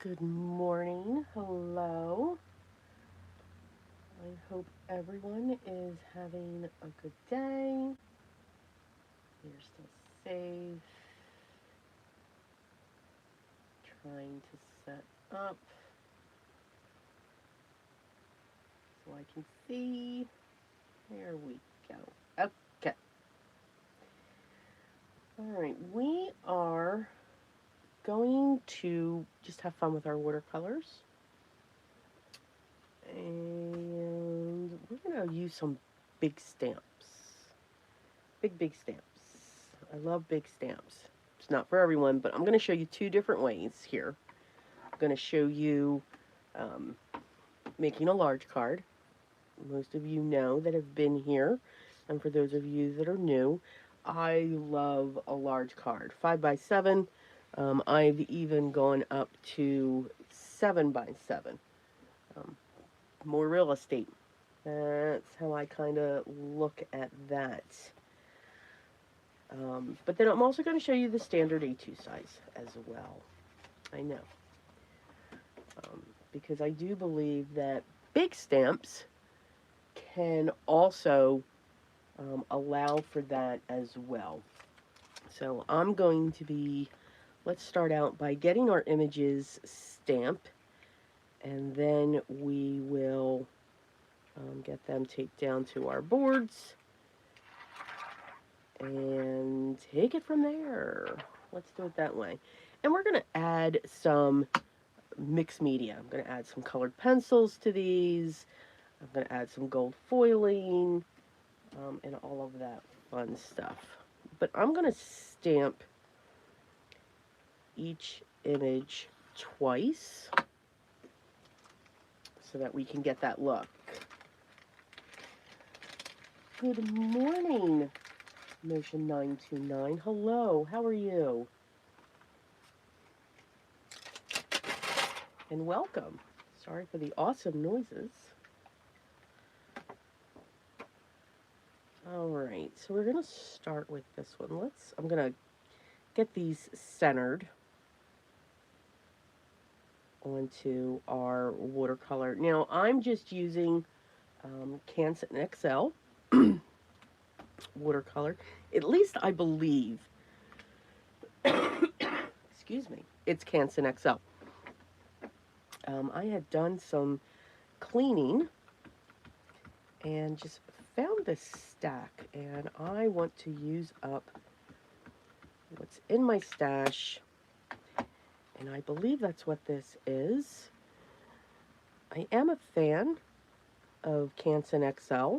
Good morning. Hello. I hope everyone is having a good day. You're still safe. Trying to set up so I can see. There we go. Okay. All right. We are going to just have fun with our watercolors. And we're going to use some big stamps. Big stamps. I love big stamps. It's not for everyone, but I'm going to show you two different ways here. I'm going to show you um, making a large card. Most of you know that have been here, and for those of you that are new, I love a large card. 5x7. I've even gone up to 7x7. Um, more real estate. That's how I kind of look at that. But then I'm also going to show you the standard A2 size as well. I know. Because I do believe that big stamps can also allow for that as well. So I'm going to be, let's start out by getting our images stamped, and then we will get them taped down to our boards and take it from there. Let's do it that way. And we're going to add some mixed media. I'm going to add some colored pencils to these. I'm going to add some gold foiling and all of that fun stuff. But I'm going to stamp each image twice so that we can get that look. Good morning, Motion 929. Hello, how are you? And welcome. Sorry for the awesome noises. All right, so we're going to start with this one. I'm going to get these centered onto our watercolor. Now, I'm just using Canson XL watercolor. At least I believe, excuse me, it's Canson XL. I had done some cleaning and just found this stack, and I want to use up what's in my stash, and I believe that's what this is. I am a fan of Canson XL,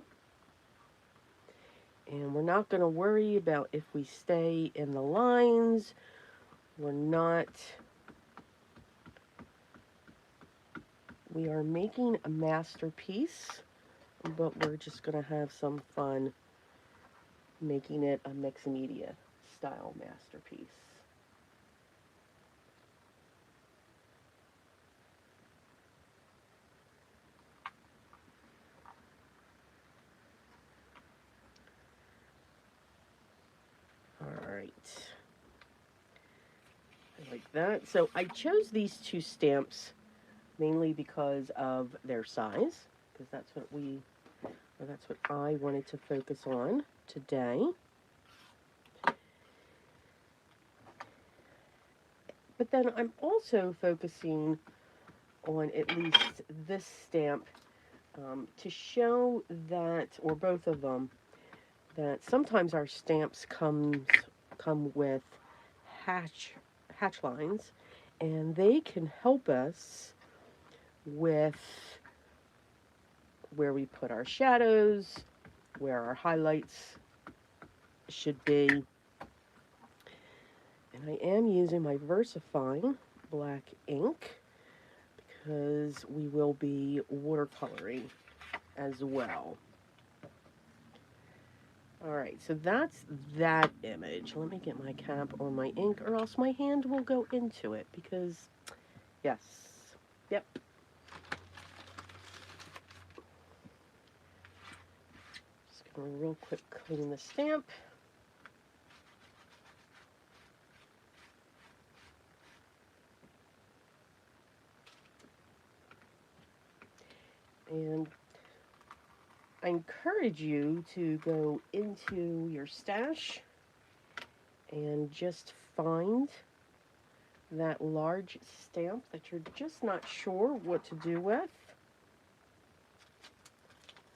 and we're not going to worry about if we stay in the lines. We are making a masterpiece, but we're just going to have some fun making it a mixed media style masterpiece. All right. Like that. So I chose these two stamps mainly because of their size, because that's what I wanted to focus on today. But then I'm also focusing on at least this stamp to show that, or both of them, that sometimes our stamps come with hatch lines, and they can help us with where we put our shadows, where our highlights should be. And I am using my VersaFine black ink because we will be watercoloring as well. All right, so that's that image. Let me get my cap on my ink, or else my hand will go into it because, yes, yep. Just gonna real quick clean the stamp. And I encourage you to go into your stash and just find that large stamp that you're just not sure what to do with.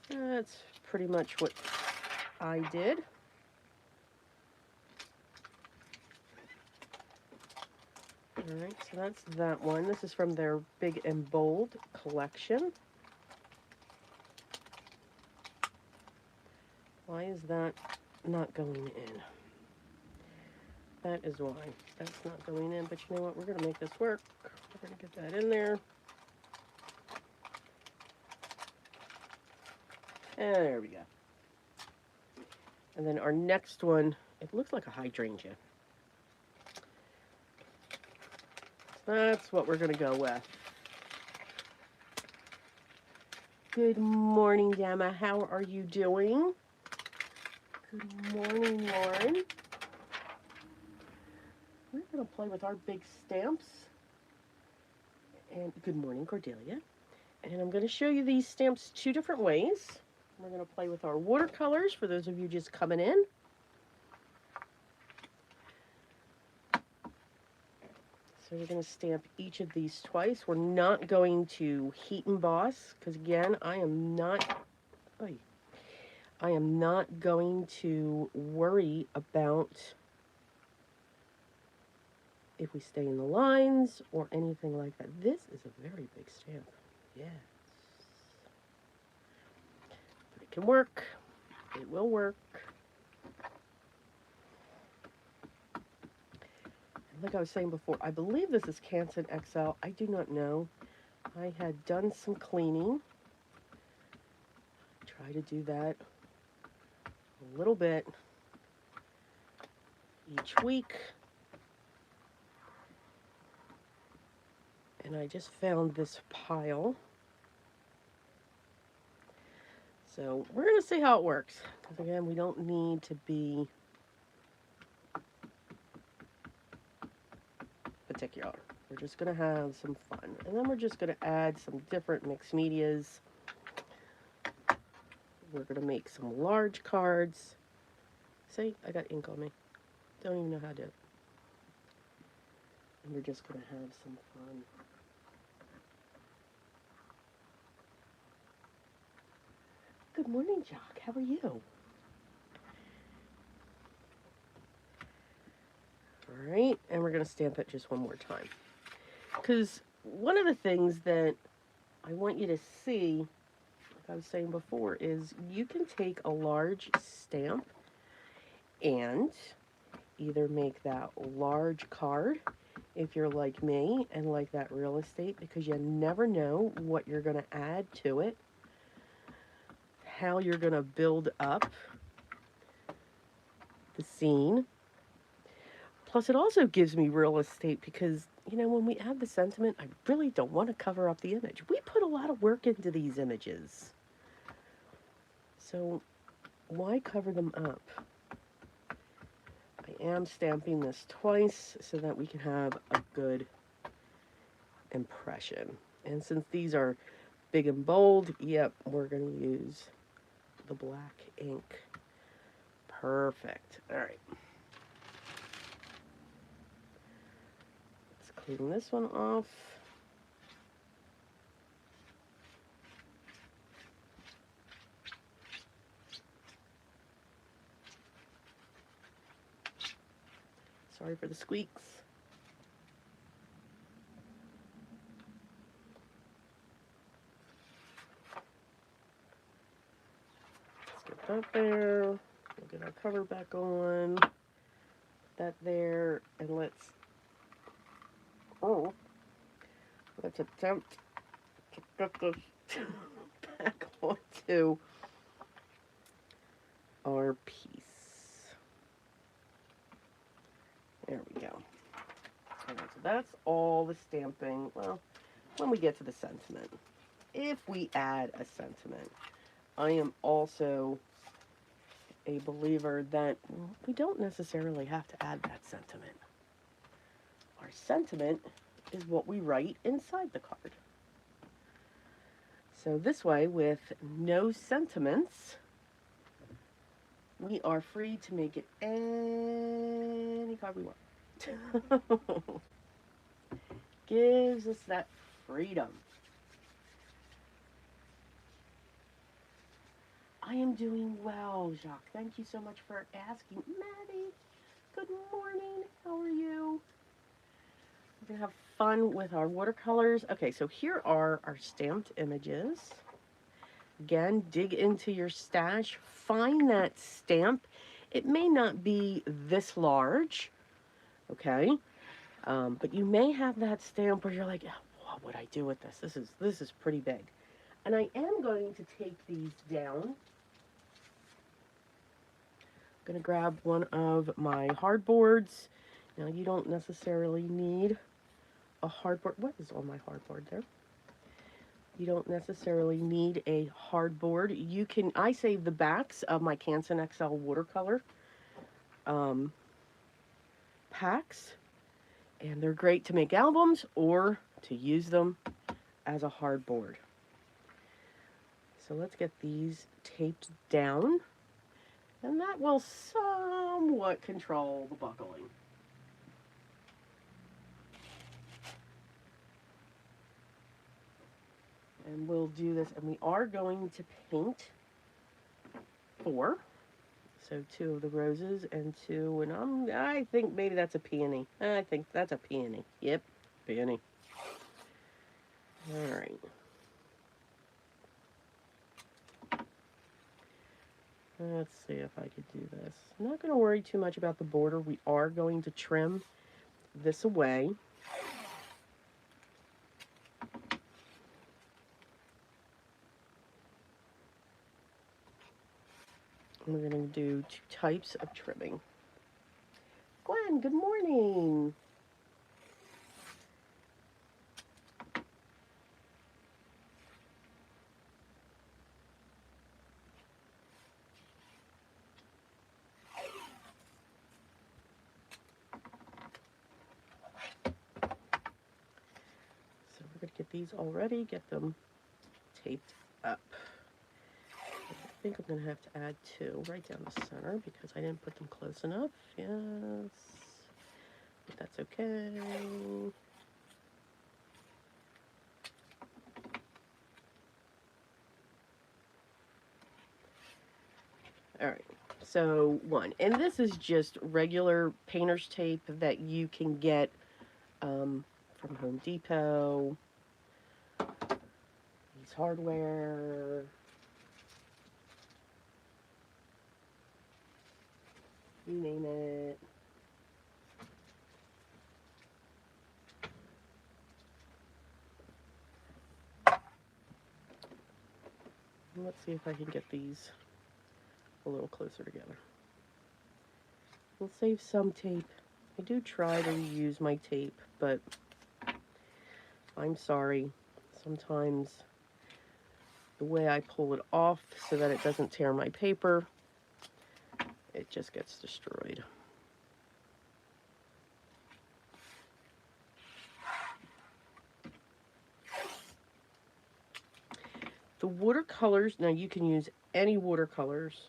That's pretty much what I did. Alright, so that's that one. This is from their Big and Bold collection. Why is that not going in? That is why. That's not going in, but you know what? We're going to make this work. We're going to get that in there. And there we go. And then our next one, it looks like a hydrangea. That's what we're going to go with. Good morning, Dama. How are you doing? Good morning, Lauren. We're going to play with our big stamps. And good morning, Cordelia. And I'm going to show you these stamps two different ways. We're going to play with our watercolors for those of you just coming in. So we're going to stamp each of these twice. We're not going to heat emboss because again, I am not going to worry about if we stay in the lines or anything like that. This is a very big stamp. Yes. But it can work. It will work. Like I was saying before, I believe this is Canson XL. I do not know. I had done some cleaning. Try to do that a little bit each week. And I just found this pile. So we're going to see how it works. Because again, we don't need to be particular. We're just going to have some fun. And then we're just going to add some different mixed medias. We're going to make some large cards. See, I got ink on me. Don't even know how to do it. And we're just going to have some fun. Good morning, Jock. How are you? All right, and we're going to stamp it just one more time. Because one of the things that I want you to see, like I was saying before, is you can take a large stamp and either make that large card if you're like me and like that real estate, because you never know what you're going to add to it, how you're going to build up the scene. Plus, it also gives me real estate because, you know, when we add the sentiment, I really don't want to cover up the image. We put a lot of work into these images. So why cover them up? I am stamping this twice so that we can have a good impression. And since these are big and bold, yep, we're going to use the black ink. Perfect. All right. Let's clean this one off. Sorry for the squeaks. Let's get that there. We'll get our cover back on. Put that there. And let's attempt to get this back onto our piece. There we go. All right, so that's all the stamping. Well, when we get to the sentiment, if we add a sentiment, I am also a believer that we don't necessarily have to add that sentiment. Our sentiment is what we write inside the card. So this way, with no sentiments, we are free to make it any card we want. Gives us that freedom. I am doing well, Jacques. Thank you so much for asking. Maddie, good morning. How are you? We're going to have fun with our watercolors. Okay, so here are our stamped images. Again, dig into your stash. Find that stamp. It may not be this large, okay? But you may have that stamp where you're like, oh, what would I do with this? This is pretty big. And I am going to take these down. I'm going to grab one of my hardboards. Now, you don't necessarily need a hardboard. What is on my hardboard there? You don't necessarily need a hardboard. You can, I save the backs of my Canson XL watercolor packs, and they're great to make albums or to use them as a hardboard. So let's get these taped down, and that will somewhat control the buckling. And we'll do this, and we are going to paint 4. So 2 of the roses and 2, and I think maybe that's a peony. I think that's a peony. Yep, peony. All right. Let's see if I could do this. I'm not going to worry too much about the border. We are going to trim this away. We're going to do 2 types of trimming. Gwen, good morning. So we're going to get these all ready, get them taped up. I think I'm going to have to add 2 right down the center because I didn't put them close enough. Yes, but that's okay. All right, so 1. And this is just regular painter's tape that you can get from Home Depot, Ace Hardware, you name it. Let's see if I can get these a little closer together. We'll save some tape. I do try to reuse my tape, but I'm sorry. Sometimes the way I pull it off so that it doesn't tear my paper, it just gets destroyed. The watercolors, now you can use any watercolors.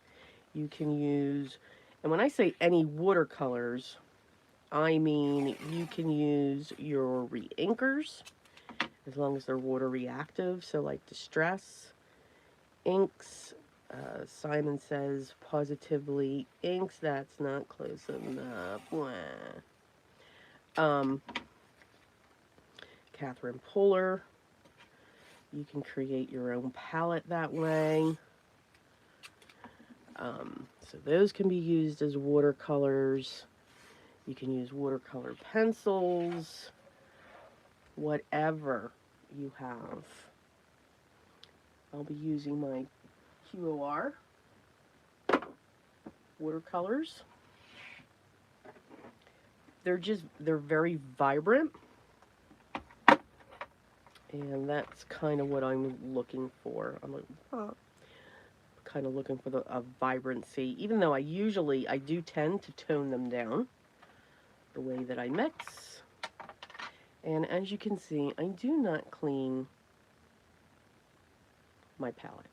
You can use, and when I say any watercolors, I mean you can use your re-inkers as long as they're water reactive, so like Distress, inks. Simon says positively inks, that's not close enough. Catherine Puller. You can create your own palette that way. So those can be used as watercolors. You can use watercolor pencils, whatever you have. I'll be using my QOR watercolors. They're very vibrant. And that's kind of what I'm looking for. I'm like, kind of looking for a vibrancy, even though I do tend to tone them down the way that I mix. And as you can see, I do not clean my palette.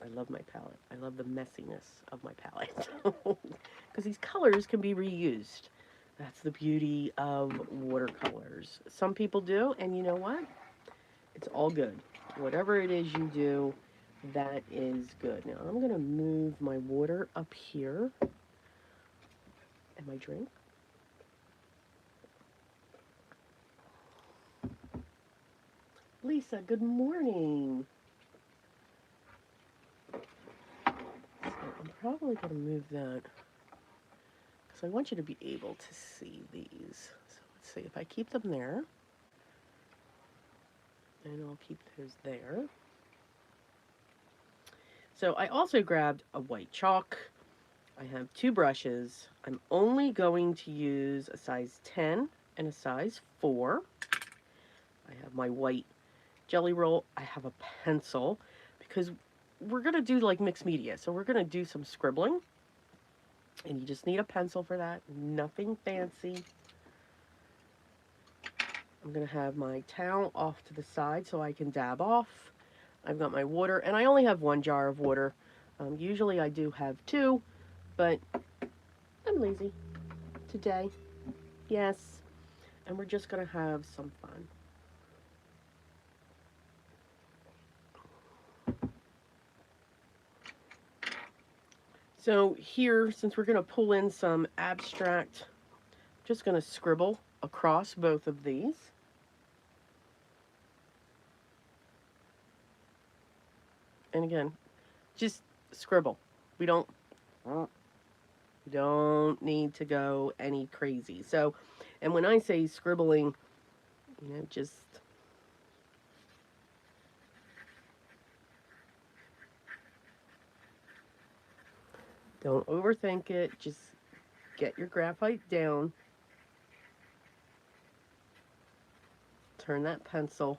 I love my palette. I love the messiness of my palette. Because these colors can be reused. That's the beauty of watercolors. Some people do, and you know what? It's all good. Whatever it is you do, that is good. Now I'm going to move my water up here and my drink. Lisa, good morning. So I'm probably going to move that because I want you to be able to see these. So let's see if I keep them there, and I'll keep those there. So I also grabbed a white chalk. I have two brushes. I'm only going to use a size 10 and a size 4. I have my white jelly roll. I have a pencil because we're going to do like mixed media. So we're going to do some scribbling. And you just need a pencil for that. Nothing fancy. I'm going to have my towel off to the side so I can dab off. I've got my water, and I only have one jar of water. Usually I do have 2, but I'm lazy today. Yes. And we're just going to have some fun. So here, since we're going to pull in some abstract, I'm just going to scribble across both of these. And again, just scribble. We don't need to go any crazy. So, and when I say scribbling, just don't overthink it. Just get your graphite down. Turn that pencil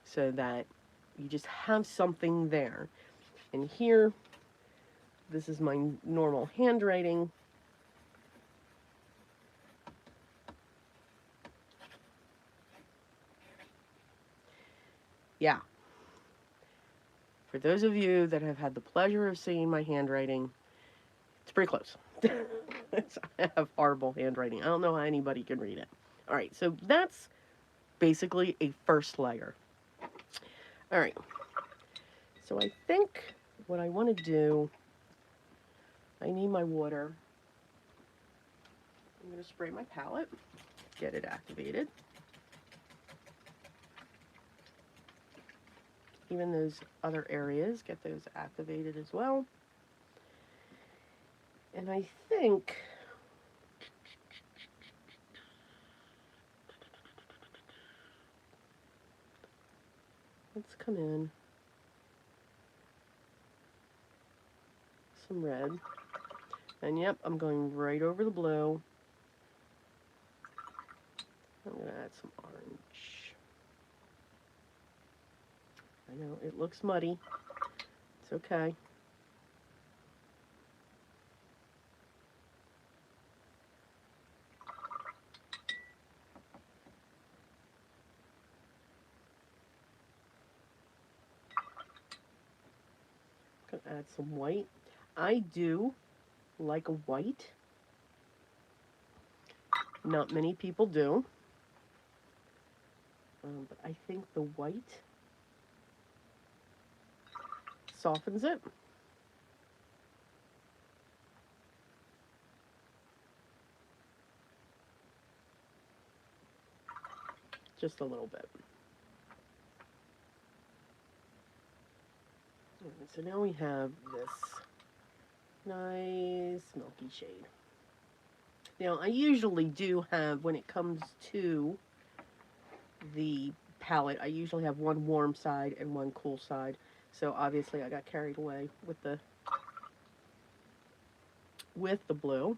so that you just have something there. And here, this is my normal handwriting. Yeah. For those of you that have had the pleasure of seeing my handwriting, it's pretty close. I have horrible handwriting. I don't know how anybody can read it. All right, so that's basically a first layer. All right, so I think what I want to do, I need my water. I'm going to spray my palette, get it activated. Even those other areas, get those activated as well. And I think let's come in some red. And yep, I'm going right over the blue. I'm going to add some orange. I know it looks muddy. It's okay. I'm going to add some white. I do like a white. Not many people do. But I think the white softens it. Just a little bit. Right, so now we have this nice milky shade. Now I usually do have, when it comes to the palette, I usually have one warm side and one cool side. So obviously I got carried away with the blue.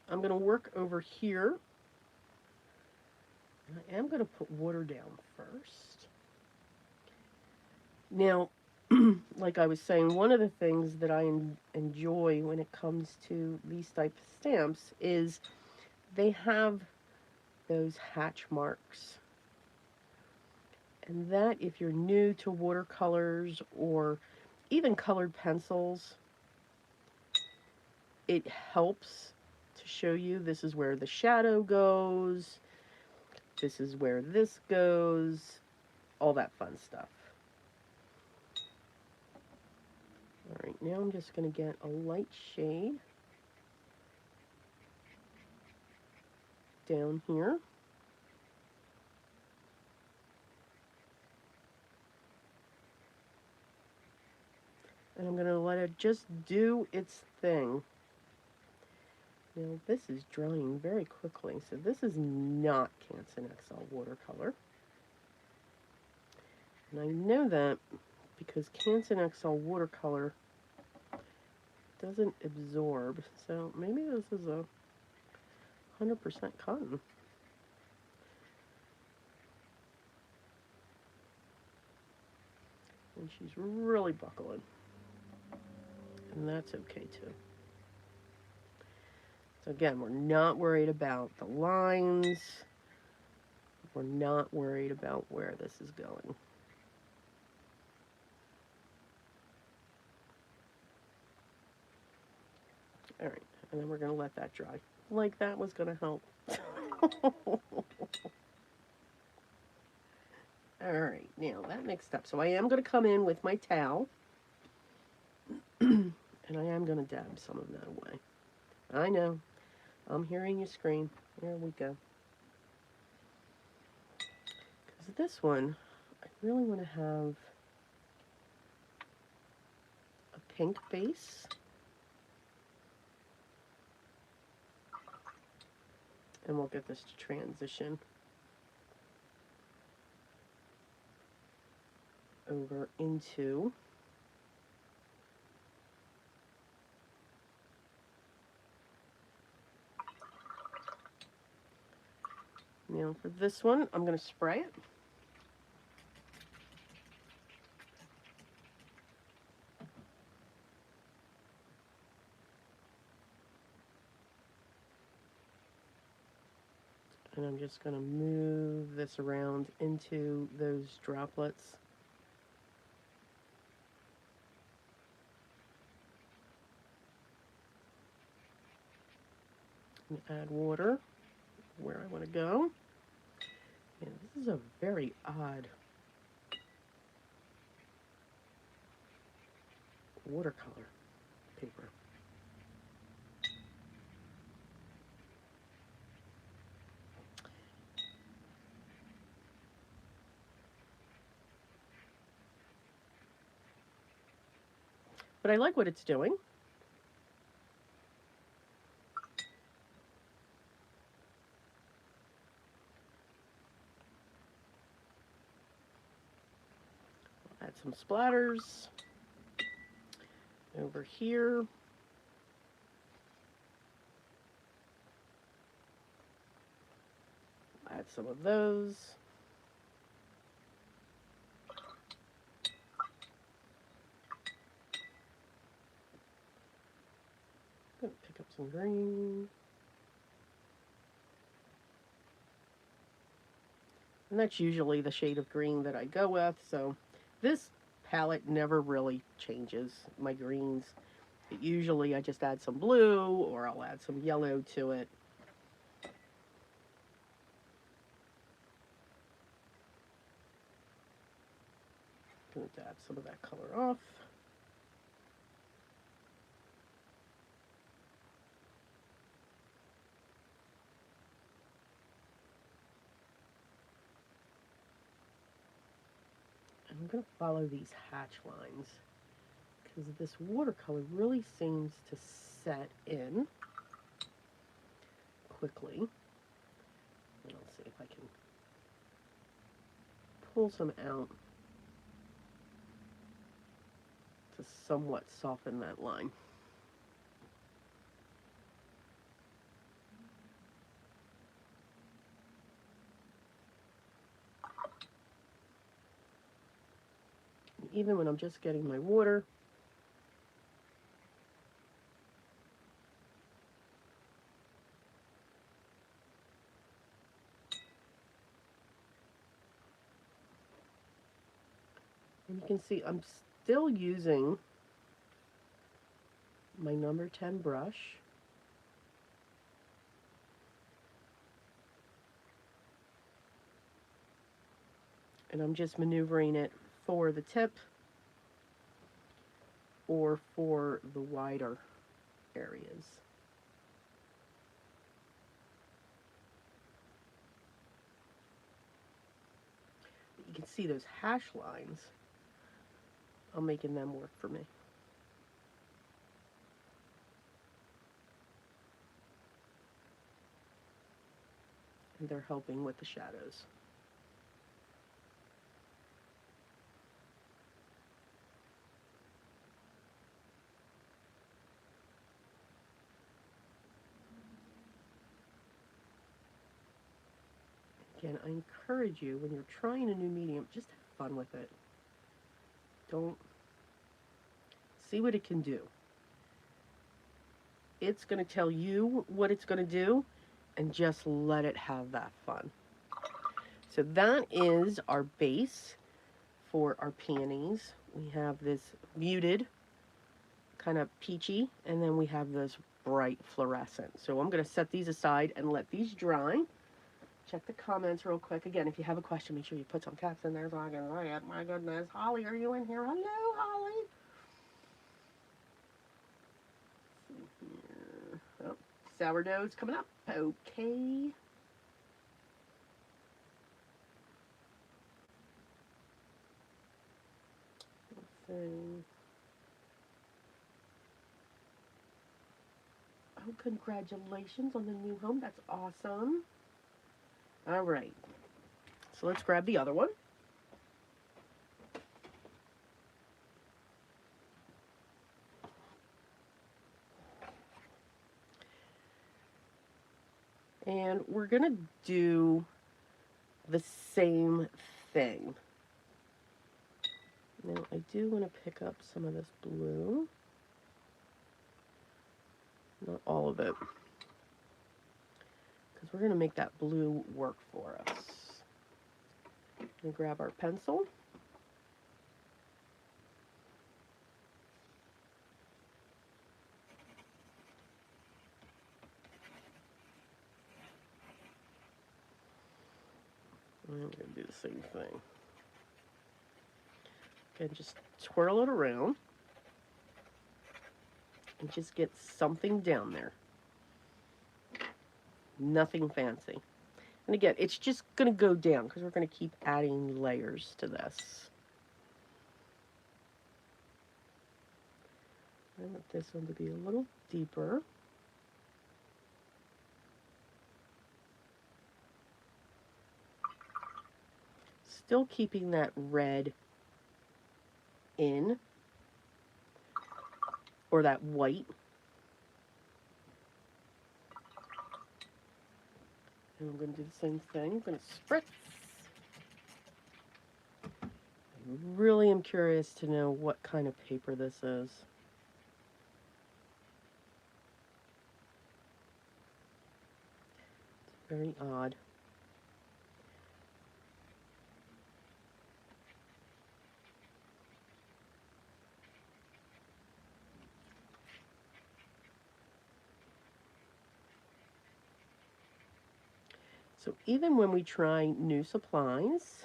I'm going to work over here. I am going to put water down first. Now, like I was saying, one of the things that I enjoy when it comes to these type of stamps is they have those hatch marks. And that, if you're new to watercolors or even colored pencils, it helps to show you this is where the shadow goes, this is where this goes, all that fun stuff. All right, now I'm just going to get a light shade down here. And I'm going to let it just do its thing. Now this is drying very quickly, so this is not Canson XL watercolor. And I know that because Canson XL watercolor doesn't absorb, so maybe this is a 100% cotton. And she's really buckling. And that's okay too. So again, we're not worried about the lines. We're not worried about where this is going. All right, and then we're going to let that dry. Like that was going to help. All right, now that mixed up. So I am going to come in with my towel, and I am going to dab some of that away. I know. I'm hearing you scream. There we go. Because this one, I really want to have a pink base. And we'll get this to transition over into now for this one, I'm going to spray it. And I'm just going to move this around into those droplets. And add water where I want to go. And this is a very odd watercolor paper. But I like what it's doing. Add some splatters over here. Add some of those. I'm going to pick up some green. And that's usually the shade of green that I go with, so this palette never really changes my greens. Usually I just add some blue or I'll add some yellow to it. I'm going to dab some of that color off. I'm going to follow these hatch lines because this watercolor really seems to set in quickly. And I'll see if I can pull some out to somewhat soften that line. Even when I'm just getting my water, And you can see I'm still using my number 10 brush. And I'm just maneuvering it for the tip or for the wider areas. You can see those hash lines. I'm making them work for me. And they're helping with the shadows. Again, I encourage you, when you're trying a new medium, just have fun with it. Don't see what it can do. It's going to tell you what it's going to do, and just let it have that fun. So that is our base for our peonies. We have this muted, kind of peachy, and then we have this bright fluorescent. So I'm going to set these aside and let these dry. Check the comments real quick. Again, if you have a question, make sure you put some caps in there so I can say it. My goodness. Holly, are you in here? Hello, Holly. Let's see here. Oh, sourdough's coming up. Okay. Let's see. Oh, congratulations on the new home. That's awesome. All right. So let's grab the other one. And we're going to do the same thing. Now, I do want to pick up some of this blue. Not all of it. Because we're going to make that blue work for us. And grab our pencil. And I'm going to do the same thing. And just twirl it around. And just get something down there. Nothing fancy. And again, it's just going to go down because we're going to keep adding layers to this. I want this one to be a little deeper. Still keeping that red in, or that white. And I'm going to do the same thing. I'm going to spritz. I really am curious to know what kind of paper this is. It's very odd. So even when we try new supplies,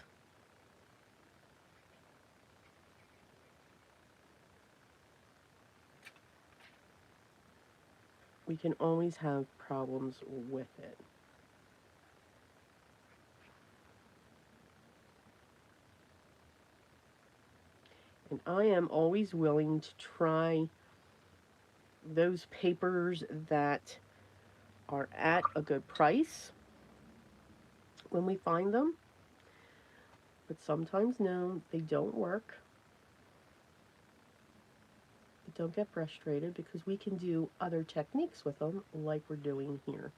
we can always have problems with it. And I am always willing to try those papers that are at a good price when we find them. But sometimes, no, they don't work. But don't get frustrated because we can do other techniques with them like we're doing here.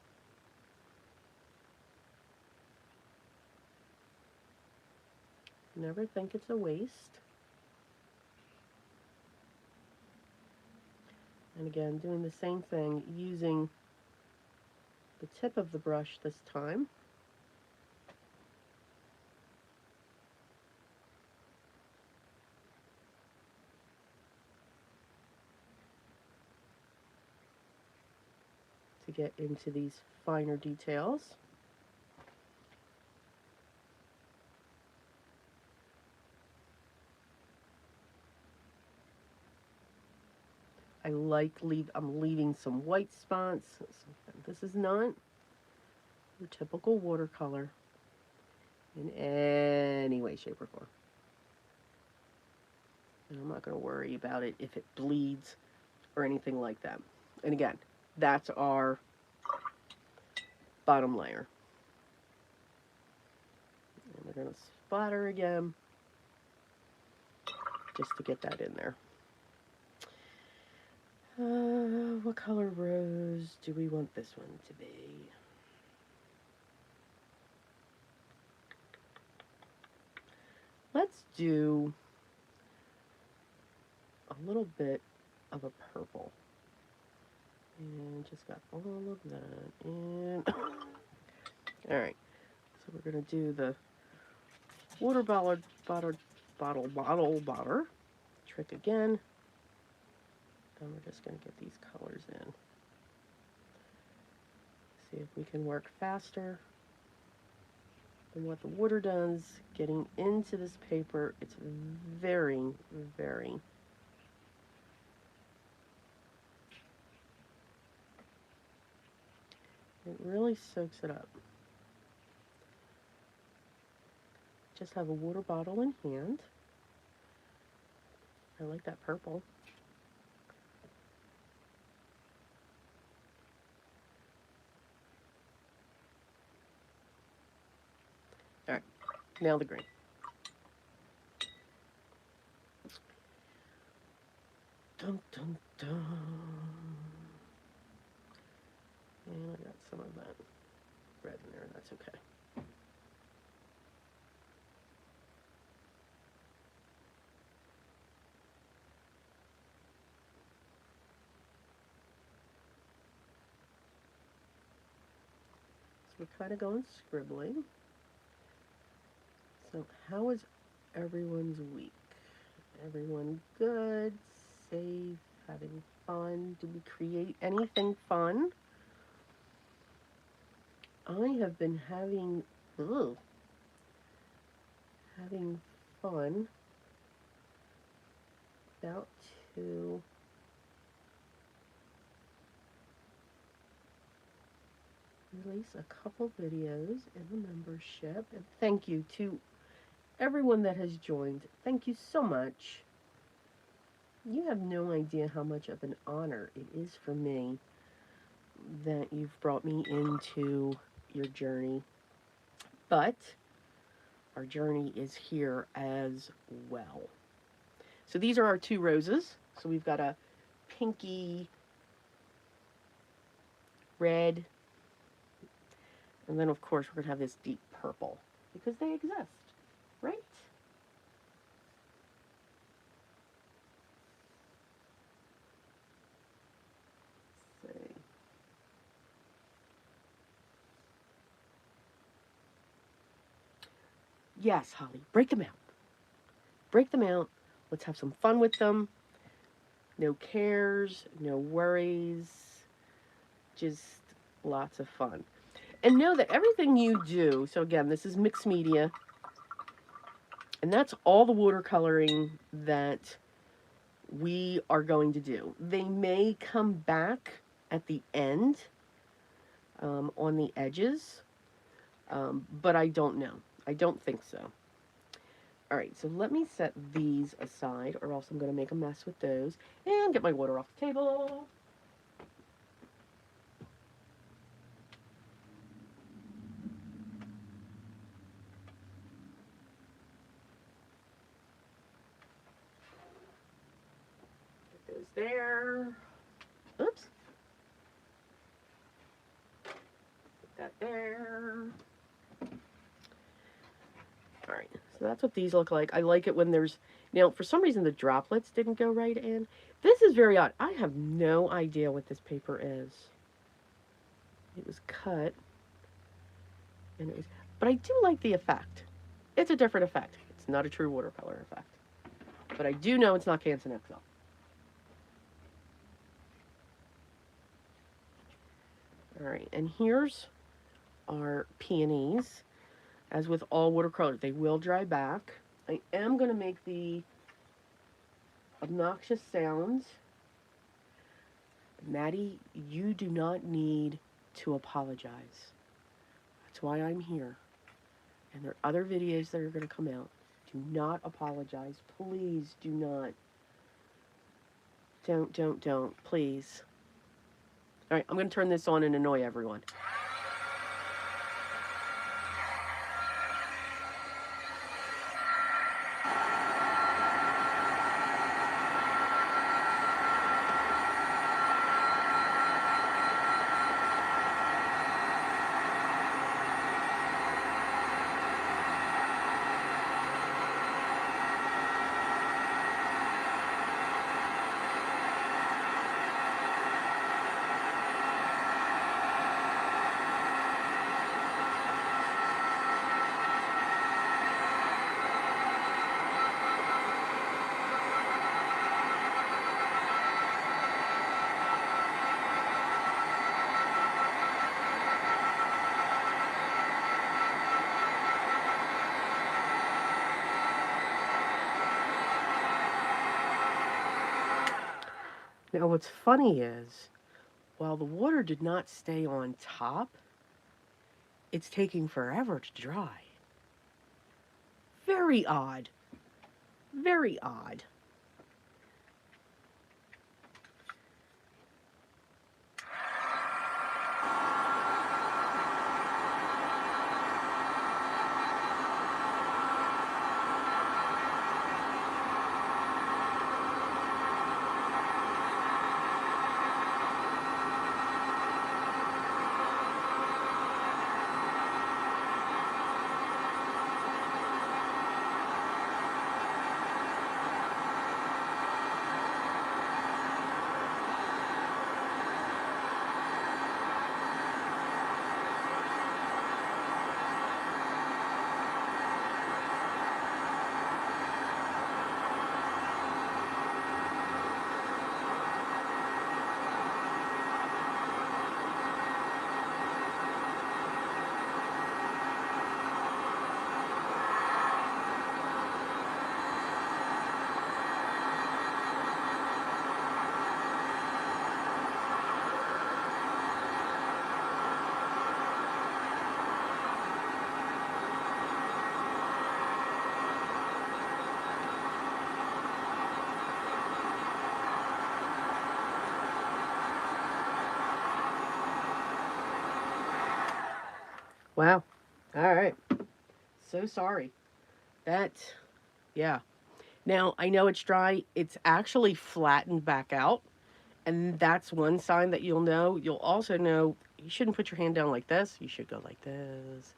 Never think it's a waste. And again, doing the same thing, using the tip of the brush this time. get into these finer details. I'm leaving some white spots. This is not your typical watercolor in any way, shape, or form. And I'm not going to worry about it if it bleeds or anything like that. And again, that's our bottom layer. And we're going to splatter again just to get that in there. What color rose do we want this one to be? Let's do a little bit of a purple. And just got all of that in. All right, so we're going to do the water bottle trick again. And we're just going to get these colors in. See if we can work faster than what the water does. Getting into this paper, it's very, very it really soaks it up. Just have a water bottle in hand. I like that purple. All right, now the green. Dun, dun, dun. And I got some of that red in there, that's okay. So we're kind of going scribbling. So how is everyone's week? Everyone good, safe, having fun? Did we create anything fun? I have been having fun. About to release a couple videos in the membership. And thank you to everyone that has joined. Thank you so much. You have no idea how much of an honor it is for me that you've brought me into your journey. But our journey is here as well. So these are our two roses. So we've got a pinky red, and then of course we're going to have this deep purple because they exist, right? Let's see. Yes, Holly, break them out. Break them out. Let's have some fun with them. No cares, no worries, just lots of fun. And know that everything you do, so again, this is mixed media, and that's all the watercoloring that we are going to do. They may come back at the end on the edges, but I don't know. I don't think so. All right, so let me set these aside, or else I'm going to make a mess with those, and get my water off the table. Get those there. Oops. Put that there. All right, so that's what these look like. I like it when there's, now for some reason the droplets didn't go right in. This is very odd. I have no idea what this paper is. It was cut, and it was, but I do like the effect. It's a different effect. It's not a true watercolor effect, but I do know it's not Canson XL. All right, and here's our peonies. As with all watercolors, they will dry back. I am going to make the obnoxious sounds. Maddie, you do not need to apologize. That's why I'm here. And there are other videos that are going to come out. Do not apologize. Please do not. Don't. Please. All right, I'm going to turn this on and annoy everyone. Now, what's funny is, while the water did not stay on top, it's taking forever to dry. Very odd. Very odd. Wow. All right. So sorry. That, yeah. Now, I know it's dry. It's actually flattened back out. And that's one sign that you'll know. You'll also know you shouldn't put your hand down like this. You should go like this.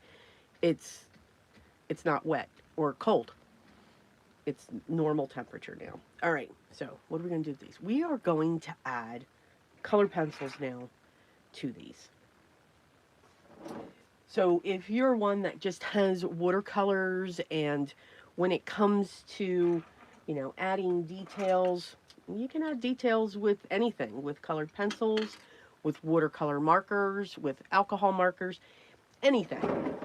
It's it's not wet or cold. It's normal temperature now. All right. So, what are we going to do with these? We are going to add colored pencils now to these. So if you're one that just has watercolors and when it comes to, adding details, you can add details with anything, with colored pencils, with watercolor markers, with alcohol markers, anything.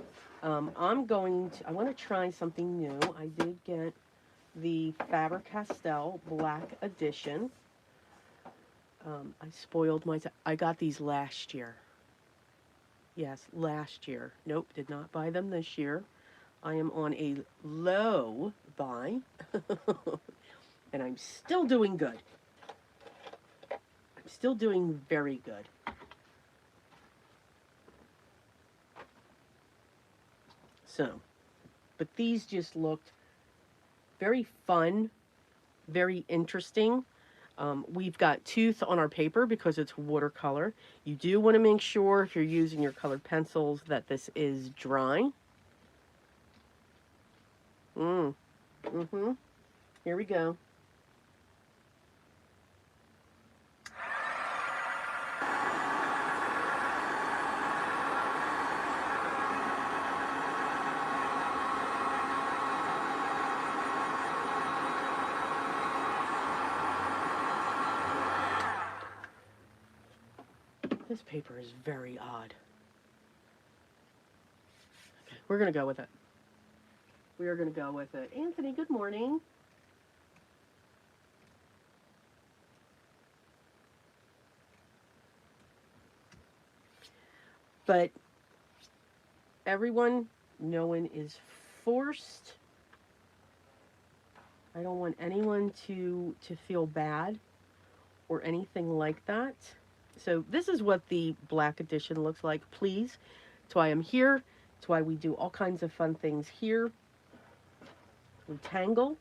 I want to try something new. I did get the Faber-Castell Black Edition. I spoiled myself. I got these last year. Yes, last year. Nope, did not buy them this year. I am on a low buy, and I'm still doing good. I'm still doing very good. So, but these just looked very fun, very interesting. We've got tooth on our paper because it's watercolor. You do want to make sure if you're using your colored pencils that this is dry. Mm-hmm. Here we go. This paper is very odd. Okay, we're going to go with it. We are going to go with it. Anthony, good morning. But everyone, no one is forced. I don't want anyone to feel bad or anything like that. So this is what the black edition looks like. Please, that's why I'm here. That's why we do all kinds of fun things here. We tangle.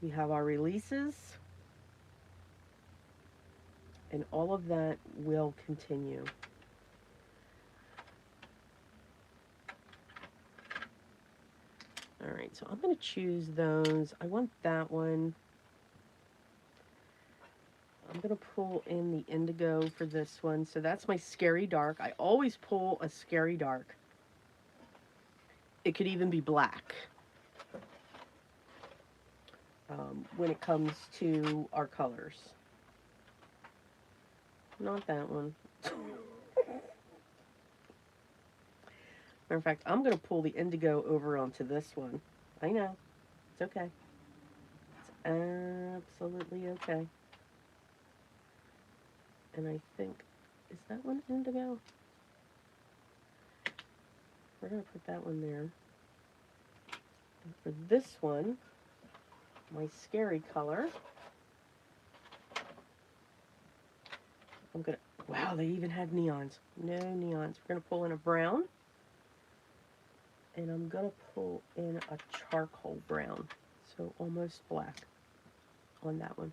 We have our releases. And all of that will continue. All right, so I'm going to choose those. I want that one. I'm going to pull in the indigo for this one. So that's my scary dark. I always pull a scary dark. It could even be black when it comes to our colors. Not that one. Matter of fact, I'm going to pull the indigo over onto this one. I know. It's okay. It's absolutely okay. And I think, is that one indigo? We're going to put that one there. And for this one, my scary color, I'm going to, wow, they even had neons. No neons. We're going to pull in a brown. And I'm going to pull in a charcoal brown. So almost black on that one.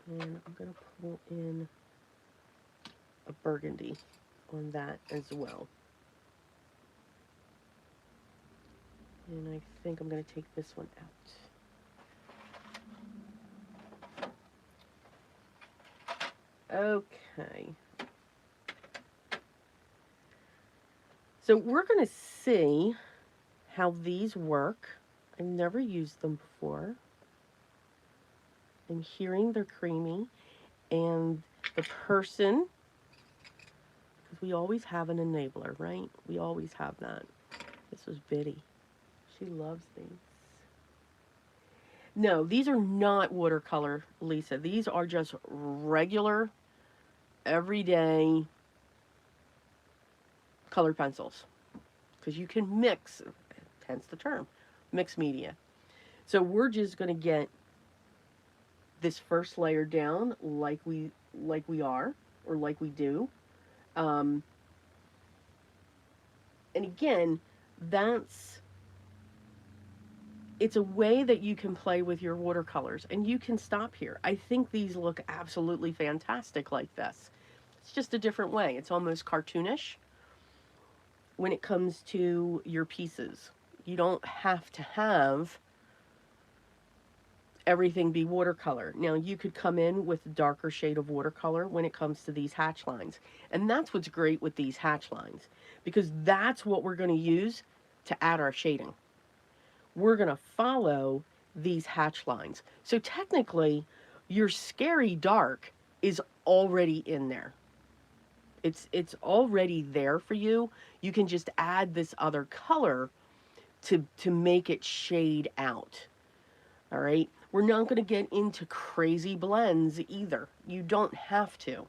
And I'm going to pull in a burgundy on that as well. And I think I'm going to take this one out. Okay. So we're going to see how these work. I've never used them before. I'm hearing they're creamy. And the person, because we always have an enabler, right? We always have that. This was Biddy. She loves these. No, these are not watercolor, Lisa. These are just regular, everyday colored pencils. Because you can mix, hence the term, mix media. So we're just going to get this first layer down like we are, or like we do. And again, it's a way that you can play with your watercolors, and you can stop here. I think these look absolutely fantastic like this. It's just a different way. It's almost cartoonish when it comes to your pieces. You don't have to have everything be watercolor. Now, you could come in with a darker shade of watercolor when it comes to these hatch lines. And that's what's great with these hatch lines, because that's what we're going to use to add our shading. We're going to follow these hatch lines. So technically, your scary dark is already in there. It's already there for you. You can just add this other color to make it shade out. All right? We're not going to get into crazy blends either. You don't have to.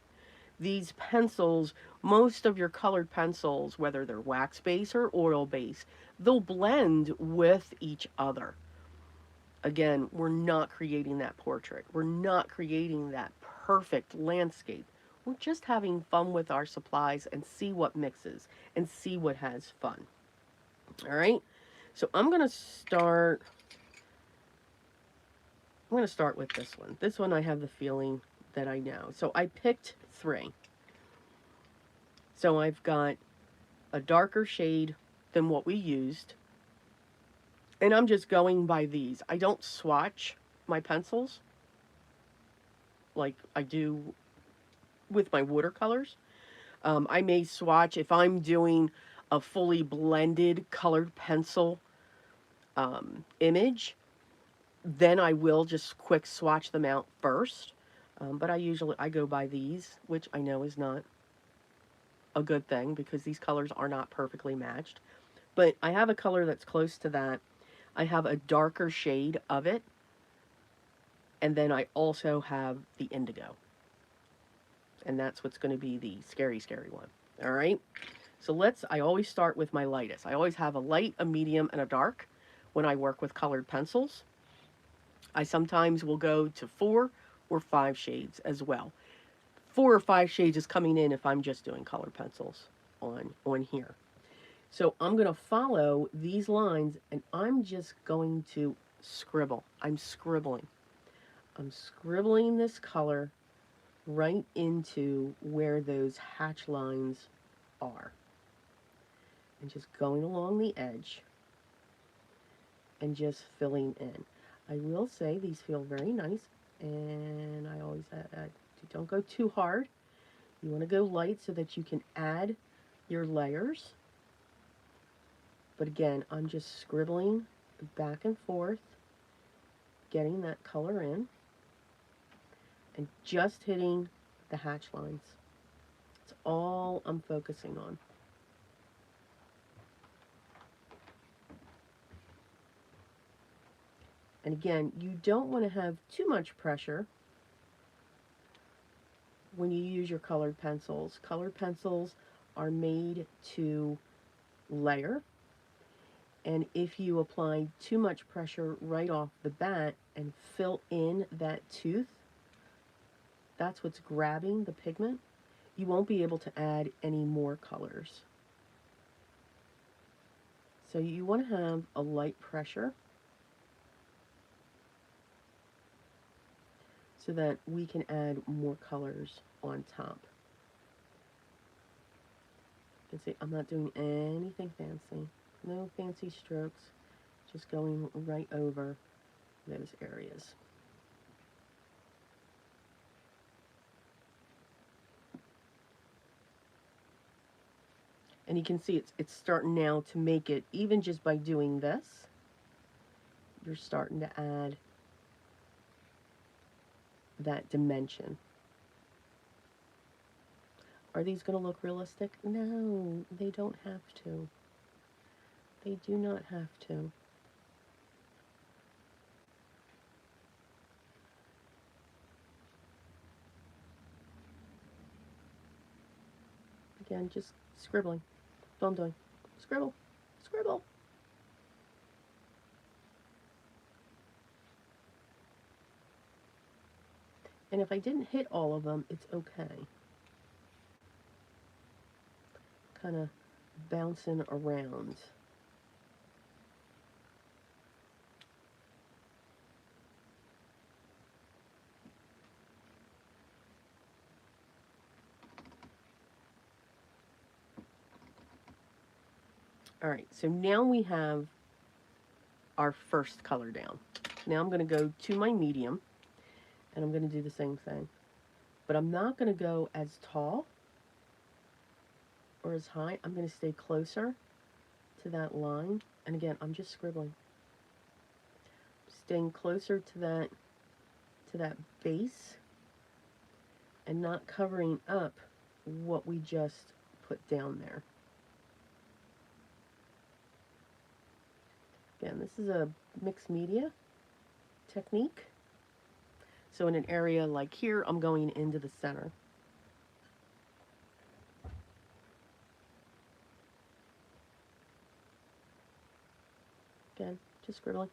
These pencils, most of your colored pencils, whether they're wax base or oil base, they'll blend with each other. Again, we're not creating that portrait. We're not creating that perfect landscape. We're just having fun with our supplies and see what mixes and see what has fun. All right? So I'm going to start with this one. This one I have the feeling that I know. So I picked 3. So I've got a darker shade than what we used. And I'm just going by these. I don't swatch my pencils like I do with my watercolors. I may swatch if I'm doing a fully blended colored pencil image. Then I will just quick swatch them out first. But I go by these, which I know is not a good thing because these colors are not perfectly matched. But I have a color that's close to that. I have a darker shade of it. And then I also have the indigo. And that's what's going to be the scary, scary one. All right. So I always start with my lightest. I always have a light, a medium, and a dark when I work with colored pencils. I sometimes will go to 4 or 5 shades as well. 4 or 5 shades is coming in if I'm just doing colored pencils on here. So I'm going to follow these lines and I'm just going to scribble. I'm scribbling. I'm scribbling this color right into where those hatch lines are. And just going along the edge and just filling in. I will say these feel very nice, and I always don't go too hard. You want to go light so that you can add your layers. But again, I'm just scribbling back and forth, getting that color in, and just hitting the hatch lines. That's all I'm focusing on. And again, you don't want to have too much pressure when you use your colored pencils. Colored pencils are made to layer, and if you apply too much pressure right off the bat and fill in that tooth, that's what's grabbing the pigment, you won't be able to add any more colors. So you want to have a light pressure so that we can add more colors on top. You can see I'm not doing anything fancy. No fancy strokes. Just going right over those areas. And you can see it's starting now to make it, even just by doing this, you're starting to add that dimension. Are these going to look realistic? No, they don't have to. They do not have to. Again, just scribbling. That's what I'm doing. Scribble. Scribble. And if I didn't hit all of them, it's okay. Kind of bouncing around. All right, so now we have our first color down. Now I'm going to go to my medium, and I'm going to do the same thing. But I'm not going to go as tall or as high. I'm going to stay closer to that line. And again, I'm just scribbling. Staying closer to that base and not covering up what we just put down there. Again, this is a mixed media technique. So in an area like here, I'm going into the center. Again, just scribbling.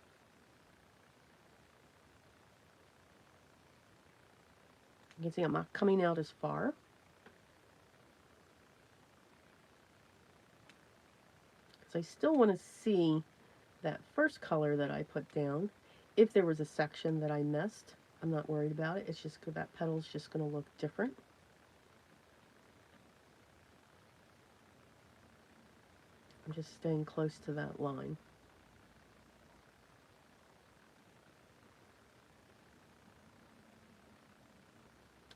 You can see I'm not coming out as far. Because I still want to see that first color that I put down. If there was a section that I missed, I'm not worried about it. It's just that petal's just going to look different. I'm just staying close to that line.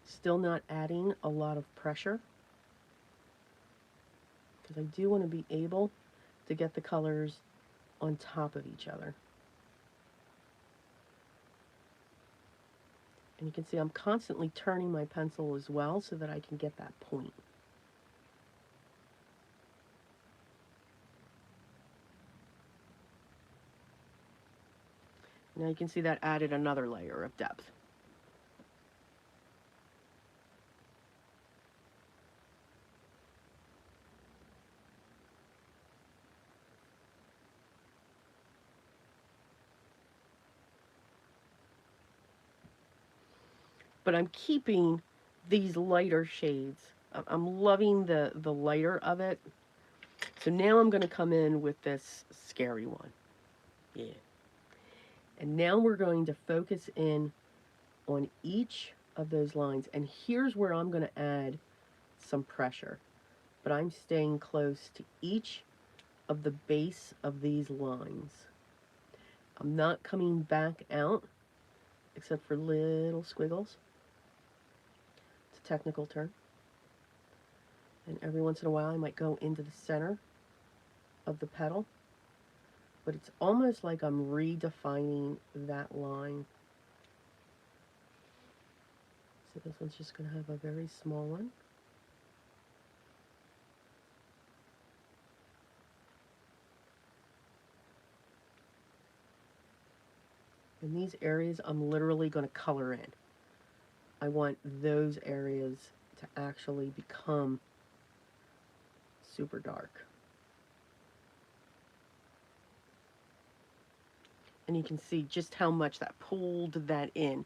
Still not adding a lot of pressure, because I do want to be able to get the colors on top of each other. And you can see I'm constantly turning my pencil as well so that I can get that point. Now you can see that added another layer of depth. But I'm keeping these lighter shades. I'm loving the lighter of it. So now I'm going to come in with this scary one. Yeah. And now we're going to focus in on each of those lines. And here's where I'm going to add some pressure. But I'm staying close to each of the base of these lines. I'm not coming back out except for little squiggles. It's a technical term. And every once in a while I might go into the center of the petal. But it's almost like I'm redefining that line. So this one's just going to have a very small one. And these areas I'm literally going to color in. I want those areas to actually become super dark. And you can see just how much that pulled that in.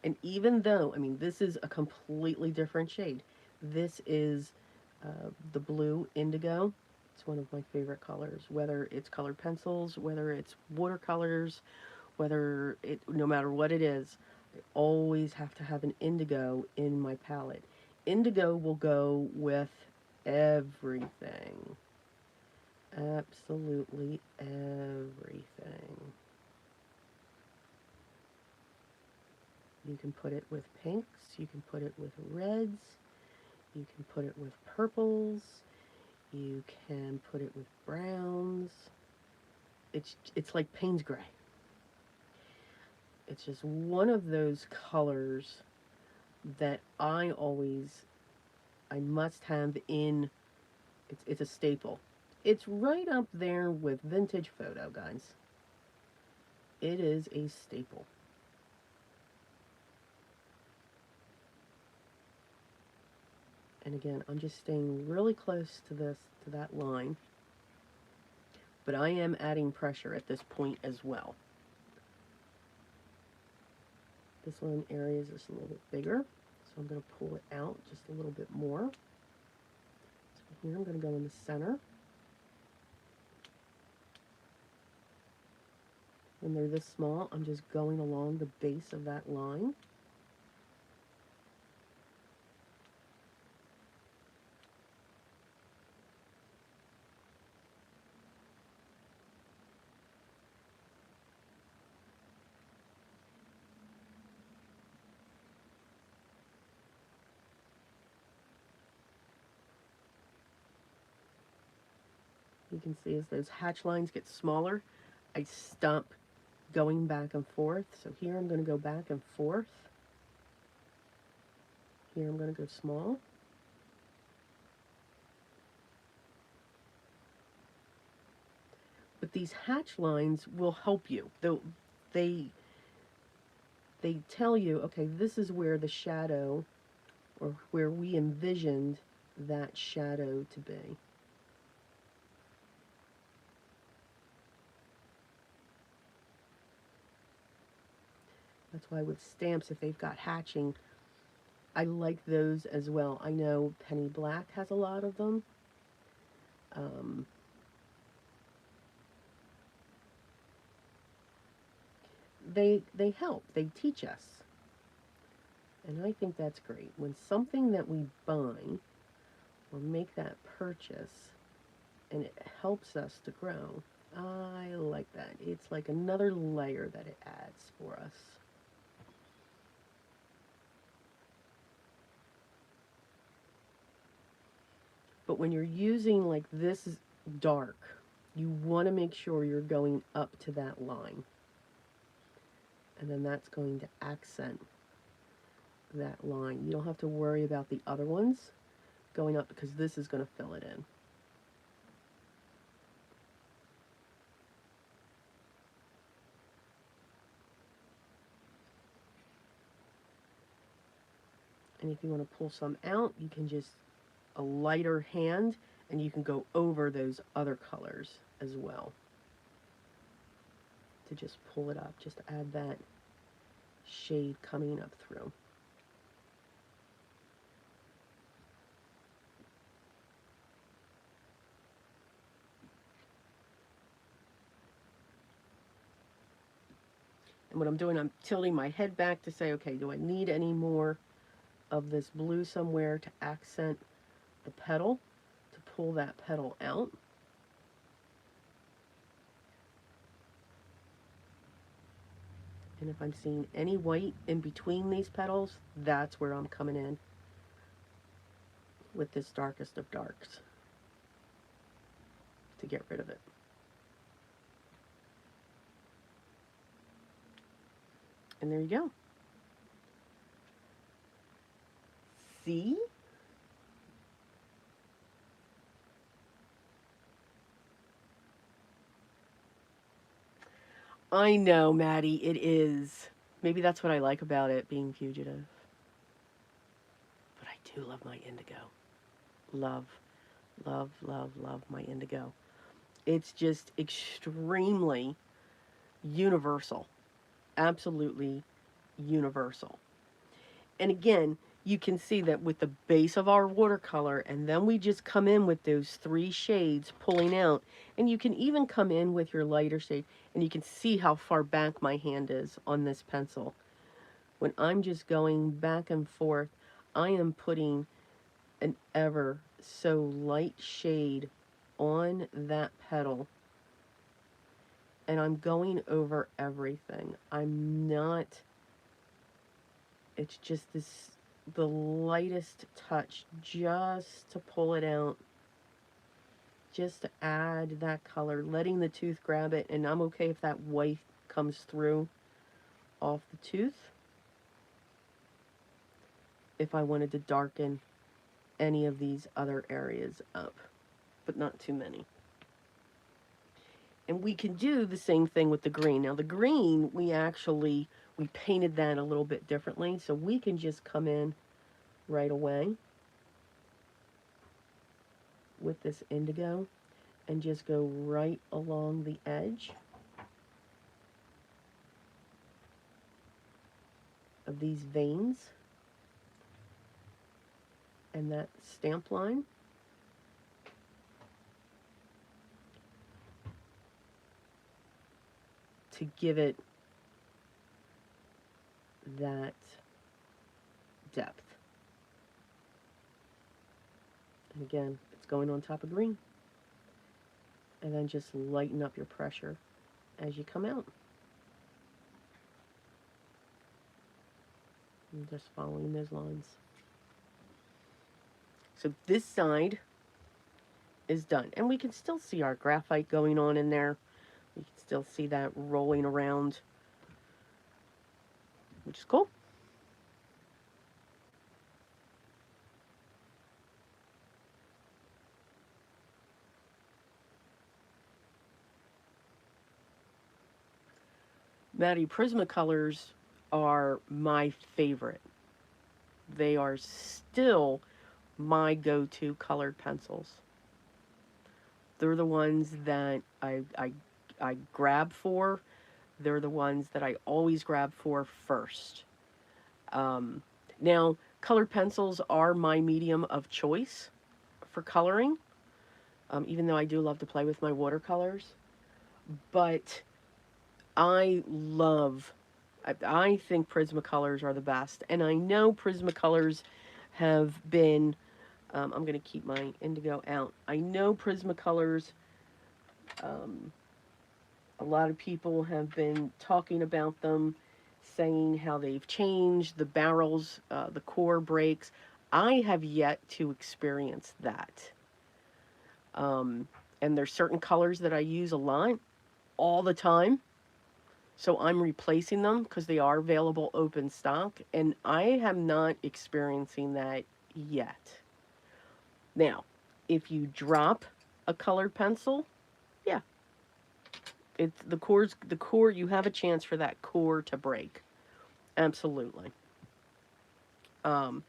And even though, I mean, this is a completely different shade. This is the blue indigo. It's one of my favorite colors, whether it's colored pencils, whether it's watercolors, whether it, no matter what it is, I always have to have an indigo in my palette. Indigo will go with everything. Absolutely everything. You can put it with pinks, you can put it with reds, you can put it with purples, you can put it with browns. It's like Payne's Gray. It's just one of those colors that I must have in, it's a staple. It's right up there with vintage photo, guys. It is a staple. And again, I'm just staying really close to that line. But I am adding pressure at this point as well. This one area is just a little bit bigger, so I'm going to pull it out just a little bit more. So here I'm going to go in the center. When they're this small, I'm just going along the base of that line. You can see as those hatch lines get smaller, I stop going back and forth. So here I'm going to go back and forth. Here I'm going to go small. But these hatch lines will help you. They they tell you, okay, this is where the shadow, or where we envisioned that shadow to be. That's why with stamps, if they've got hatching, I like those as well. I know Penny Black has a lot of them. Um, they help. They teach us. And I think that's great. When something that we buy or make that purchase and it helps us to grow, I like that. It's like another layer that it adds for us. But when you're using like this dark, you want to make sure you're going up to that line. And then that's going to accent that line. You don't have to worry about the other ones going up because this is going to fill it in. And if you want to pull some out, you can just a lighter hand and you can go over those other colors as well to just pull it up, just to add that shade coming up through. And what I'm doing, I'm tilting my head back to say, okay, do I need any more of this blue somewhere to accent the petal, to pull that petal out? And if I'm seeing any white in between these petals, that's where I'm coming in with this darkest of darks to get rid of it. And there you go. See? I know, Maddie, it is. Maybe that's what I like about it, being fugitive. But I do love my indigo. Love, love, love, love my indigo. It's just extremely universal. Absolutely universal. And again, you can see that with the base of our watercolor, and then we just come in with those three shades pulling out. And you can even come in with your lighter shade, and you can see how far back my hand is on this pencil. When I'm just going back and forth, I am putting an ever so light shade on that petal, and I'm going over everything. I'm not, it's just this, the lightest touch just to pull it out, just to add that color, letting the tooth grab it, and I'm okay if that white comes through off the tooth if I wanted to darken any of these other areas up, but not too many. And we can do the same thing with the green. Now the green, we painted that a little bit differently, so we can just come in right away with this indigo and just go right along the edge of these veins and that stamp line. To give it that depth. And again, it's going on top of green. And then just lighten up your pressure as you come out. And just following those lines. So this side is done. And we can still see our graphite going on in there. We can still see that rolling around, which is cool. Maddie, Prismacolors are my favorite. They are still my go-to colored pencils. They're the ones that I grab for. They're the ones that I always grab for first. Um, Now, colored pencils are my medium of choice for coloring, even though I do love to play with my watercolors. But I think Prismacolors are the best. And I know Prismacolors have been, I'm going to keep my indigo out. I know Prismacolors, um, a lot of people have been talking about them, saying how they've changed the barrels, the core breaks. I have yet to experience that. And there's certain colors that I use a lot, all the time. So I'm replacing them because they are available open stock, and I am not experiencing that yet. Now, if you drop a colored pencil, yeah, it's the core. You have a chance for that core to break. Absolutely. Um,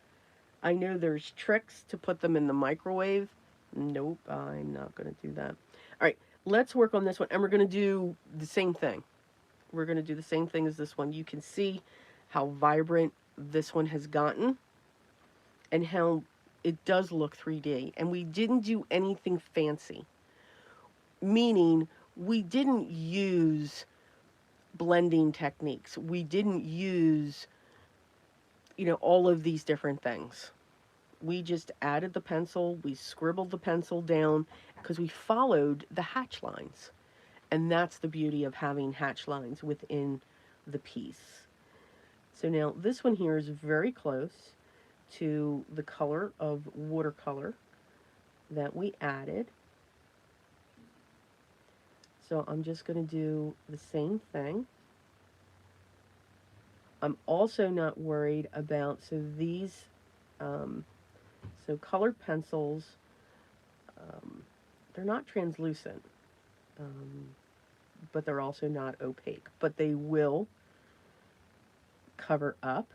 I know there's tricks to put them in the microwave. Nope, I'm not going to do that. All right, let's work on this one, and we're going to do the same thing. We're going to do the same thing as this one. You can see how vibrant this one has gotten and how it does look 3D. And we didn't do anything fancy, meaning we didn't use blending techniques. We didn't use, all of these different things. We just added the pencil, we scribbled the pencil down because we followed the hatch lines. And that's the beauty of having hatch lines within the piece. So now this one here is very close to the color of watercolor that we added. So I'm just going to do the same thing. I'm also not worried about, um, colored pencils, um, they're not translucent, um, but they're also not opaque. But they will cover up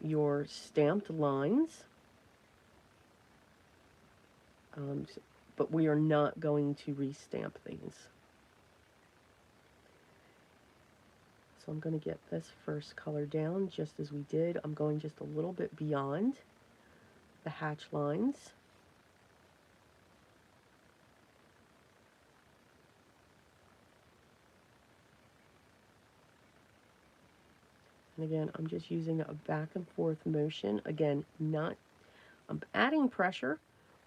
your stamped lines, um, but we are not going to restamp these. So I'm going to get this first color down just as we did. I'm going just a little bit beyond the hatch lines. And again, I'm just using a back and forth motion. Again, I'm adding pressure,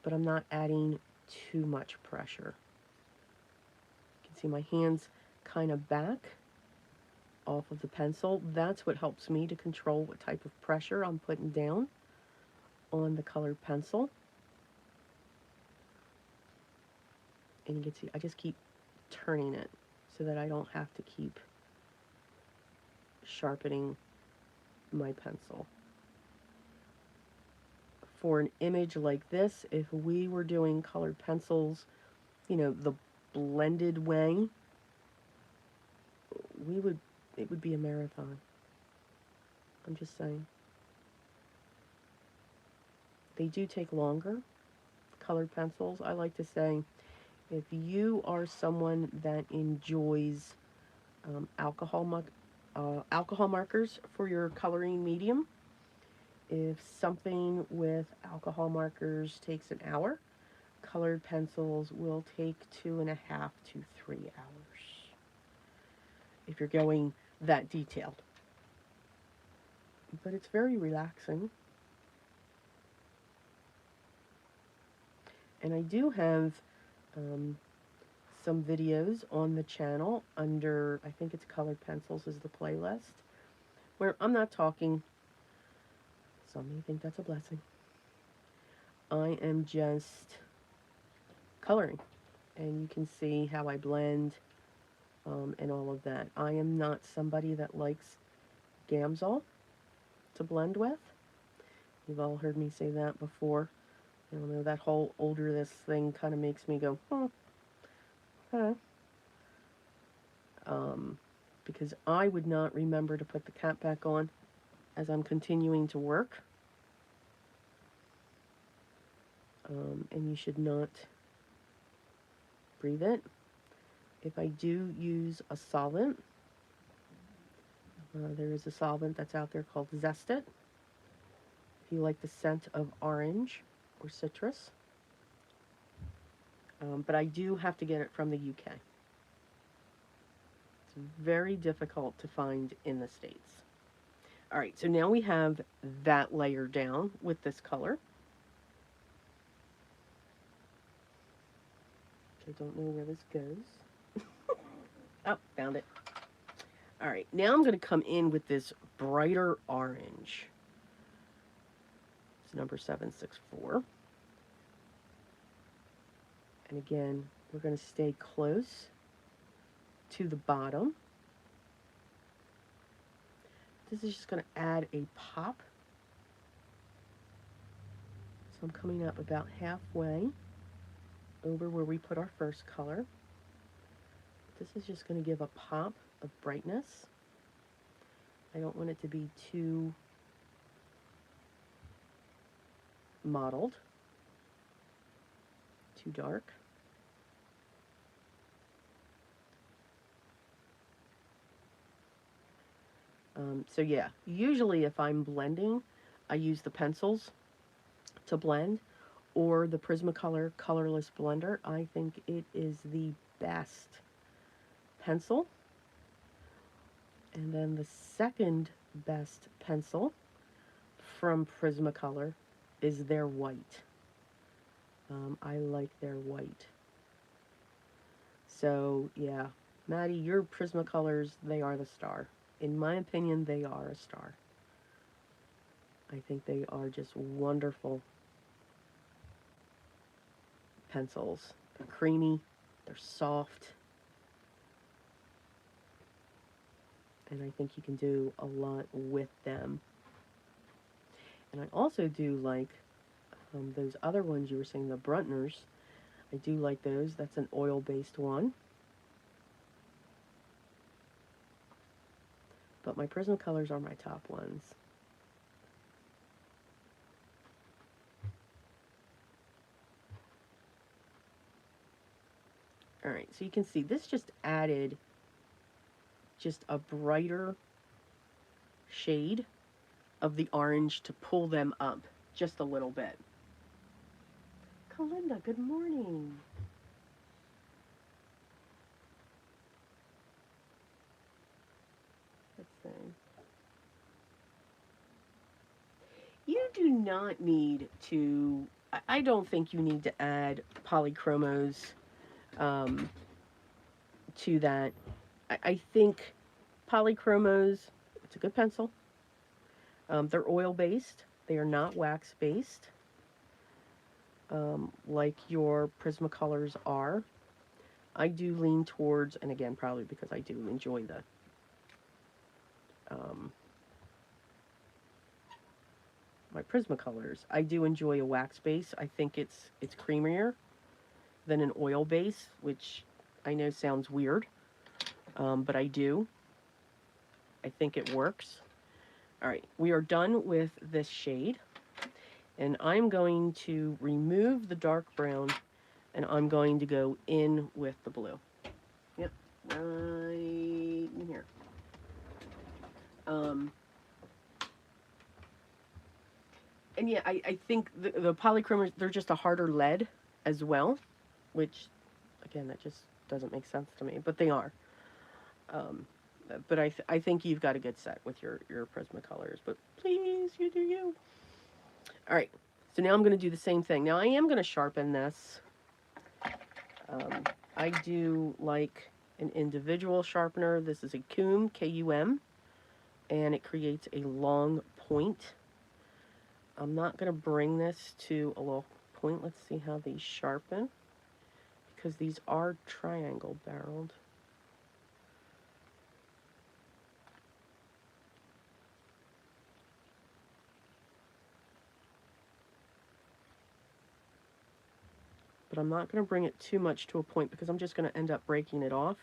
but I'm not adding too much pressure. You can see my hands kind of back off of the pencil. That's what helps me to control what type of pressure I'm putting down on the colored pencil. And you can see I just keep turning it so that I don't have to keep sharpening my pencil. For an image like this, if we were doing colored pencils, the blended way, we would it would be a marathon. I'm just saying. They do take longer, colored pencils. I like to say, if you are someone that enjoys alcohol markers for your coloring medium, if something with alcohol markers takes an hour, colored pencils will take 2.5 to 3 hours if you're going that detailed. But it's very relaxing. And I do have um, some videos on the channel under, I think it's Colored Pencils is the playlist, where I'm not talking. Some may think that's a blessing. I am just coloring. And you can see how I blend and all of that. I am not somebody that likes Gamsol to blend with. You've all heard me say that before. I don't know, that whole older this thing kind of makes me go, huh. Because I would not remember to put the cap back on as I'm continuing to work. And you should not breathe it. If I do use a solvent, there is a solvent that's out there called Zest It. If you like the scent of orange or citrus. But I do have to get it from the UK. It's very difficult to find in the States. All right, so now we have that layer down with this color. I don't know where this goes. Oh, found it. All right, now I'm going to come in with this brighter orange. It's number 764. And again, we're going to stay close to the bottom. This is just going to add a pop. So I'm coming up about halfway over where we put our first color. This is just going to give a pop of brightness. I don't want it to be too mottled, too dark. So yeah, usually if I'm blending, I use the pencils to blend, or the Prismacolor colorless blender. I think it is the best pencil. And then the second best pencil from Prismacolor is their white. I like their white. So yeah, Maddie, your Prismacolors, they are the star. In my opinion, they are a star. I think they are just wonderful pencils. They're creamy, they're soft, and I think you can do a lot with them. And I also do like those other ones you were saying, the Bruntners. I do like those. That's an oil-based one. But my Prismacolors are my top ones. Alright, so you can see this just added just a brighter shade of the orange to pull them up just a little bit. Kalinda, good morning. Let's see. You do not need to, I don't think you need to add polychromos to that. I think polychromos, it's a good pencil. They're oil-based. They are not wax-based, like your Prismacolors are. I do lean towards, and again, probably because I do enjoy the my Prismacolors. I do enjoy a wax base. I think it's creamier than an oil base, which I know sounds weird, but I do. I think it works. All right, we are done with this shade, and I'm going to remove the dark brown, and I'm going to go in with the blue. Yep, right in here. And yeah, I think the polychromos, they're just a harder lead as well, which, again, that just doesn't make sense to me, but they are. But I think you've got a good set with your Prismacolors, but please, you do you. All right, so now I'm going to do the same thing. Now I am going to sharpen this. I do like an individual sharpener. This is a Kum, K-U-M, and it creates a long point. I'm not going to bring this to a low point. Let's see how these sharpen, because these are triangle barreled. But I'm not going to bring it too much to a point because I'm just going to end up breaking it off.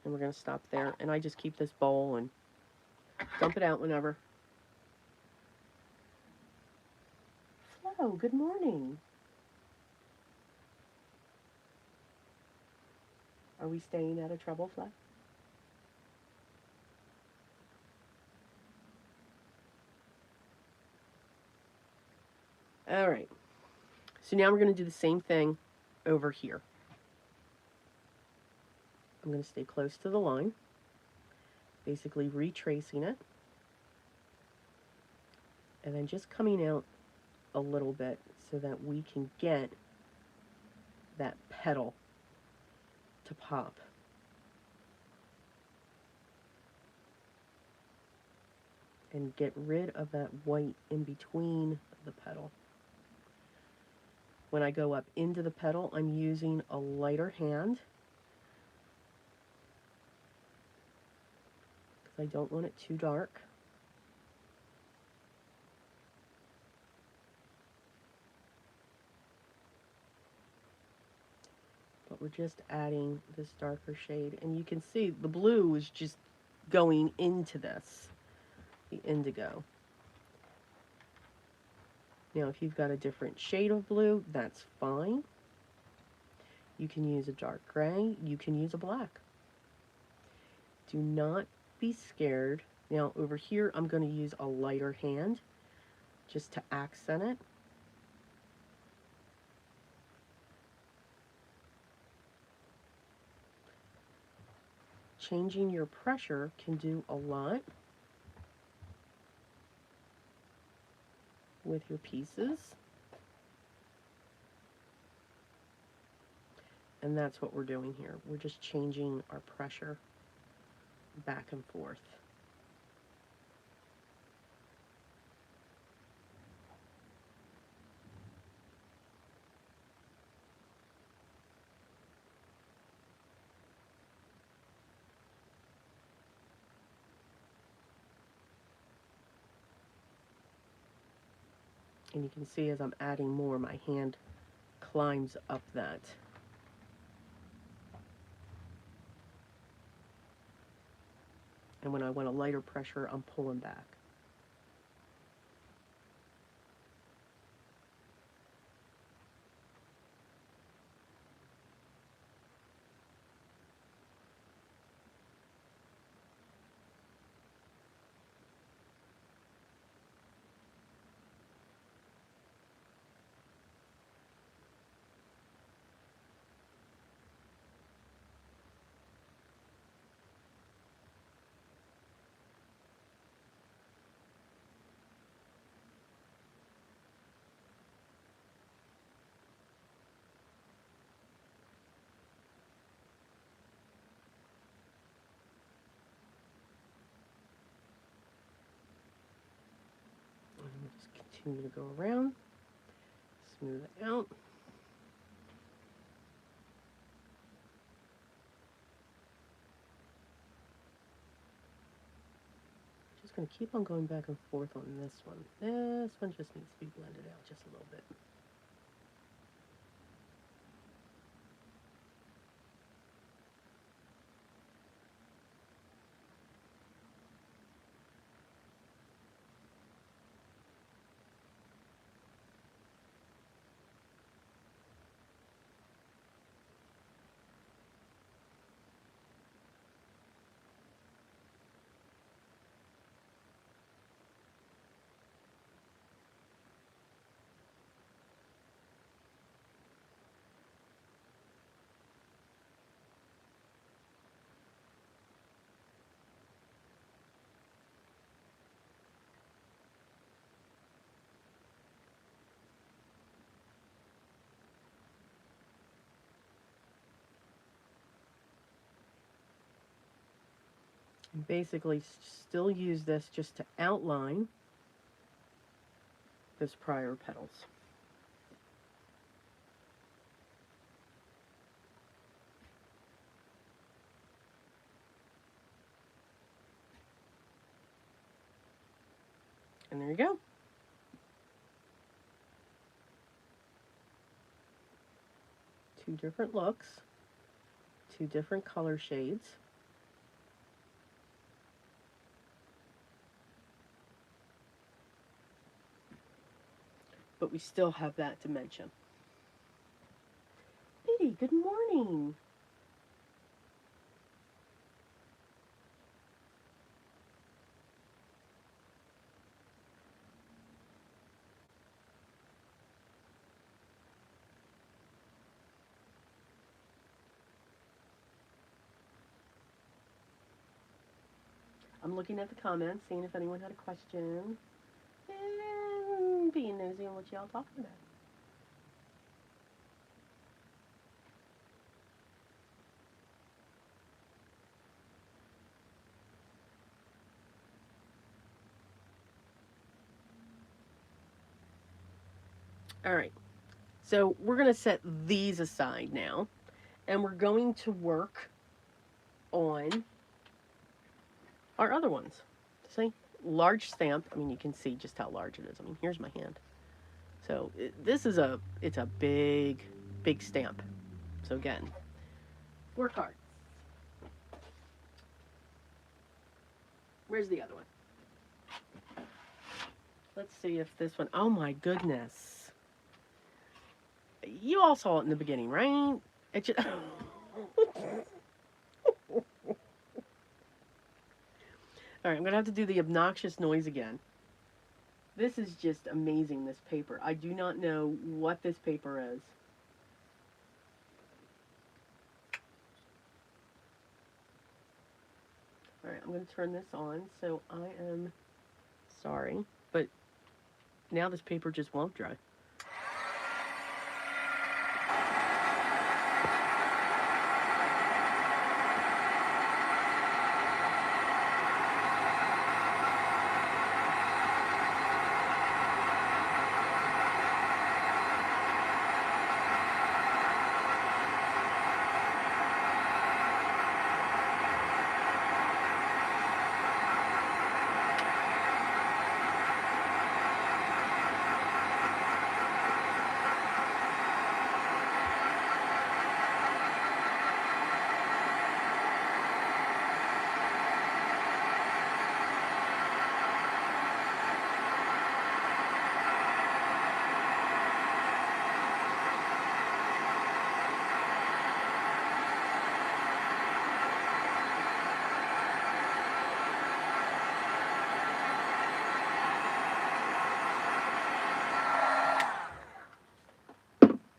And we're going to stop there. And I just keep this bowl and dump it out whenever. Flo, good morning. Are we staying out of trouble, Flo? All right. So now we're going to do the same thing over here. I'm going to stay close to the line, basically retracing it, and then just coming out a little bit so that we can get that petal to pop. And get rid of that white in between the petal. When I go up into the petal, I'm using a lighter hand because I don't want it too dark. But we're just adding this darker shade, and you can see the blue is just going into this, the indigo. Now, if you've got a different shade of blue, that's fine. You can use a dark gray, you can use a black. Do not be scared. Now, over here, I'm going to use a lighter hand just to accent it. Changing your pressure can do a lot with your pieces. And that's what we're doing here. We're just changing our pressure back and forth. And you can see as I'm adding more, my hand climbs up that. And when I want a lighter pressure, I'm pulling back. And just continue to go around, smooth it out. Just going to keep on going back and forth on this one. This one just needs to be blended out just a little bit. And basically still use this just to outline those prior petals. And there you go. Two different looks, two different color shades. But we still have that dimension. Biddy, good morning. I'm looking at the comments, seeing if anyone had a question, and being nosy on what y'all talking about. All right, so we're going to set these aside now, and we're going to work on our other ones. See? Large stamp. I mean, you can see just how large it is. I mean, here's my hand. So this is it's a big, big stamp. So again, 4 cards. Where's the other one? Let's see if this one, oh my goodness. You all saw it in the beginning, right? It just, all right, I'm going to have to do the obnoxious noise again. This is just amazing, this paper. I do not know what this paper is. All right, I'm going to turn this on. So I am sorry, but now this paper just won't dry.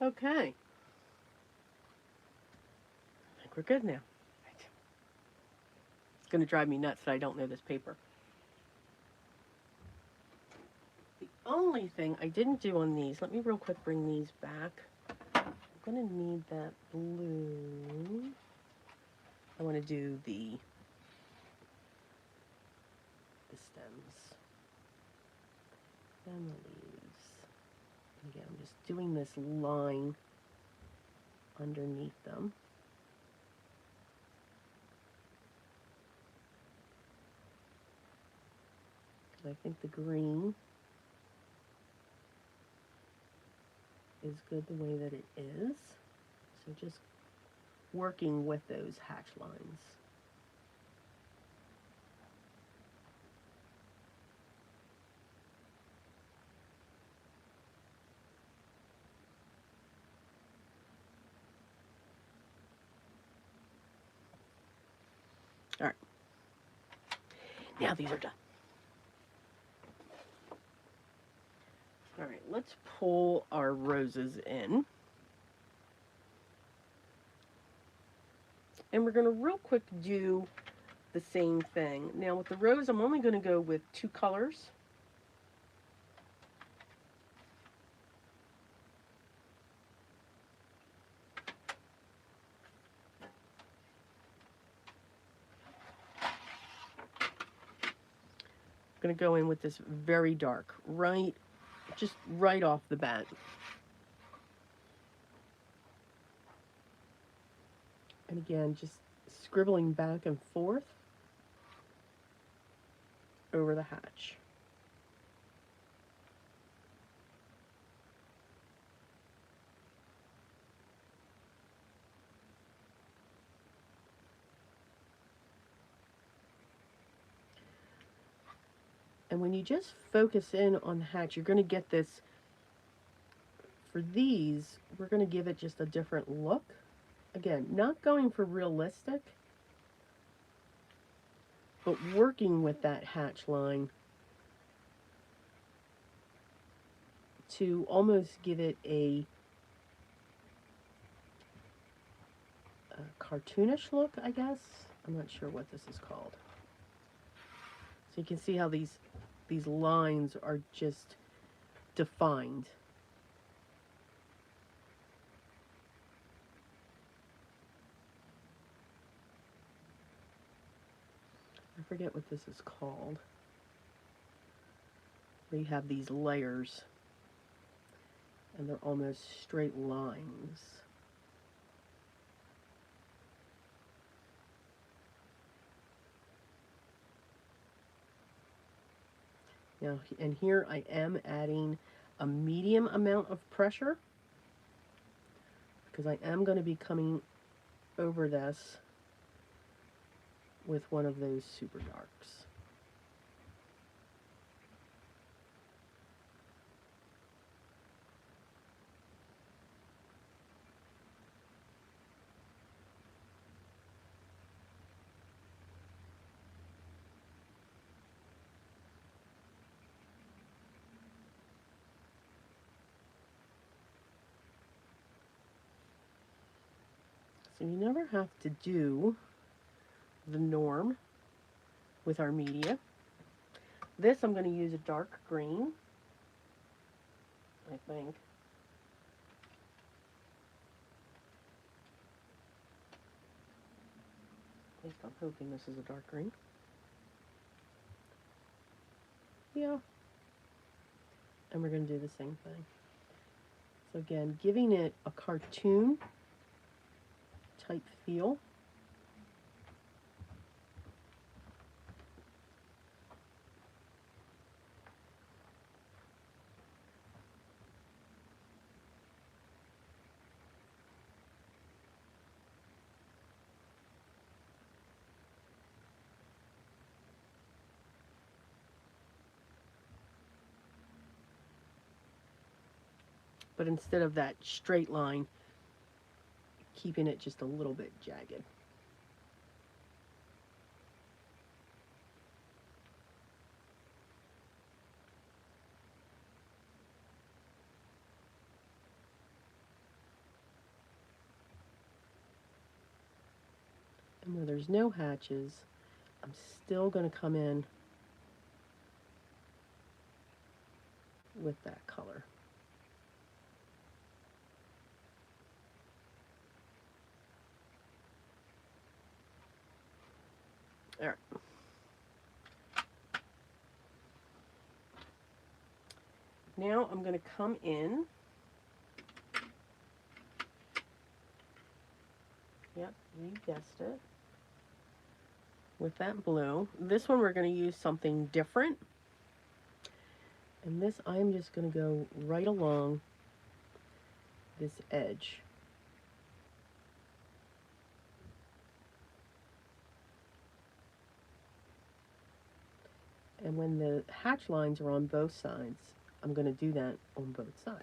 Okay. I think we're good now. It's going to drive me nuts that I don't know this paper. The only thing I didn't do on these, let me real quick bring these back. I'm going to need that blue. I want to do the stems and the leaves. Again, I'm just doing this line underneath them. I think the green is good the way that it is. So just working with those hatch lines. All right. Now these are done. All right, let's pull our roses in. And we're going to real quick do the same thing. Now with the rose, I'm only going to go with 2 colors. I'm going to go in with this very dark, just right off the bat. And again, just scribbling back and forth over the hatch. And when you just focus in on the hatch, you're going to get this. For these, we're going to give it just a different look. Again, not going for realistic, but working with that hatch line to almost give it a cartoonish look, I guess. I'm not sure what this is called. So you can see how these lines are just defined. I forget what this is called. They have these layers and they're almost straight lines. Now, and here I am adding a medium amount of pressure because I am going to be coming over this with one of those super darks. So you never have to do the norm with our media. This I'm going to use a dark green, I think. At least I'm hoping this is a dark green. Yeah. And we're going to do the same thing. So again, giving it a cartoon type feel. But instead of that straight line, keeping it just a little bit jagged. And where there's no hatches, I'm still going to come in with that color. All right. Now I'm going to come in. Yep, you guessed it. With that blue. This one we're going to use something different. And this I'm just going to go right along this edge. And when the hatch lines are on both sides, I'm going to do that on both sides.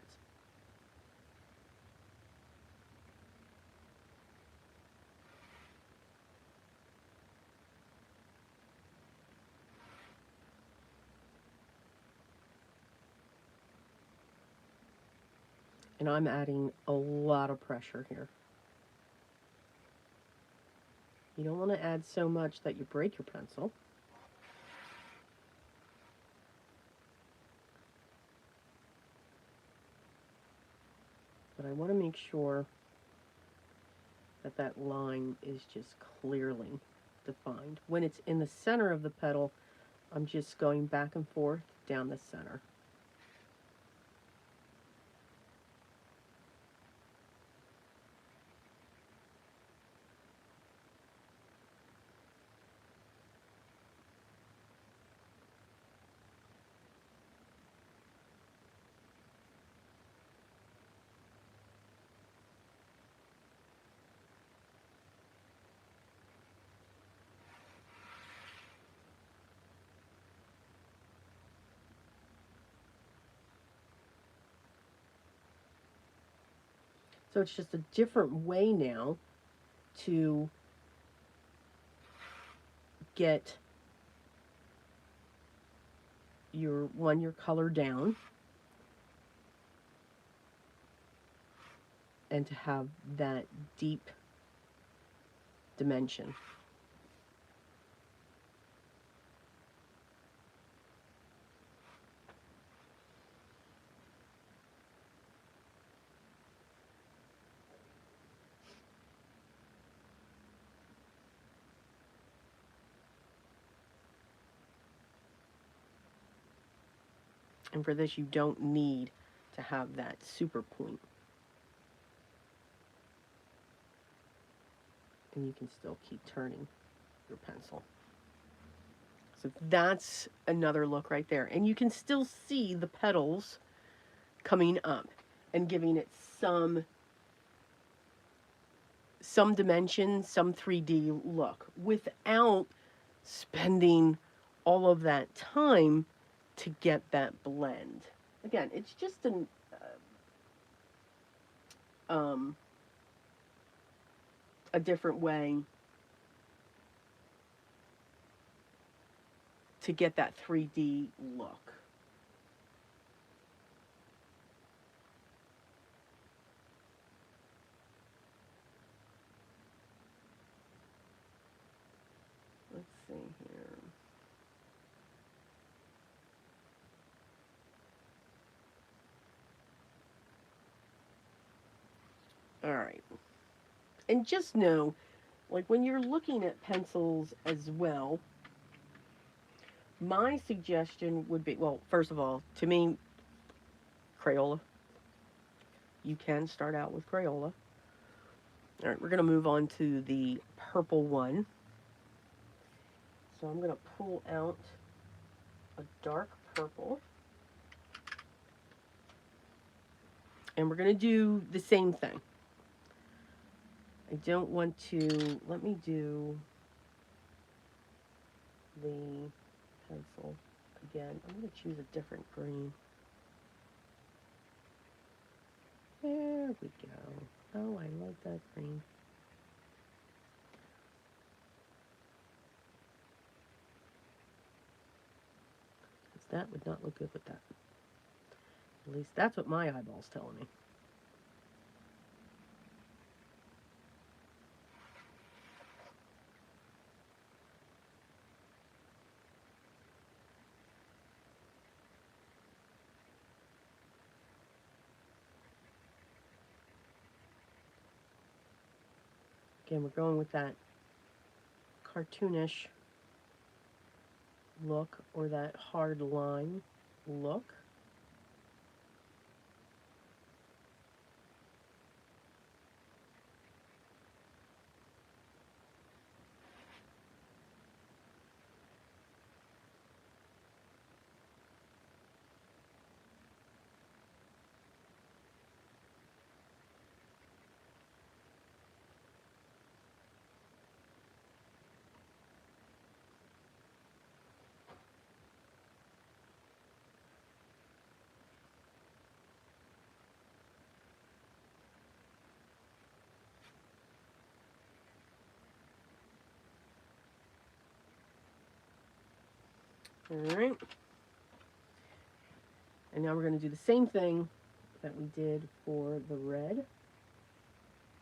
And I'm adding a lot of pressure here. You don't want to add so much that you break your pencil. But I want to make sure that that line is just clearly defined. When it's in the center of the petal, I'm just going back and forth down the center. So it's just a different way now to get your color down and to have that deep dimension. And for this, you don't need to have that super point. And you can still keep turning your pencil. So that's another look right there. And you can still see the petals coming up and giving it some dimension, some 3D look without spending all of that time to get that blend. Again, it's just um, a different way to get that 3D look. Let's see here. All right. And just know, like when you're looking at pencils as well, my suggestion would be, well, first of all, to me, Crayola. You can start out with Crayola. All right, we're going to move on to the purple one. So I'm going to pull out a dark purple. And we're going to do the same thing. I don't want to, let me do the pencil again. I'm going to choose a different green. There we go. Oh, I love that green. Because that would not look good with that. At least that's what my eyeball's telling me. Again, we're going with that cartoonish look or that hard line look. All right. And now we're going to do the same thing that we did for the red.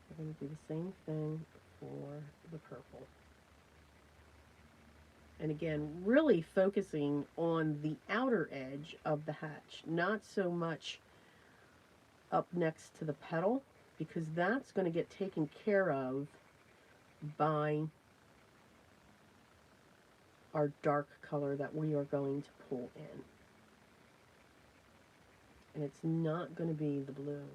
We're going to do the same thing for the purple. And again, really focusing on the outer edge of the hatch, not so much up next to the petal, because that's going to get taken care of by our dark color that we are going to pull in. And it's not going to be the blue.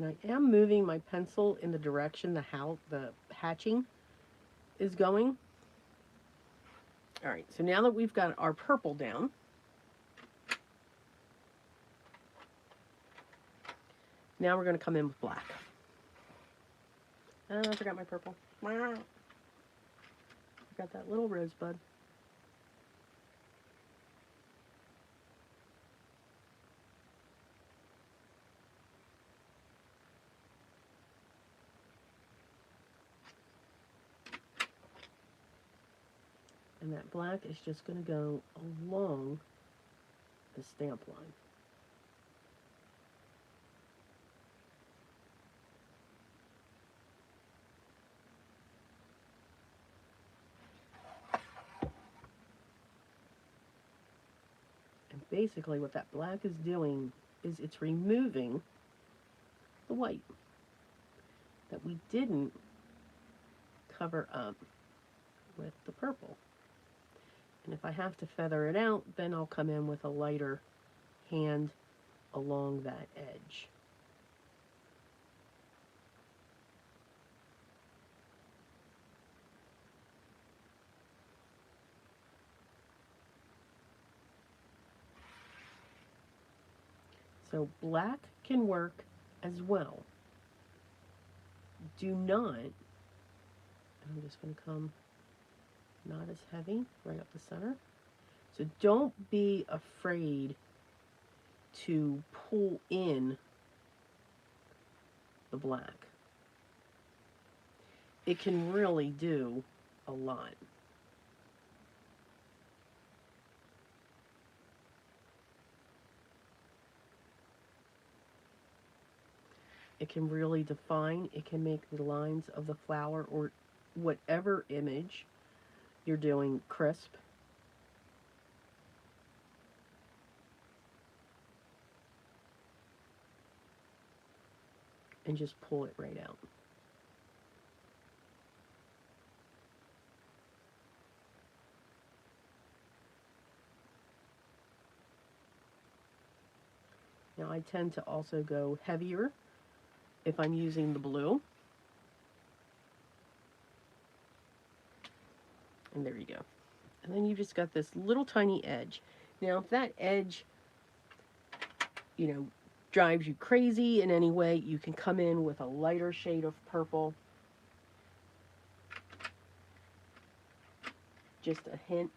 And I am moving my pencil in the direction the hatching is going. All right, so now that we've got our purple down, now we're going to come in with black. Oh, I forgot my purple. Got that little rosebud. And that black is just going to go along the stamp line. And basically what that black is doing is it's removing the white that we didn't cover up with the purple. And if I have to feather it out, then I'll come in with a lighter hand along that edge. So black can work as well. Do not, I'm just going to come not as heavy, right up the center. So don't be afraid to pull in the black. It can really do a lot. It can really define, it can make the lines of the flower or whatever image you're doing crisp. And just pull it right out. Now I tend to also go heavier if I'm using the blue. And there you go. And then you just got this little tiny edge. Now if that edge, drives you crazy in any way, you can come in with a lighter shade of purple. Just a hint.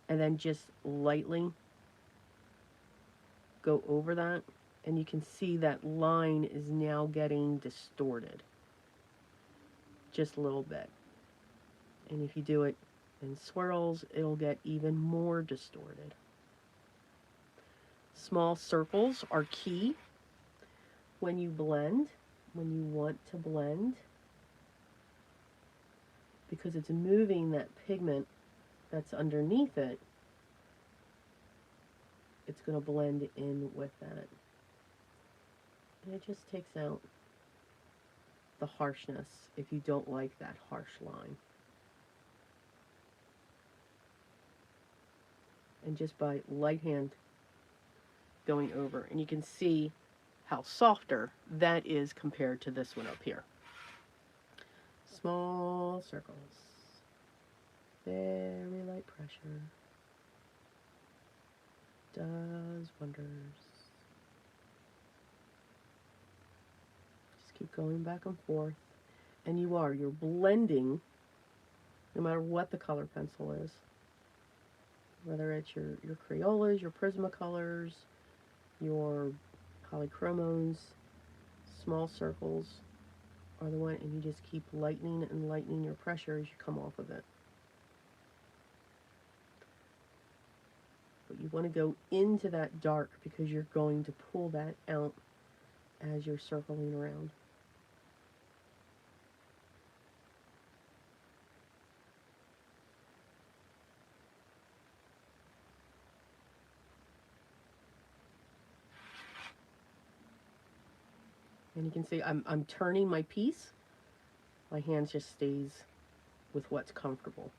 And then just lightly go over that. And you can see that line is now getting distorted. Just a little bit. And if you do it in swirls, it'll get even more distorted. Small circles are key when you blend, when you want to blend, because it's moving that pigment that's underneath it. It's going to blend in with that. And it just takes out the harshness if you don't like that harsh line. And just by light hand going over, and you can see how softer that is compared to this one up here. Small circles, very light pressure does wonders. Just keep going back and forth, and you're blending no matter what the color pencil is, whether it's your Crayolas, your Prismacolors, your polychromos. Small circles are the one, and you just keep lightening and lightening your pressure as you come off of it. But you want to go into that dark because you're going to pull that out as you're circling around. And you can see I'm turning my piece. My hand just stays with what's comfortable.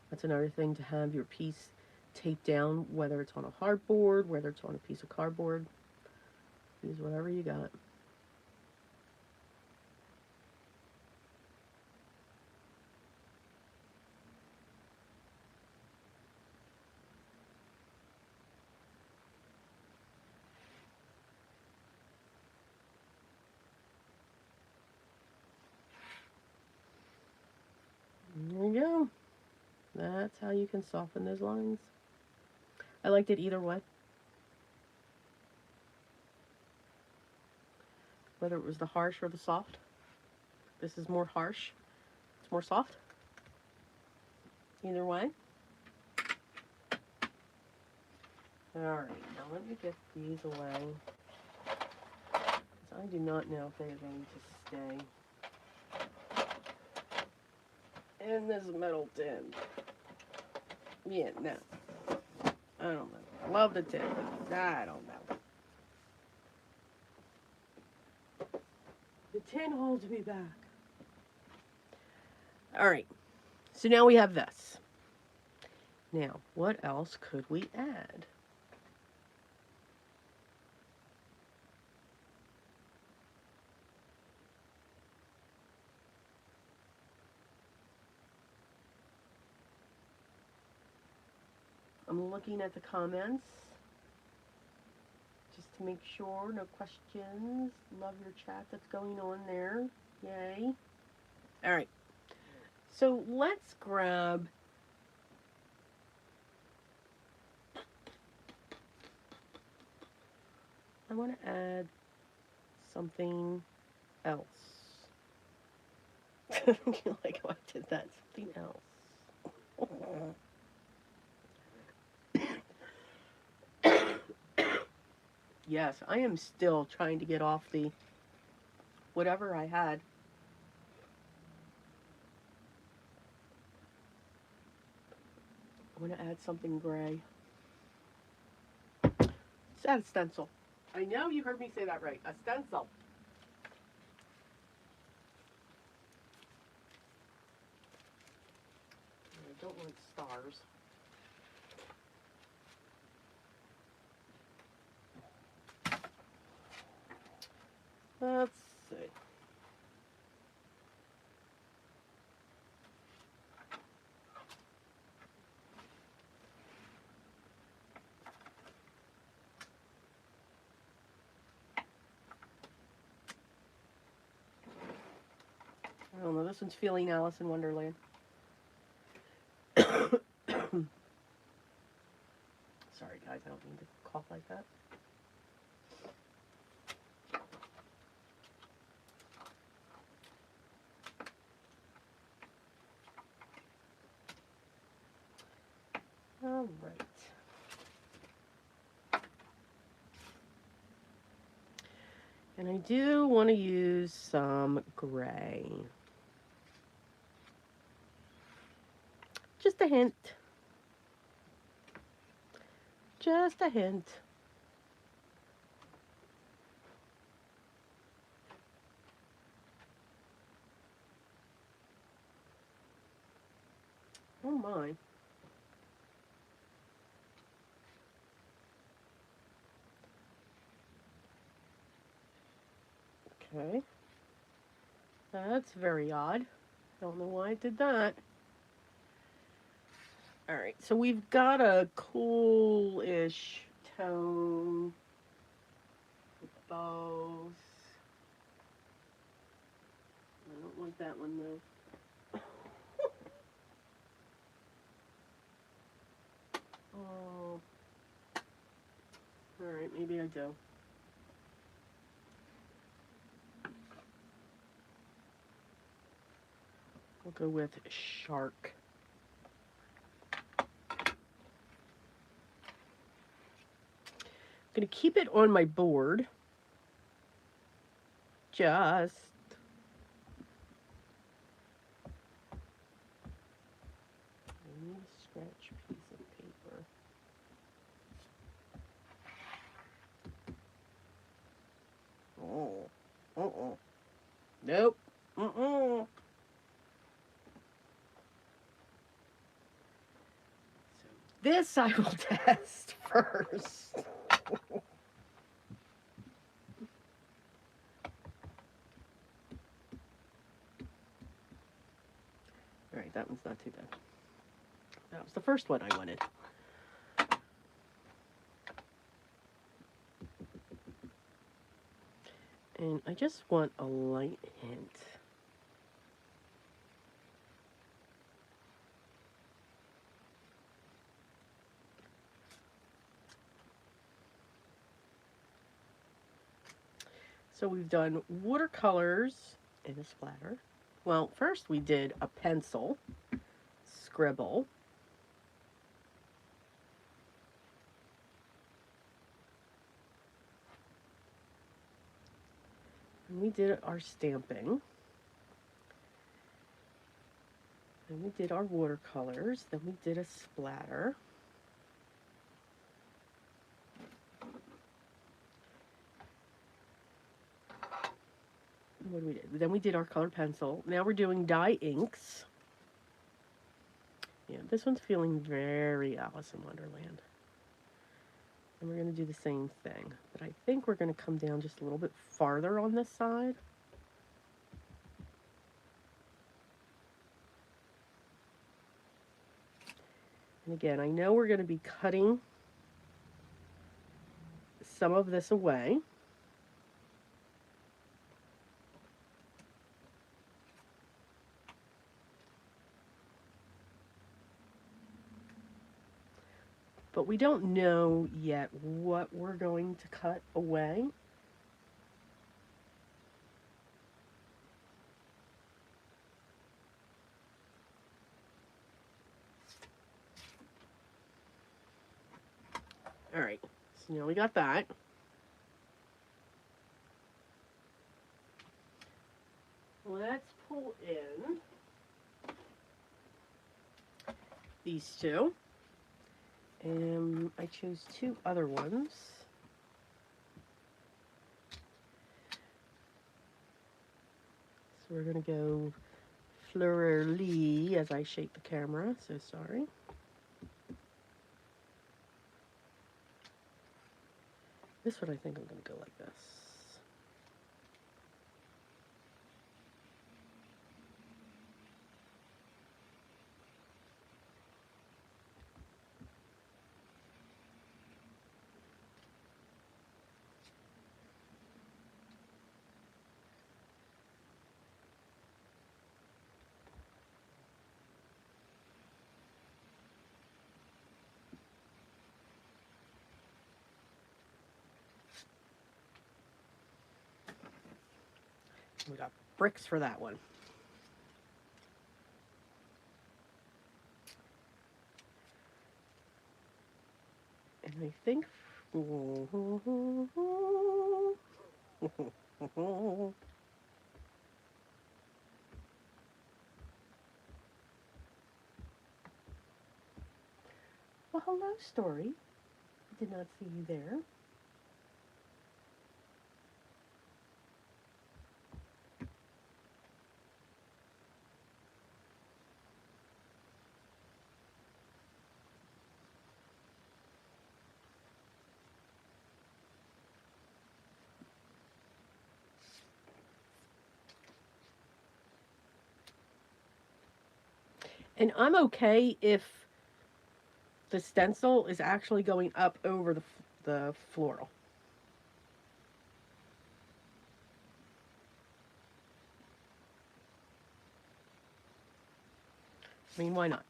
That's another thing, to have your piece taped down, whether it's on a hardboard, whether it's on a piece of cardboard. Use whatever you got. That's how you can soften those lines. I liked it either way. Whether it was the harsh or the soft. This is more harsh. It's more soft. Either way. Alright, now let me get these away. Because I do not know if they are going to stay in this metal tin. Yeah, no. I don't know. I love the tin, but I don't know. The tin holds me back. Alright, so now we have this. Now, what else could we add? I'm looking at the comments just to make sure, no questions. Love your chat that's going on there. Yay. All right. So let's grab I want to add something else. You like how I did that? Something else. Yes, I am still trying to get off the whatever I had. I want to add something gray. Let's add a stencil. I know you heard me say that right. A stencil. I don't want stars. Let's see. I don't know. This one's feeling Alice in Wonderland. Sorry, guys. I don't mean to cough like that. All right. And I do want to use some gray. Just a hint. Just a hint. Oh my. Okay. That's very odd. Don't know why I did that. Alright, so we've got a cool-ish tone with both. I don't want that one though. Oh. Alright, maybe I do. We'll go with shark. I'm going to keep it on my board. Just. I need a scratch piece of paper. Oh. Nope. So this I will test first. Alright, that one's not too bad. That was the first one I wanted. And I just want a light hint. So we've done watercolors and a splatter. Well, first we did a pencil, scribble. And we did our stamping. Then we did our watercolors. Then we did a splatter. What did we do? Then we did our colored pencil. Now we're doing dye inks. Yeah, this one's feeling very Alice in Wonderland. And we're going to do the same thing. But I think we're going to come down just a little bit farther on this side. And again, I know we're going to be cutting some of this away. But we don't know yet what we're going to cut away. All right, so now we got that. Let's pull in these two. And I chose two other ones. So we're going to go fleur-de-lis as I shake the camera, so sorry. This one I think I'm going to go like this. We got bricks for that one. And I think... Well, hello, Story. I did not see you there. And I'm okay if the stencil is actually going up over the floral. I mean, why not?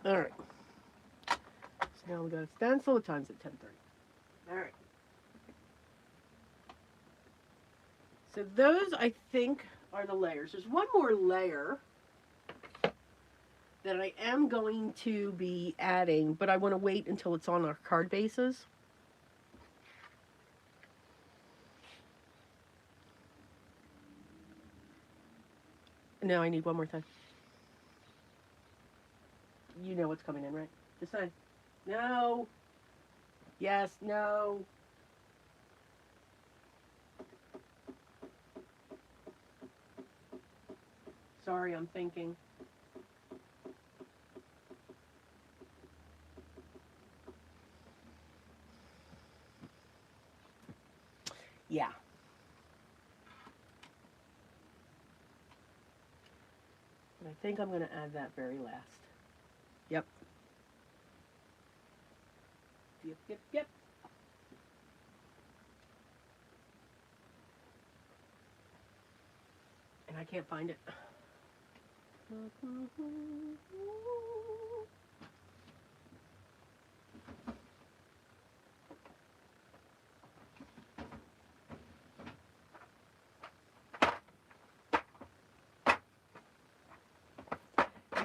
All right. So now we got a stencil. The time's at 10:30. All right. So those, I think, are the layers. There's one more layer that I am going to be adding, but I want to wait until it's on our card bases. No, I need one more time. You know what's coming in, right? This side. No. Yes, no. Sorry, I'm thinking. Yeah. And I think I'm going to add that very last. Yep. Yep, yep, yep. And I can't find it.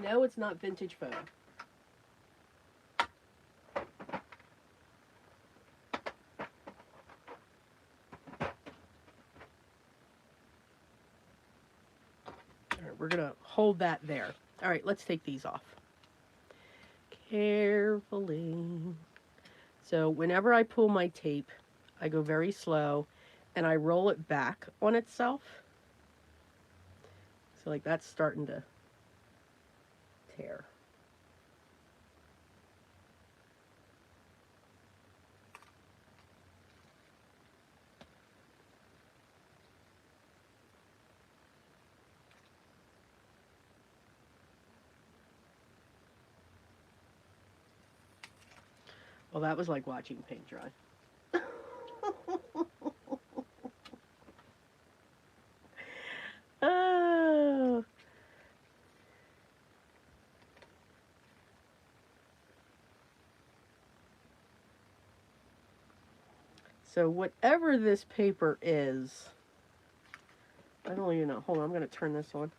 No, it's not vintage photo. All right, we're going to hold that there. All right, let's take these off. Carefully. So whenever I pull my tape, I go very slow and I roll it back on itself. So like that's starting to tear. Well, that was like watching paint dry. Oh. So whatever this paper is, I don't even know. Hold on, I'm going to turn this on.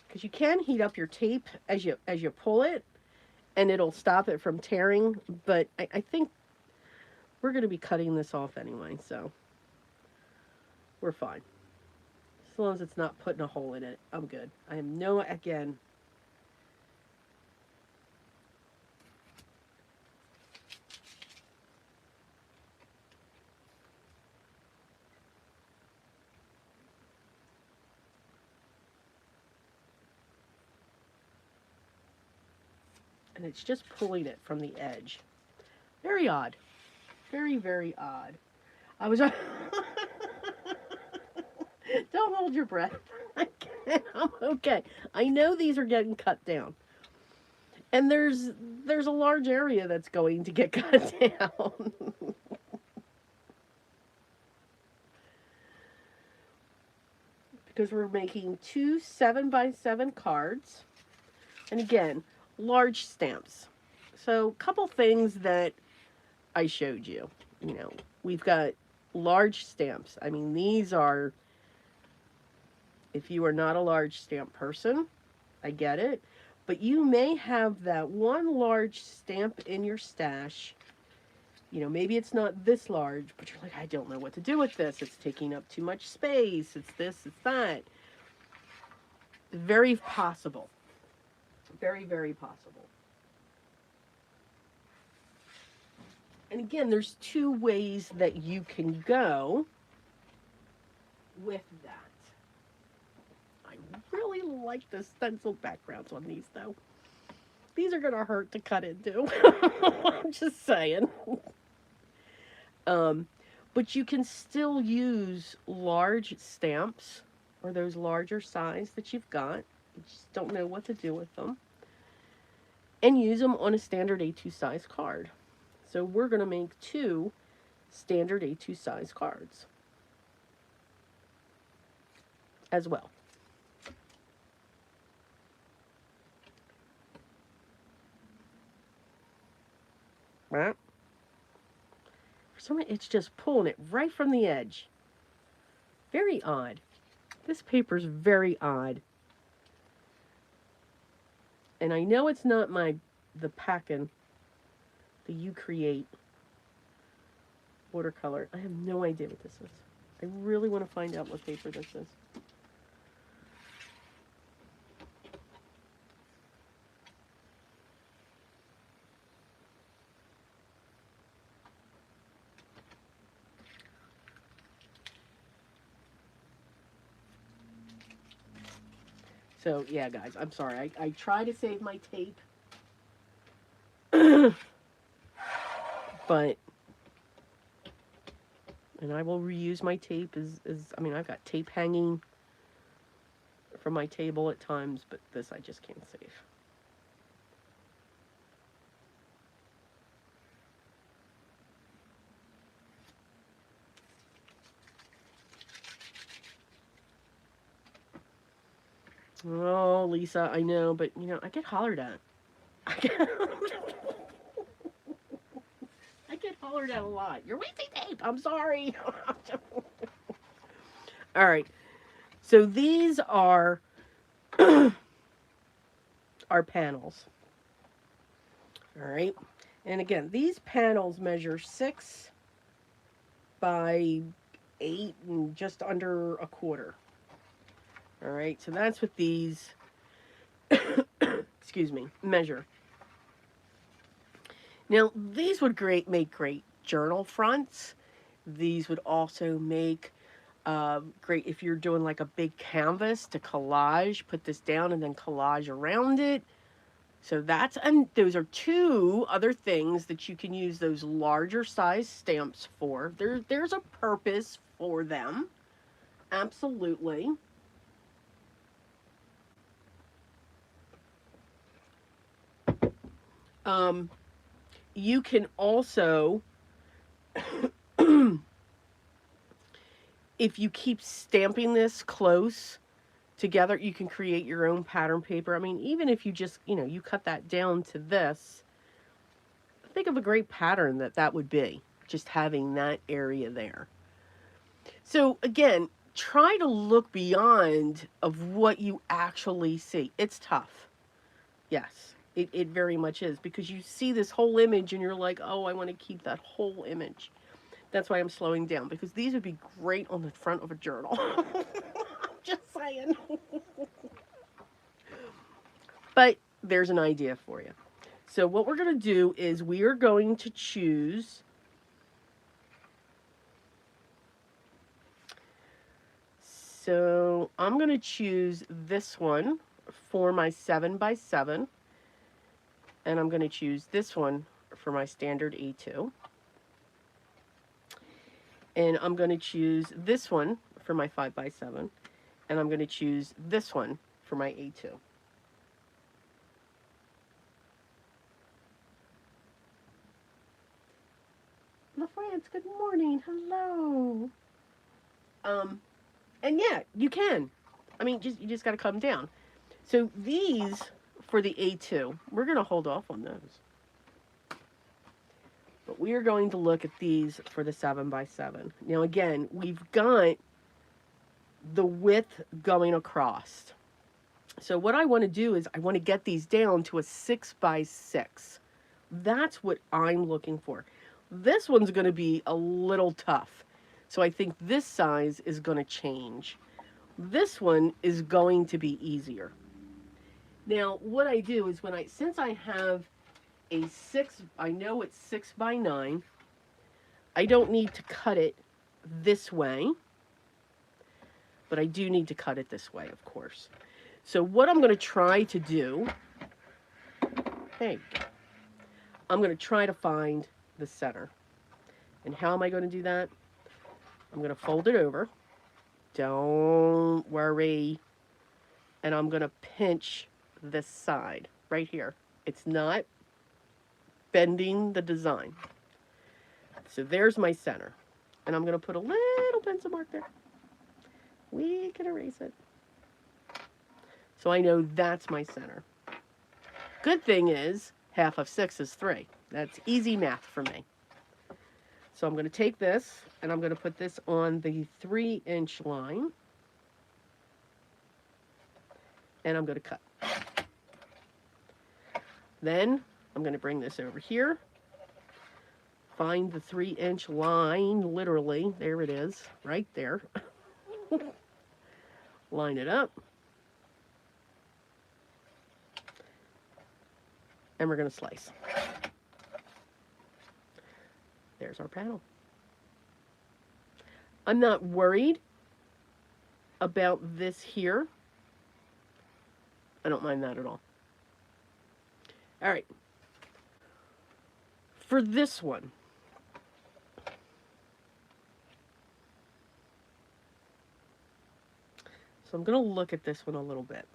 Because you can heat up your tape as you pull it, and it'll stop it from tearing. But I think we're going to be cutting this off anyway, so we're fine. As long as it's not putting a hole in it, I'm good. I am no, again, and it's just pulling it from the edge. Very odd. Very, very odd. I was... Don't hold your breath. I'm okay. I know these are getting cut down. And there's a large area that's going to get cut down. Because we're making 2 7x7 cards. And again, large stamps. So a couple things that I showed you. You know, we've got large stamps. I mean, these are, if you are not a large stamp person, I get it. But you may have that one large stamp in your stash. You know, maybe it's not this large, but you're like, I don't know what to do with this. It's taking up too much space. It's this, it's that. Very possible. Very, very possible. And again, there's 2 ways that you can go with that. I really like the stencil backgrounds on these, though. These are going to hurt to cut into. I'm just saying. But you can still use large stamps or those larger size that you've got. You just don't know what to do with them. And use them on a standard A2 size card. So we're going to make 2 standard A2 size cards as well. Right? For some reason, it's just pulling it right from the edge. Very odd. This paper's very odd. And I know it's not the Packin', the You Create watercolor. I have no idea what this is. I really want to find out what paper this is. So, yeah, guys, I'm sorry. I try to save my tape. But, and I will reuse my tape I mean, I've got tape hanging from my table at times, but this I just can't save. Oh, Lisa, I know, but, you know, I get hollered at. I get hollered at a lot. You're wasting tape. I'm sorry. All right. So these are our panels. All right. And again, these panels measure 6 by 8 and just under a quarter. All right. So that's what these, excuse me, measure. Now, these would make great journal fronts. These would also make great if you're doing like a big canvas to collage, put this down and then collage around it. So that's, and those are two other things that you can use those larger size stamps for. There's a purpose for them. Absolutely. You can also, if you keep stamping this close together, you can create your own pattern paper. I mean, even if you just, you cut that down to this, think of a great pattern that would be, just having that area there. So again, try to look beyond of what you actually see. It's tough. Yes, it very much is, because you see this whole image and you're like, oh, I want to keep that whole image. That's why I'm slowing down, because these would be great on the front of a journal. Just saying. But there's an idea for you. So what we're going to do is we are going to choose So I'm going to choose this one for my 7 by 7, and I'm going to choose this one for my standard A2. And I'm going to choose this one for my 5 by 7, and I'm going to choose this one for my A2. LaFrance, good morning. Hello. And yeah, you can. I mean, you just got to come down. So these for the A2, we're going to hold off on those. But we are going to look at these for the 7 by 7. Now again, we've got the width going across. So what I want to do is I want to get these down to a 6 by 6. That's what I'm looking for. This one's going to be a little tough. So I think this size is going to change. This one is going to be easier. Now, what I do is since I have a 6, I know it's 6 by 9, I don't need to cut it this way, but I do need to cut it this way, of course. So what I'm going to try to do, I'm going to try to find the center. And how am I going to do that? I'm going to fold it over. Don't worry. And I'm going to pinch this side right here. It's not bending the design. So there's my center. And I'm going to put a little pencil mark there. We can erase it. So I know that's my center. Good thing is, half of 6 is 3. That's easy math for me. So I'm going to take this, and I'm going to put this on the 3-inch line. And I'm going to cut. Then I'm going to bring this over here. Find the 3-inch line, literally. There it is, right there. Line it up. And we're going to slice. There's our panel. I'm not worried about this here. I don't mind that at all. All right. For this one, so I'm going to look at this one a little bit.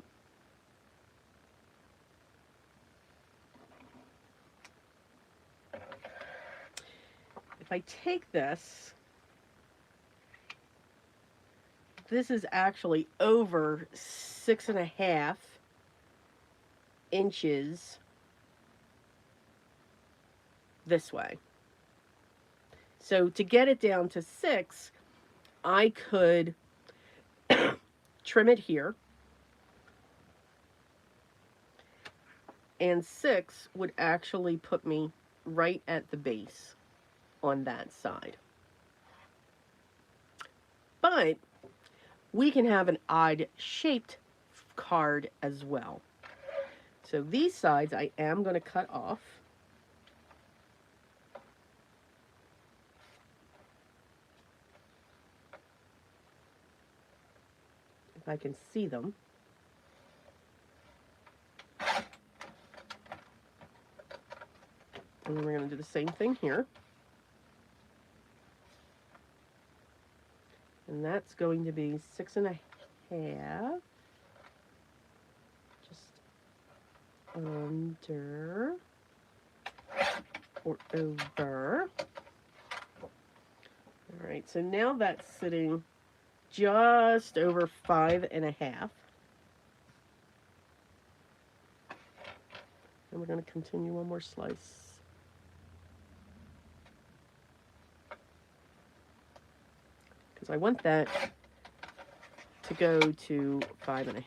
If I take this, this is actually over 6.5 inches this way. So to get it down to 6, I could trim it here. And 6 would actually put me right at the base on that side. But we can have an odd shaped card as well. So these sides I am going to cut off. If I can see them. And then we're going to do the same thing here. And that's going to be 6.5. Just under or over. All right, so now that's sitting just over 5.5. And we're going to continue one more slice. Because I want that to go to 5.5.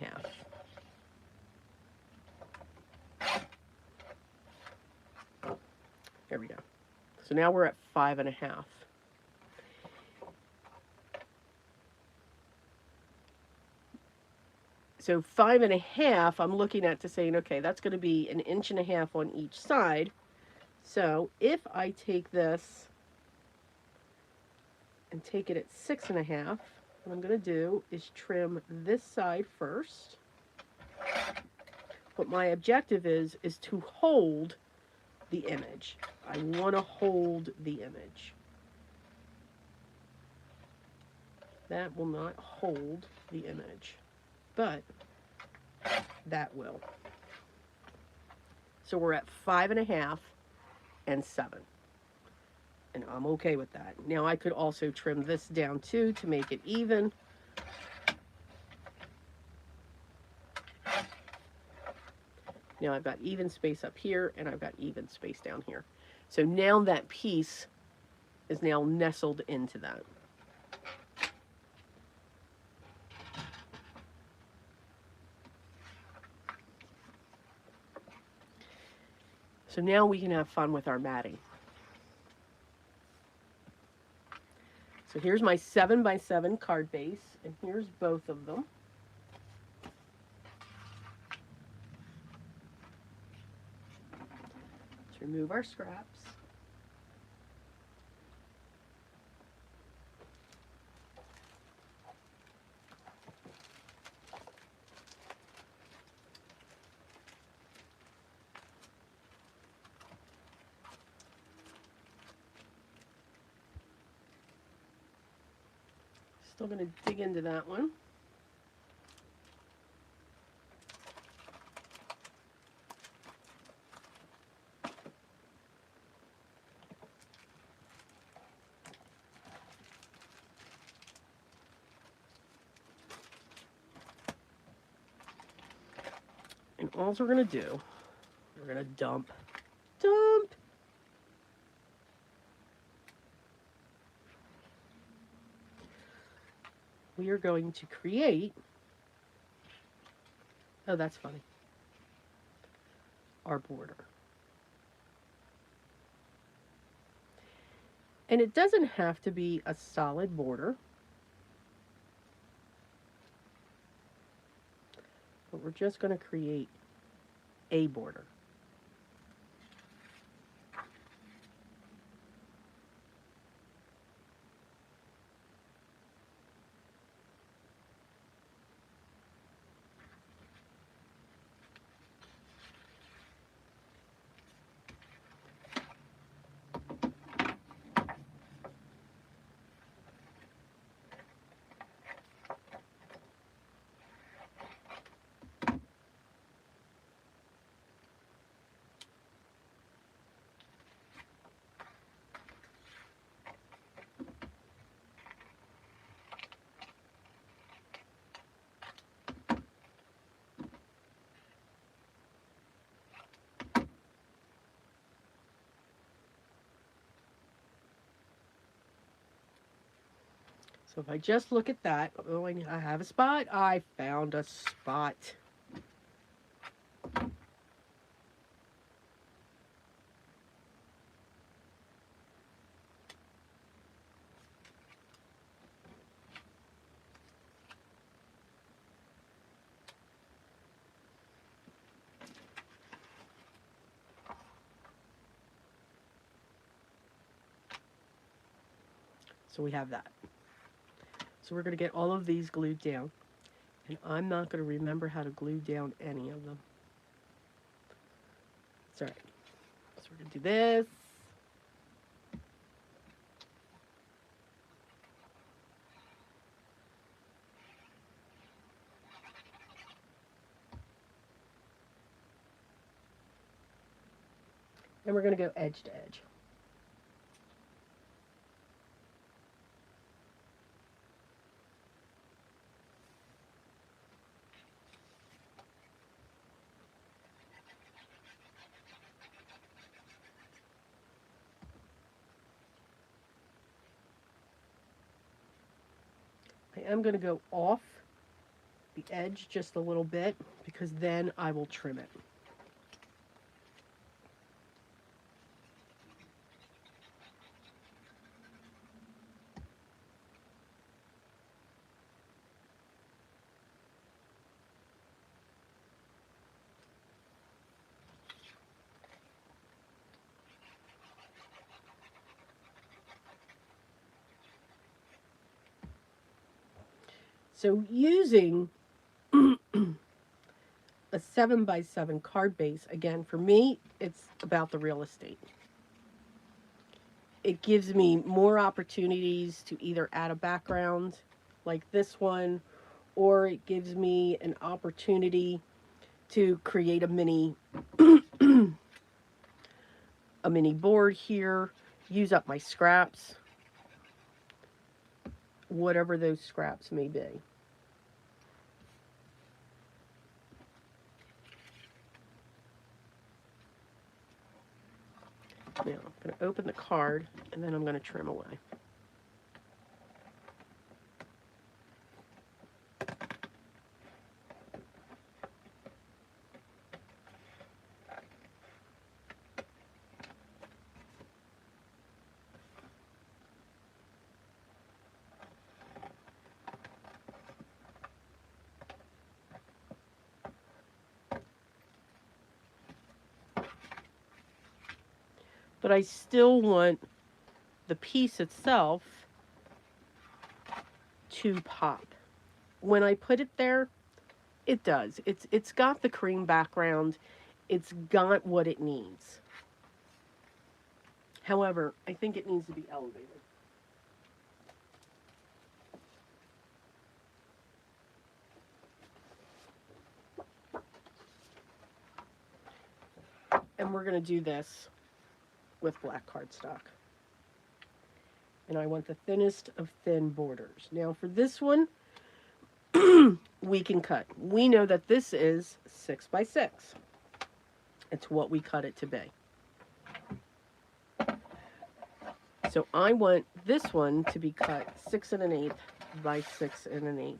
There we go. So now we're at 5.5. So 5.5, I'm looking at to saying, okay, that's going to be 1.5 inches on each side. So if I take this and take it at 6.5, what I'm going to do is trim this side first. What my objective is to hold the image. I want to hold the image. That will not hold the image, but that will. So we're at 5.5 and 7. And I'm okay with that. Now I could also trim this down too to make it even. Now I've got even space up here and I've got even space down here. So now that piece is now nestled into that. So now we can have fun with our matting. So here's my 7x7 card base, and here's both of them. Let's remove our scraps. Still going to dig into that one. And all we're going to do, we're going to dump. We are going to create, oh, that's funny, our border. And it doesn't have to be a solid border, but we're just going to create a border. So if I just look at that, oh, I have a spot. I found a spot. So we have that. So we're going to get all of these glued down. And I'm not going to remember how to glue down any of them. It's all right. So we're going to do this. And we're going to go edge to edge. I am going to go off the edge just a little bit because then I will trim it. So using a 7x7 card base, again, for me, it's about the real estate. It gives me more opportunities to either add a background like this one, or it gives me an opportunity to create a mini a mini board here, use up my scraps, whatever those scraps may be. Now, I'm going to open the card, and then I'm going to trim away. But I still want the piece itself to pop. When I put it there, it does. It's got the cream background. It's got what it needs. However, I think it needs to be elevated. And we're going to do this with black cardstock. And I want the thinnest of thin borders. Now for this one, we can cut. We know that this is 6x6. It's what we cut it to be. So I want this one to be cut 6 1/8 by 6 1/8.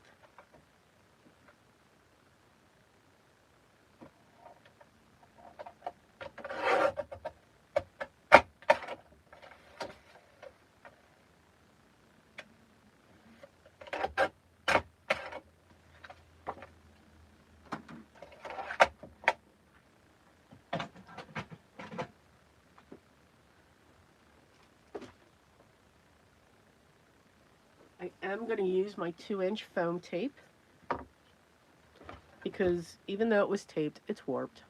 I am going to use my 2-inch foam tape because even though it was taped, it's warped.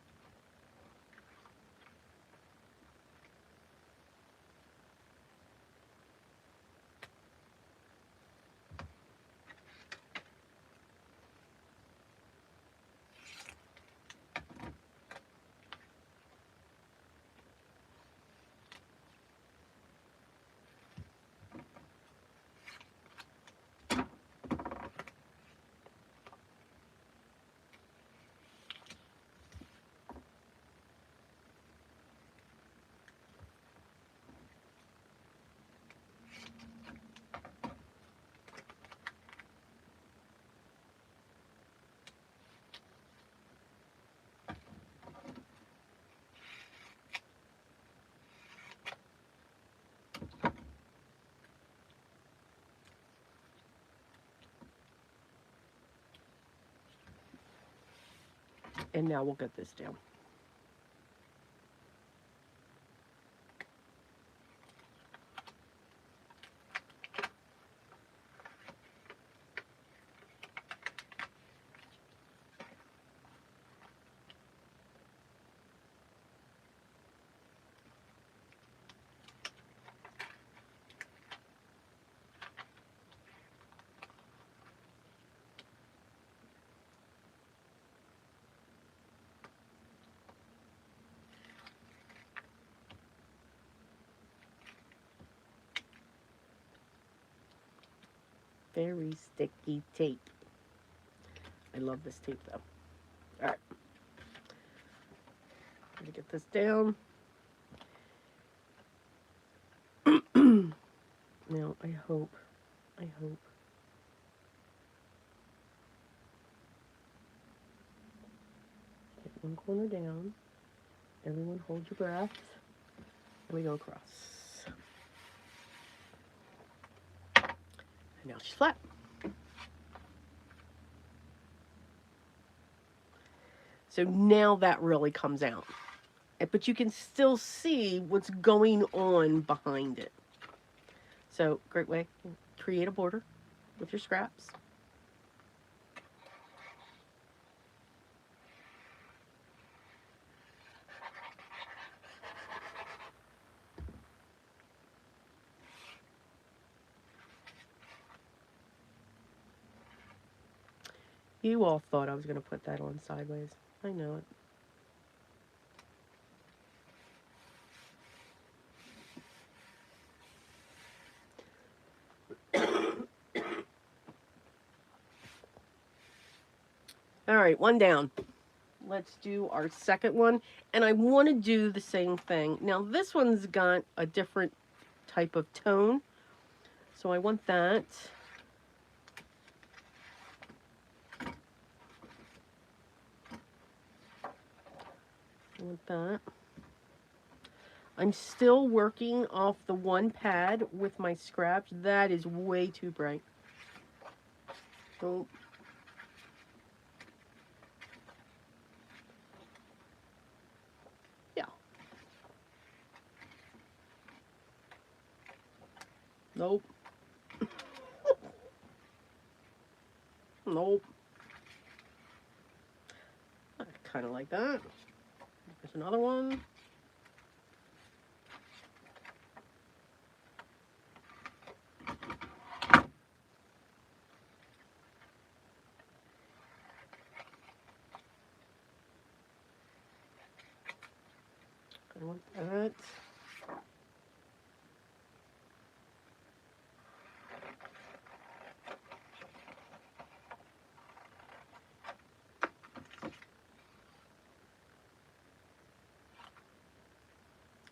And now we'll get this down. Very sticky tape. I love this tape though. All right. Let me get this down. Now, I hope. Get one corner down. Everyone hold your breath. And we go across. And now she's flat. So now that really comes out. But you can still see what's going on behind it. So, great way. Create a border with your scraps. You all thought I was going to put that on sideways. I know it. All right, one down. Let's do our second one. And I want to do the same thing. Now, this one's got a different type of tone. So I want that. I want that. I'm still working off the one pad with my scraps. That is way too bright. Nope. Yeah. Nope. Nope. I kind of like that. There's another one. I want that.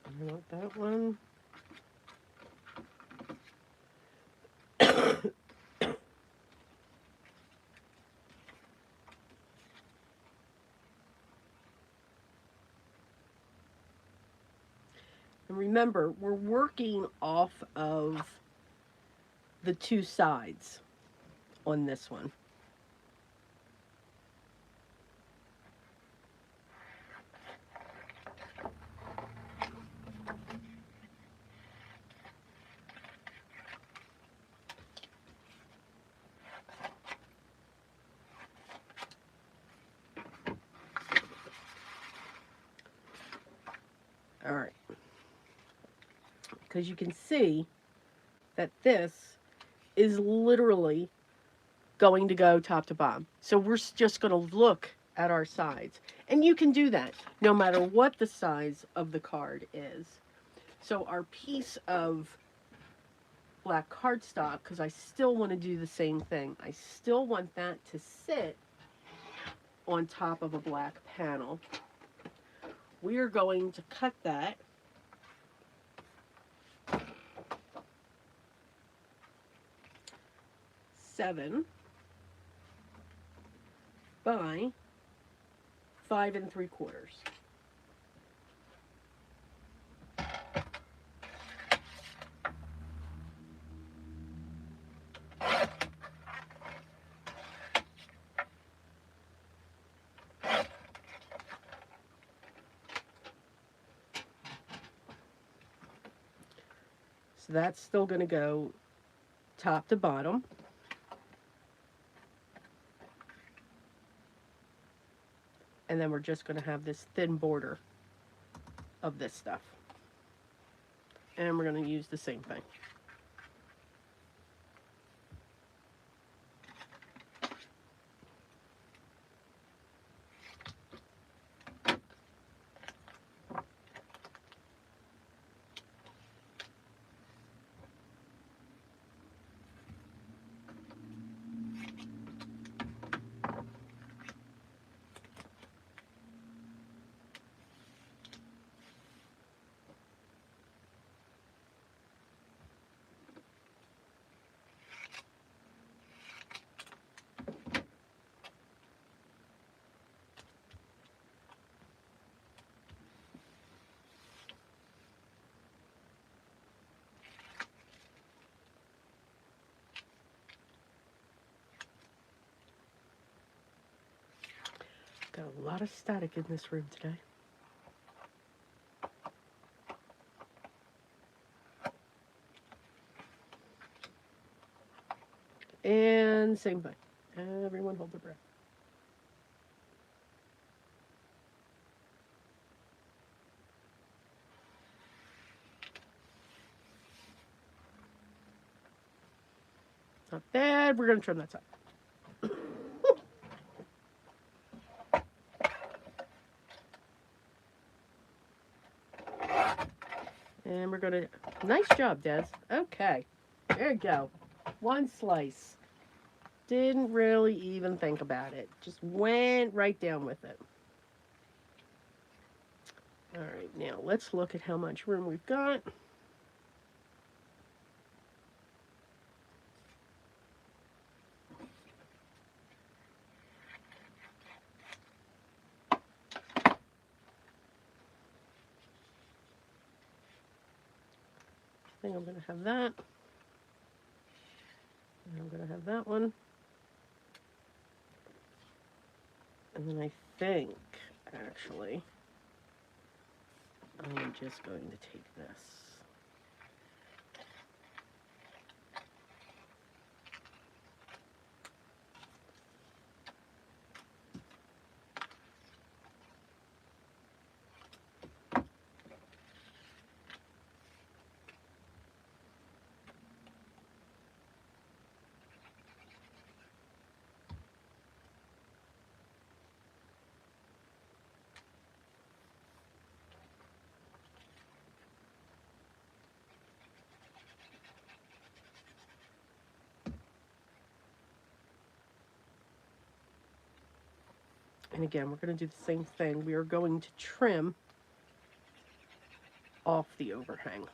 I want that one. And remember, we're working off of the two sides on this one. All right. Because you can see that this is literally going to go top to bottom. So we're just going to look at our sides. And you can do that no matter what the size of the card is. So our piece of black cardstock, because I still want to do the same thing. I still want that to sit on top of a black panel. We are going to cut that . 7 by 5 3/4. So that's still going to go top to bottom. And then we're just going to have this thin border of this stuff. And we're going to use the same thing. Got a lot of static in this room today. And same thing. Everyone hold their breath. Not bad. We're going to trim that side. And we're going to... Nice job, Des. Okay. There you go. One slice. Didn't really even think about it. Just went right down with it. All right, now let's look at how much room we've got. I think I'm going to have that. And I'm going to have that one. And then I think, actually, I'm just going to take this. And again, we're going to do the same thing. We are going to trim off the overhang.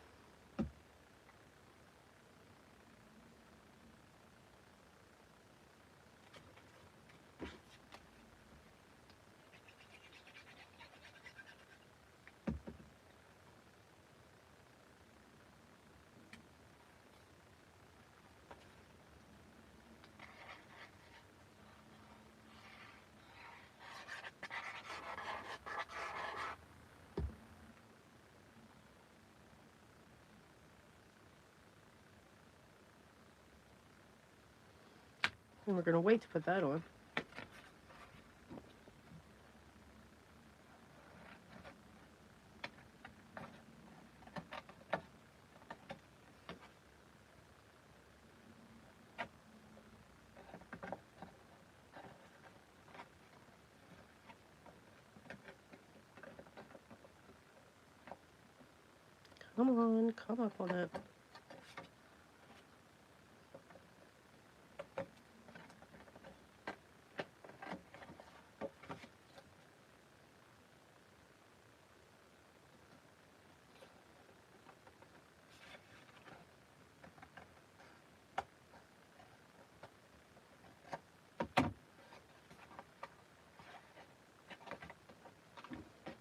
And we're going to wait to put that on. Come on, come up on it.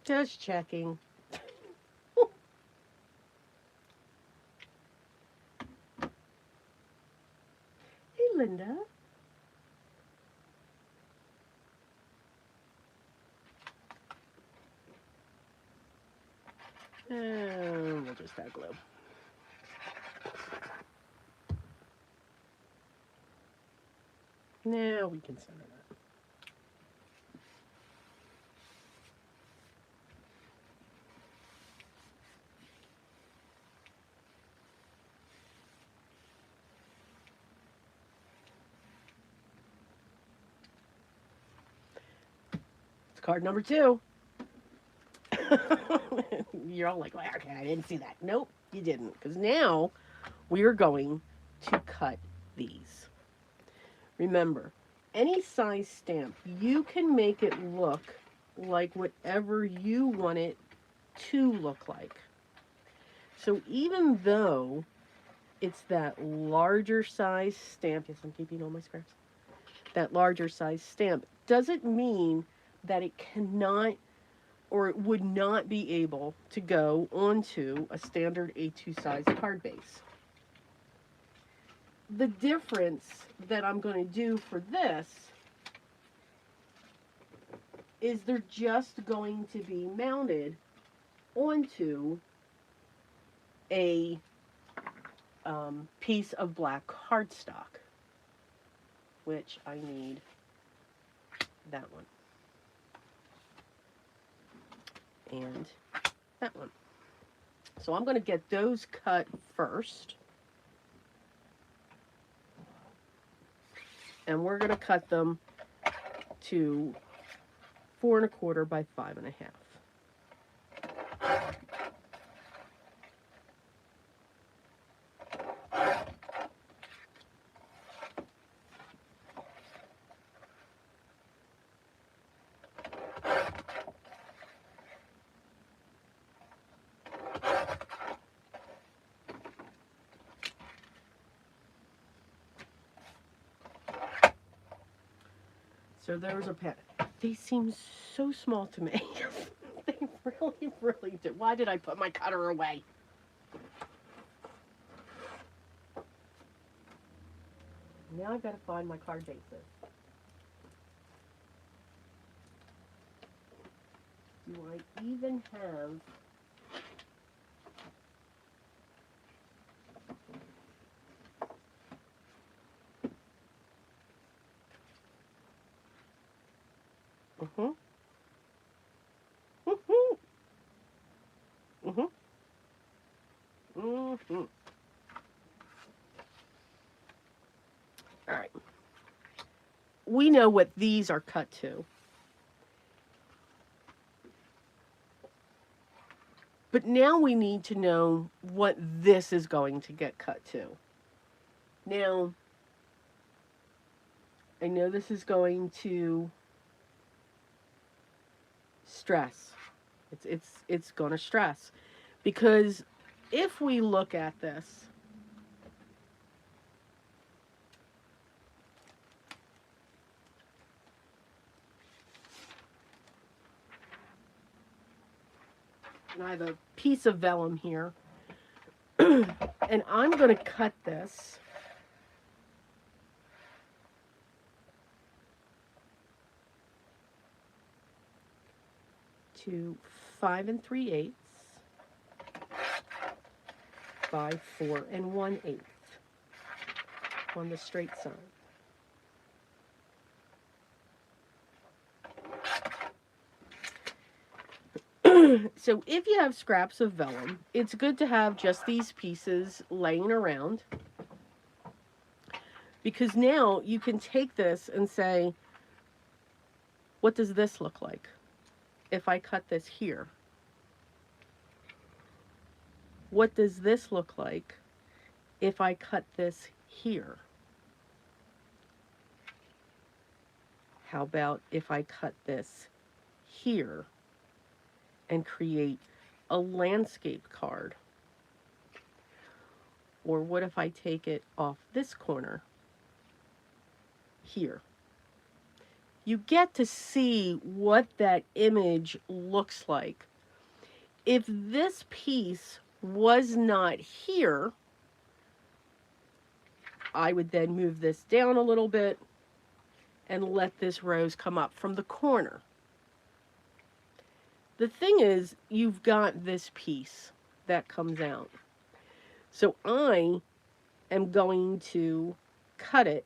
Just checking. Hey, Linda. And we'll just add glue. Now we can center that. It's card number 2. You're all like, well, okay, I didn't see that. Nope, you didn't. Because now we are going to cut these. Remember, any size stamp, you can make it look like whatever you want it to look like. So even though it's that larger size stamp, yes, I'm keeping all my scraps, that larger size stamp, doesn't mean that it cannot or it would not be able to go onto a standard A2 size card base. The difference that I'm going to do for this is they're just going to be mounted onto a piece of black cardstock, which I need that one and that one. So I'm going to get those cut first. And we're going to cut them to 4 1/4 by 5 1/2. So there's a pen. They seem so small to me. They really, really do. Why did I put my cutter away? Now I've got to find my card bases. Do I even have... Mm-hmm. Mm-hmm. Mm-hmm. Mm-hmm. All right. We know what these are cut to. But now we need to know what this is going to get cut to. Now, I know this is going to stress. It's going to stress. Because if we look at this, and I have a piece of vellum here, and I'm going to cut this to 5 3/8 by 4 1/8 on the straight side. So if you have scraps of vellum, it's good to have just these pieces laying around, because now you can take this and say, what does this look like if I cut this here? What does this look like if I cut this here? How about if I cut this here and create a landscape card? Or what if I take it off this corner here? You get to see what that image looks like. If this piece was not here, I would then move this down a little bit and let this rose come up from the corner. The thing is, you've got this piece that comes out. So I am going to cut it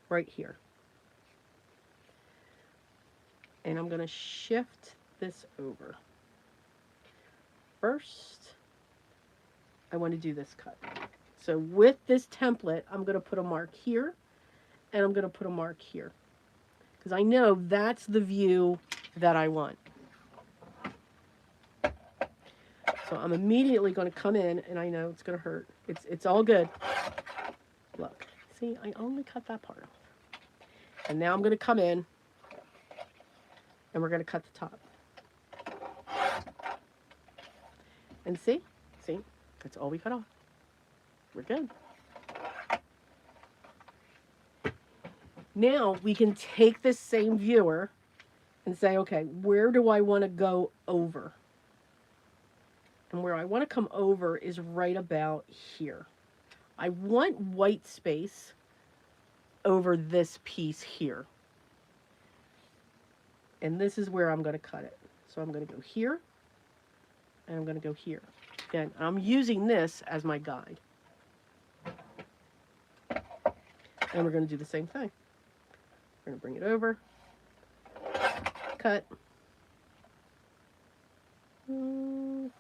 right here. And I'm going to shift this over. First, I want to do this cut. So with this template, I'm going to put a mark here, and I'm going to put a mark here. Because I know that's the view that I want. So I'm immediately going to come in, and I know it's going to hurt. It's all good. Look, see, I only cut that part off. And now I'm going to come in, and we're going to cut the top. And see, that's all we cut off. We're good. Now we can take this same viewer and say, okay, where do I want to go over? And where I want to come over is right about here. I want white space over this piece here. And this is where I'm going to cut it. So I'm going to go here, and I'm going to go here. Again, I'm using this as my guide. And we're going to do the same thing. We're going to bring it over, cut. And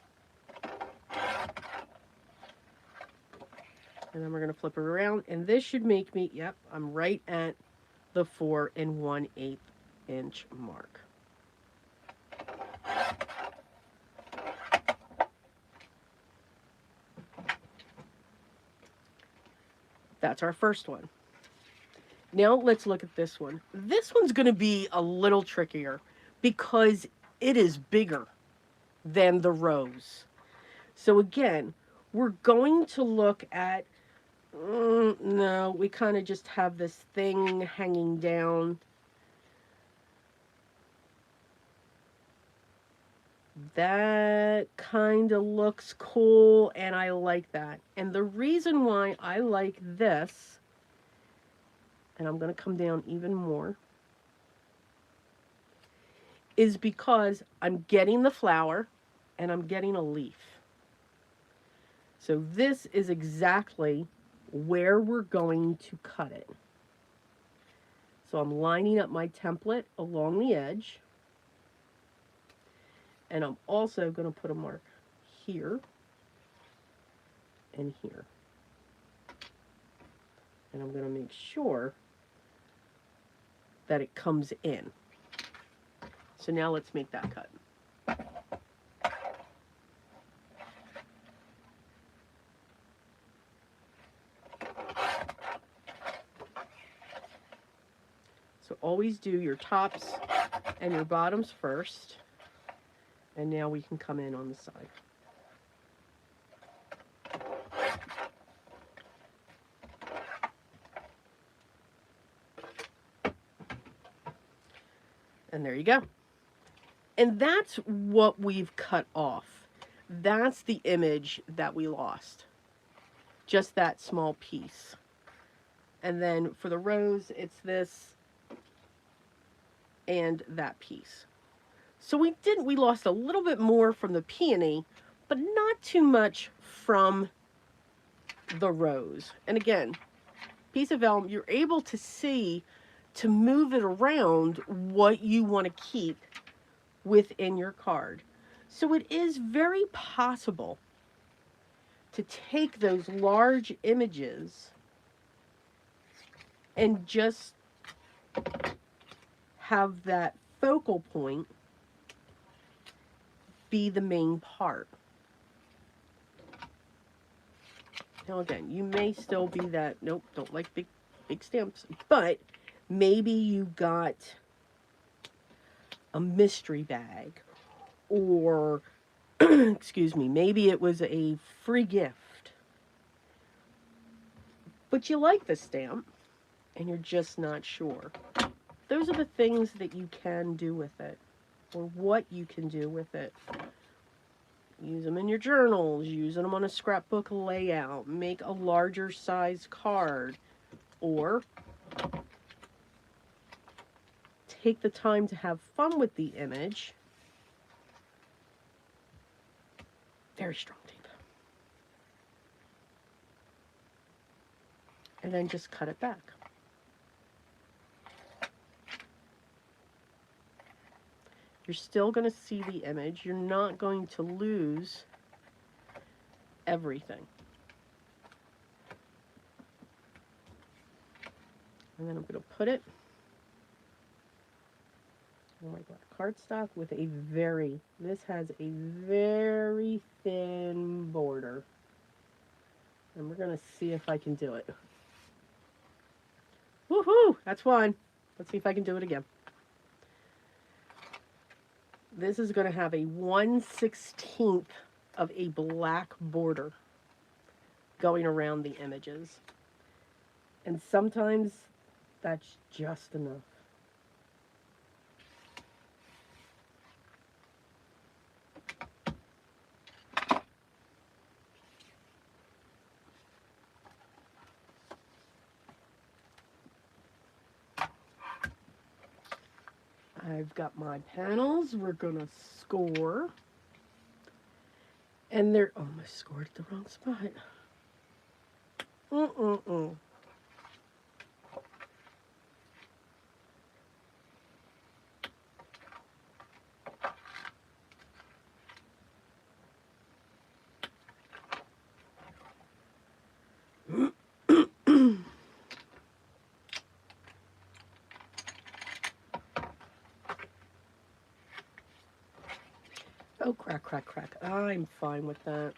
then we're going to flip it around. And this should make me, yep, I'm right at the 4 1/8 inch mark. That's our first one. Now let's look at this one. This one's going to be a little trickier because it is bigger than the rose. So again, we're going to look at, no, we kind of just have this thing hanging down. That kind of looks cool, and I like that. And the reason why I like this, and I'm going to come down even more, is because I'm getting the flower and I'm getting a leaf. So this is exactly where we're going to cut it. So I'm lining up my template along the edge. And I'm also going to put a mark here and here. And I'm going to make sure that it comes in. So now let's make that cut. So always do your tops and your bottoms first. And now we can come in on the side. And there you go. And that's what we've cut off. That's the image that we lost. Just that small piece. And then for the rose, it's this and that piece. So we lost a little bit more from the peony, but not too much from the rose. And again, piece of vellum, you're able to see, to move it around, what you want to keep within your card. So it is very possible to take those large images and just have that focal point be the main part. Now again, you may still be that, nope, don't like big stamps, but maybe you got a mystery bag, or excuse me, maybe it was a free gift, but you like the stamp and you're just not sure. Those are the things that you can do with it, or what you can do with it. Use them in your journals, use them on a scrapbook layout, make a larger size card, or take the time to have fun with the image. Very strong tape. And then just cut it back. You're still going to see the image. You're not going to lose everything. And then I'm going to put it on my black cardstock with a this has a very thin border. And we're going to see if I can do it. Woohoo! That's one. Let's see if I can do it again. This is going to have a 1/16 of a black border going around the images. And sometimes that's just enough. I've got my panels. We're going to score. And they're almost scored at the wrong spot. Mm-mm-mm. Oh, crack, crack, crack. I'm fine with that.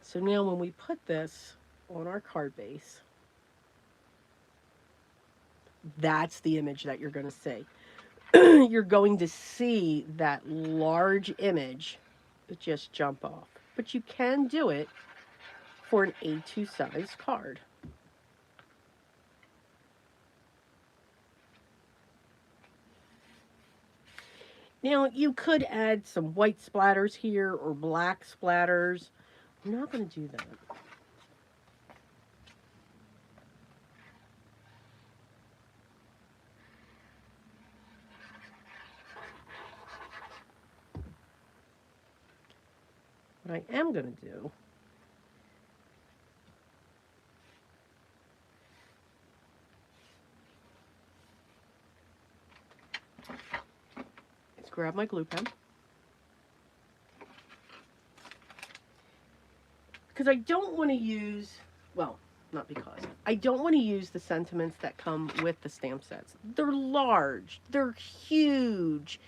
So now when we put this on our card base, that's the image that you're going to see. You're going to see that large image just jump off. But you can do it for an A2 size card. Now, you could add some white splatters here or black splatters. I'm not going to do that. What I am going to do is grab my glue pen. Because I don't want to use, well, not because. I don't want to use the sentiments that come with the stamp sets. They're large. They're huge.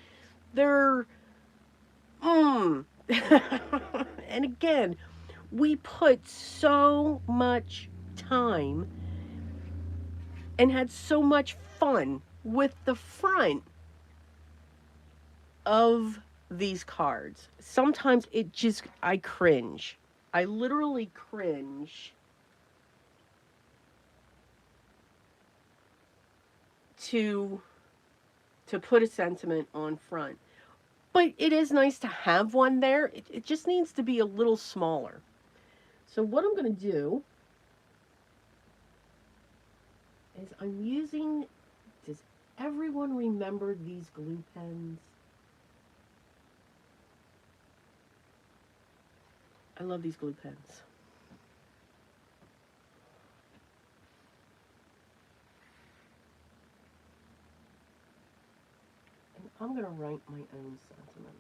They're, and again, we put so much time and had so much fun with the front of these cards. Sometimes it just, I cringe. I literally cringe to put a sentiment on front. But it is nice to have one there. It just needs to be a little smaller. So what I'm going to do is I'm using, does everyone remember these glue pens? I love these glue pens. And I'm going to write my own sentiment.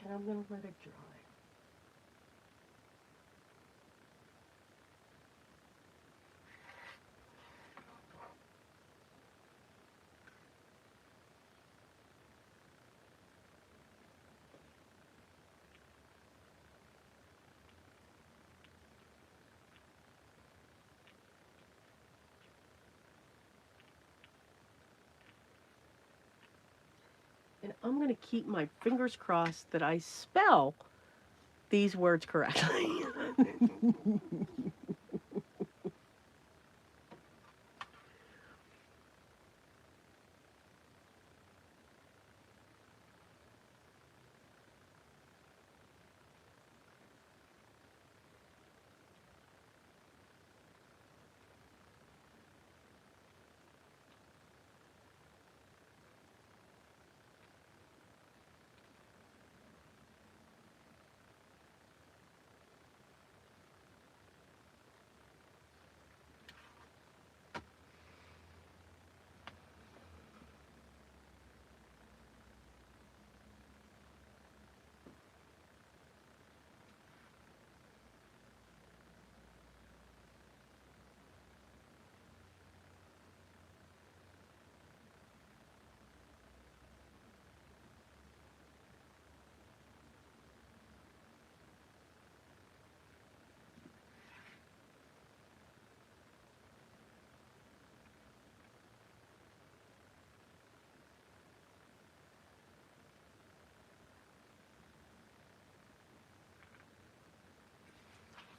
And I'm going to let it dry. And I'm going to keep my fingers crossed that I spell these words correctly.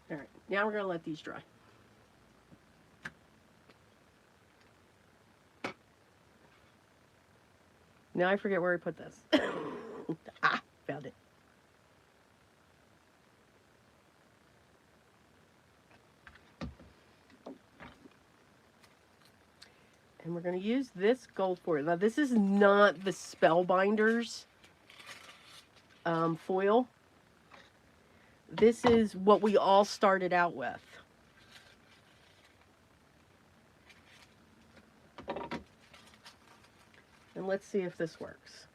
All right, now we're going to let these dry. Now I forget where I put this. Ah, found it. And we're going to use this gold foil. Now, this is not the Spellbinders foil. This is what we all started out with. And let's see if this works.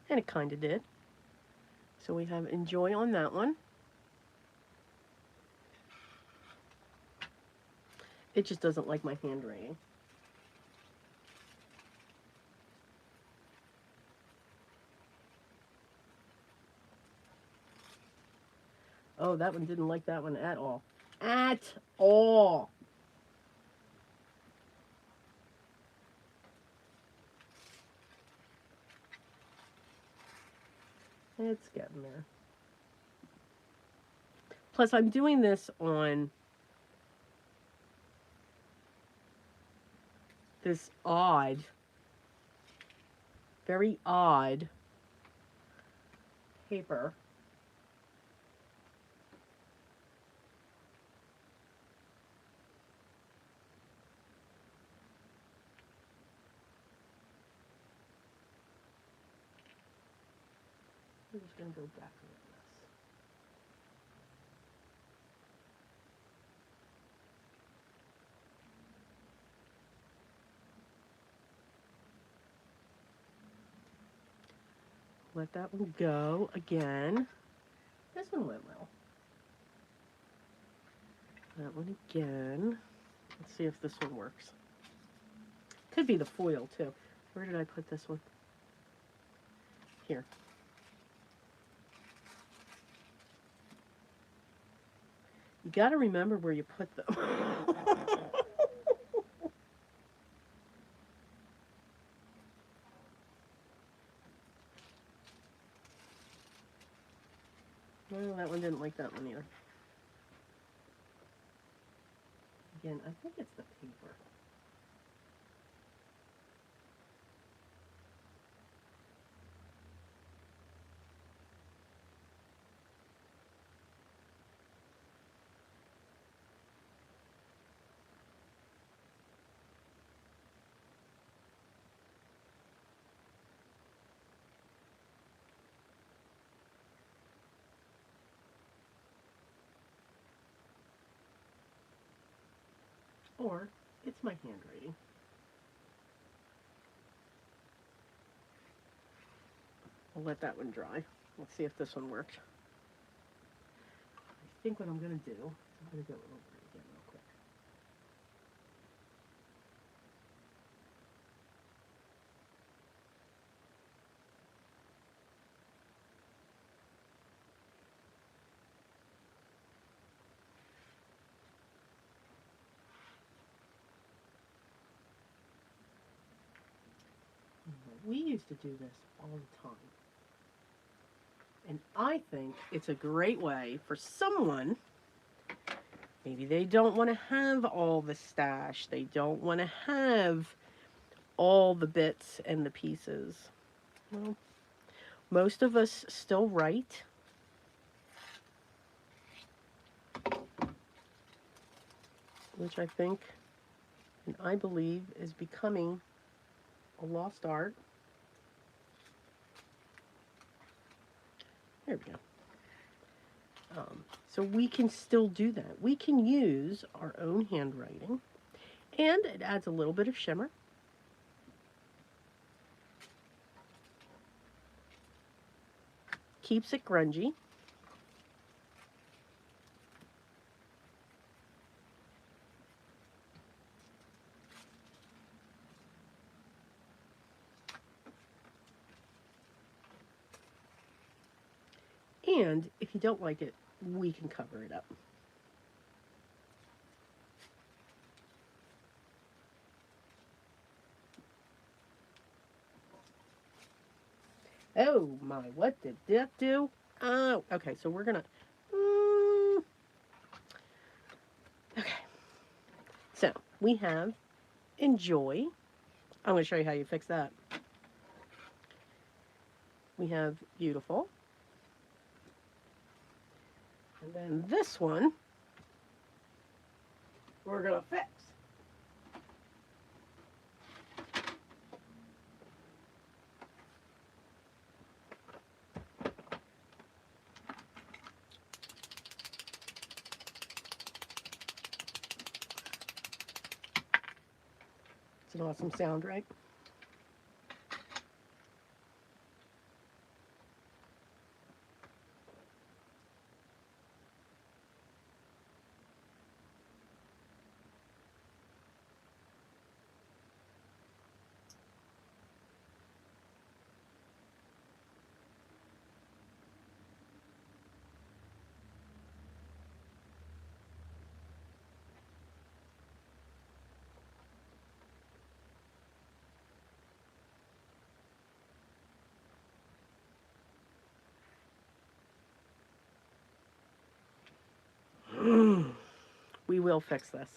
And it kind of did. So we have enjoy on that one. It just doesn't like my handwriting. Oh, that one didn't like that one at all. At all. It's getting there. Plus, I'm doing this on this odd, very odd paper. I'm just going to go back a little. Let that one go again. This one went well. That one again. Let's see if this one works. Could be the foil too. Where did I put this one? Here. You got to remember where you put them. Well, that one didn't like that one either. Again, I think it's the paper. Or it's my handwriting. I'll let that one dry. Let's see if this one works. I think what I'm going to do is I'm going to go over it again real quick. We used to do this all the time. And I think it's a great way for someone, maybe they don't want to have all the stash, they don't want to have all the bits and the pieces. Well, most of us still write. Which I think and I believe is becoming a lost art. There we go. So we can still do that. We can use our own handwriting, and it adds a little bit of shimmer. Keeps it grungy. And if you don't like it, we can cover it up. Oh my, what did that do? Oh, okay, so we're gonna, mm, okay. So we have enjoy. I'm gonna show you how you fix that. We have beautiful. And then this one, we're gonna fix. It's an awesome sound, right? We will fix this.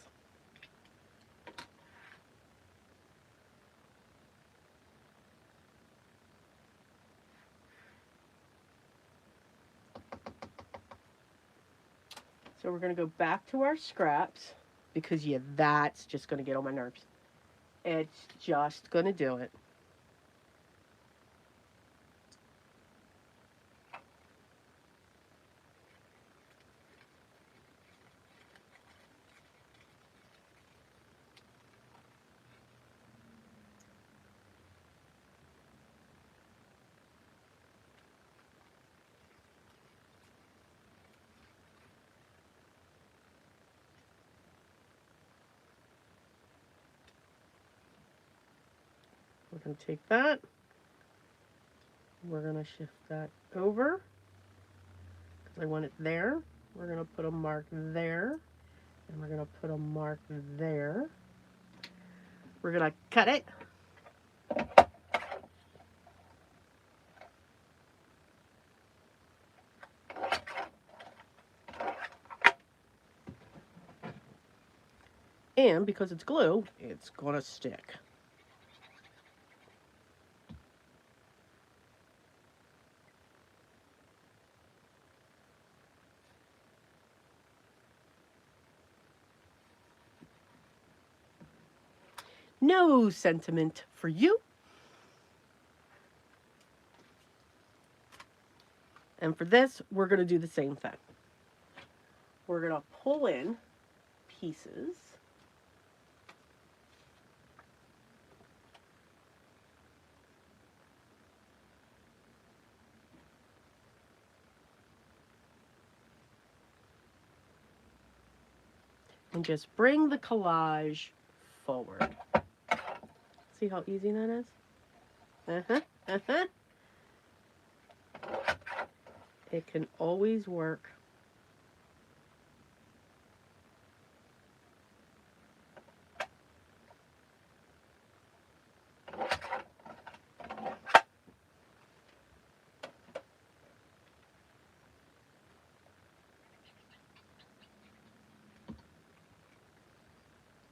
So we're gonna go back to our scraps because yeah, that's just gonna get on my nerves. It's just gonna do it. We're gonna take that. We're gonna shift that over because I want it there. We're gonna put a mark there, and we're gonna put a mark there. We're gonna cut it. And because it's glue, it's gonna stick. No sentiment for you. And for this, we're gonna do the same thing. We're gonna pull in pieces. And just bring the collage forward. See how easy that is? Uh-huh, uh-huh. It can always work.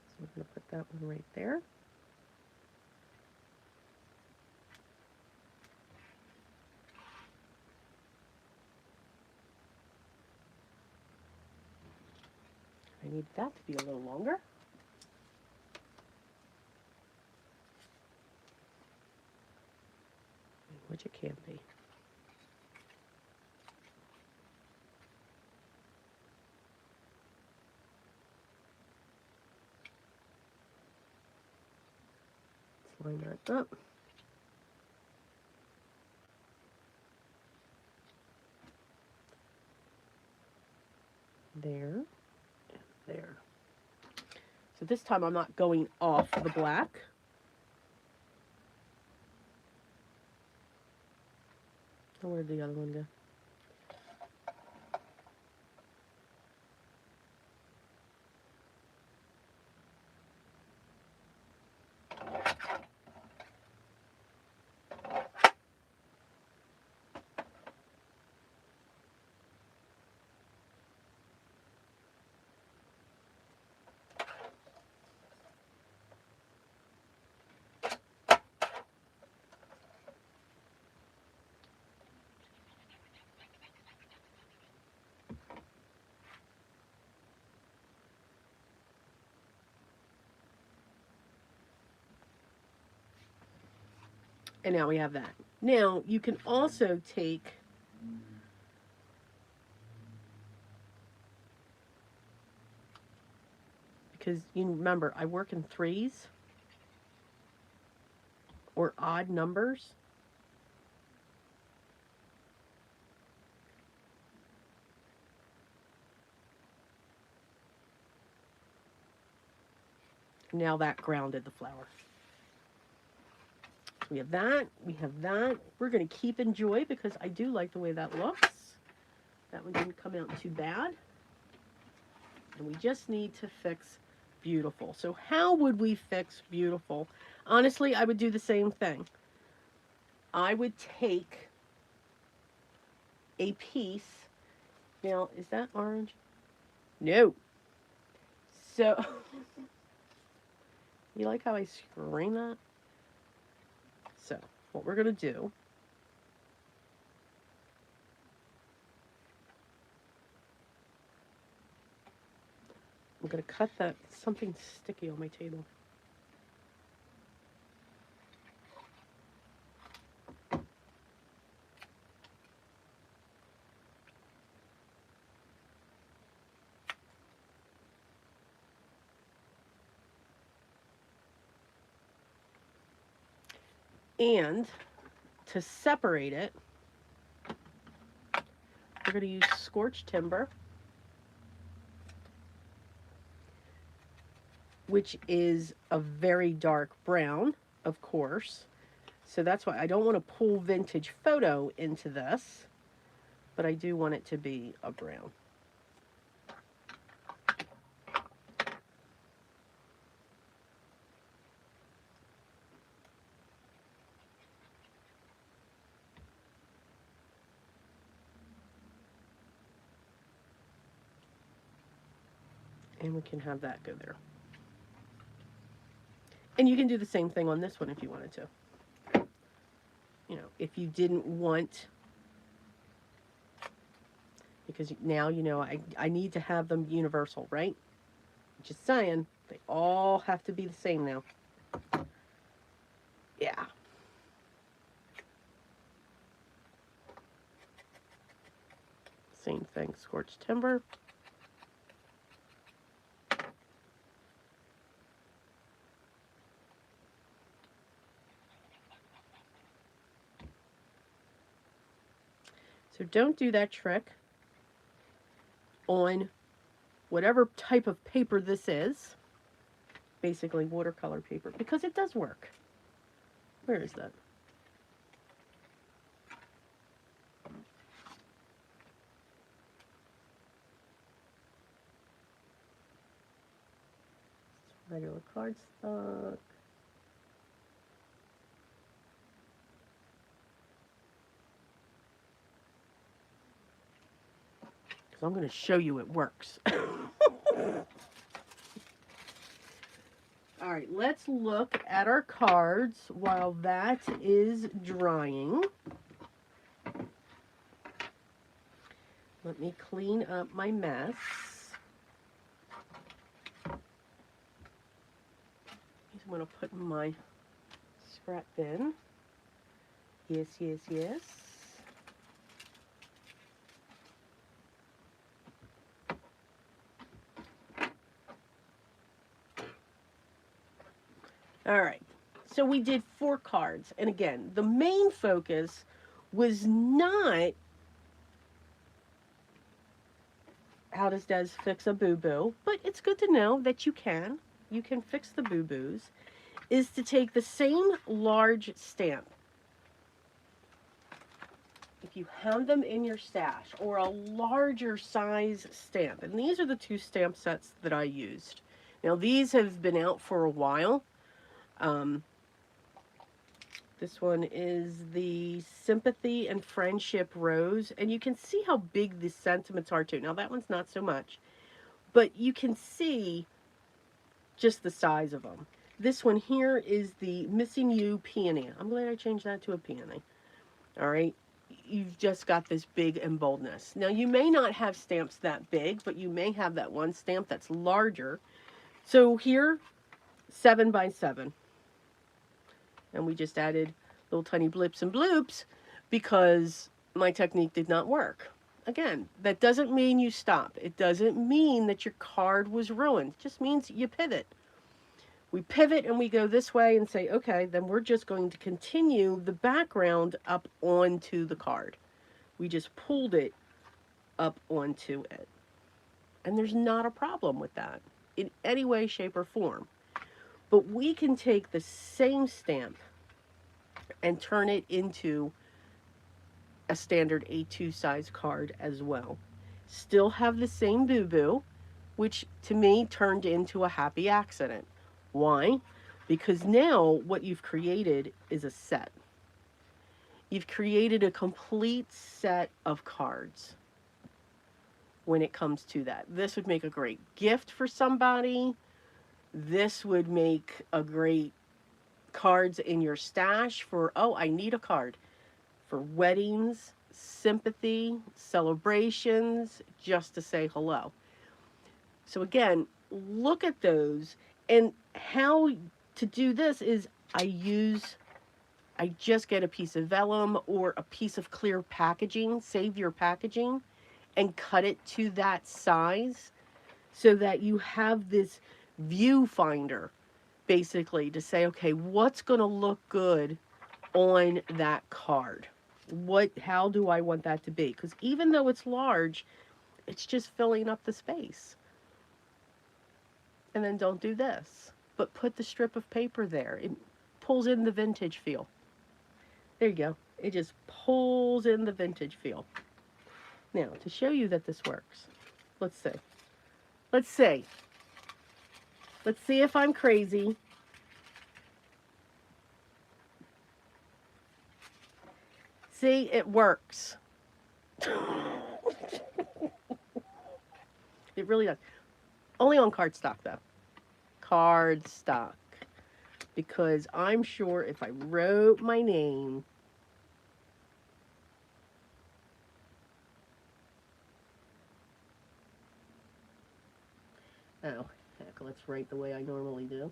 So we're going to put that one right there. I need that to be a little longer. Which it can be. Let's line that up. There and there. So this time I'm not going off the black. Oh, where'd the other one go? And now we have that. Now you can also take, because you remember I work in threes or odd numbers. Now that grounded the flower. We have that. We have that. We're going to keep Enjoy because I do like the way that looks. That one didn't come out too bad. And we just need to fix Beautiful. So how would we fix Beautiful? Honestly, I would do the same thing. I would take a piece. Now, is that orange? No. So, you like how I screen that? So, what we're going to do, I'm going to cut that, something sticky on my table. And to separate it, we're going to use scorched timber, which is a very dark brown, of course. So that's why I don't want to pull Vintage Photo into this, but I do want it to be a brown. And we can have that go there. And you can do the same thing on this one if you wanted to. You know, if you didn't want, because now you know I need to have them universal, right? Just saying, they all have to be the same now. Yeah. Same thing, scorched timber. So don't do that trick on whatever type of paper this is, basically watercolor paper, because it does work. Where is that? Regular cardstock. Because I'm going to show you it works. All right, let's look at our cards while that is drying. Let me clean up my mess. I'm going to put my scrap bin. Yes, yes, yes. All right, so we did 4 cards. And again, the main focus was not how does Des fix a boo-boo, but it's good to know that you can. You can fix the boo-boos. Is to take the same large stamp. If you have them in your stash, or a larger size stamp, and these are the 2 stamp sets that I used. Now these have been out for a while. This one is the Sympathy and Friendship Rose, and you can see how big the sentiments are too. Now that one's not so much, but you can see just the size of them. This one here is the Missing You Peony. I'm glad I changed that to a peony. All right. You've just got this big and boldness. Now, you may not have stamps that big, but you may have that one stamp that's larger. So here, 7 by 7. And we just added little tiny blips and bloops because my technique did not work. Again, that doesn't mean you stop. It doesn't mean that your card was ruined. It just means you pivot. We pivot and we go this way and say, okay, then we're just going to continue the background up onto the card. We just pulled it up onto it. And there's not a problem with that in any way, shape, or form. But we can take the same stamp and turn it into a standard A2 size card as well. Still have the same boo-boo, which to me turned into a happy accident. Why? Because now what you've created is a set. You've created a complete set of cards when it comes to that. This would make a great gift for somebody. This would make a great cards in your stash for, oh, I need a card for weddings, sympathy, celebrations, just to say hello. So again, look at those. And how to do this is I just get a piece of vellum or a piece of clear packaging, save your packaging, and cut it to that size so that you have this viewfinder basically to say, okay, what's going to look good on that card? How do I want that to be? Because even though it's large, it's just filling up the space. And then don't do this, but put the strip of paper there. It pulls in the vintage feel. There you go. It just pulls in the vintage feel. Now, to show you that this works, let's see. Let's see. Let's see if I'm crazy. See, it works. It really does. Only on cardstock, though. Cardstock. Because I'm sure if I wrote my name, oh, heck, let's write the way I normally do.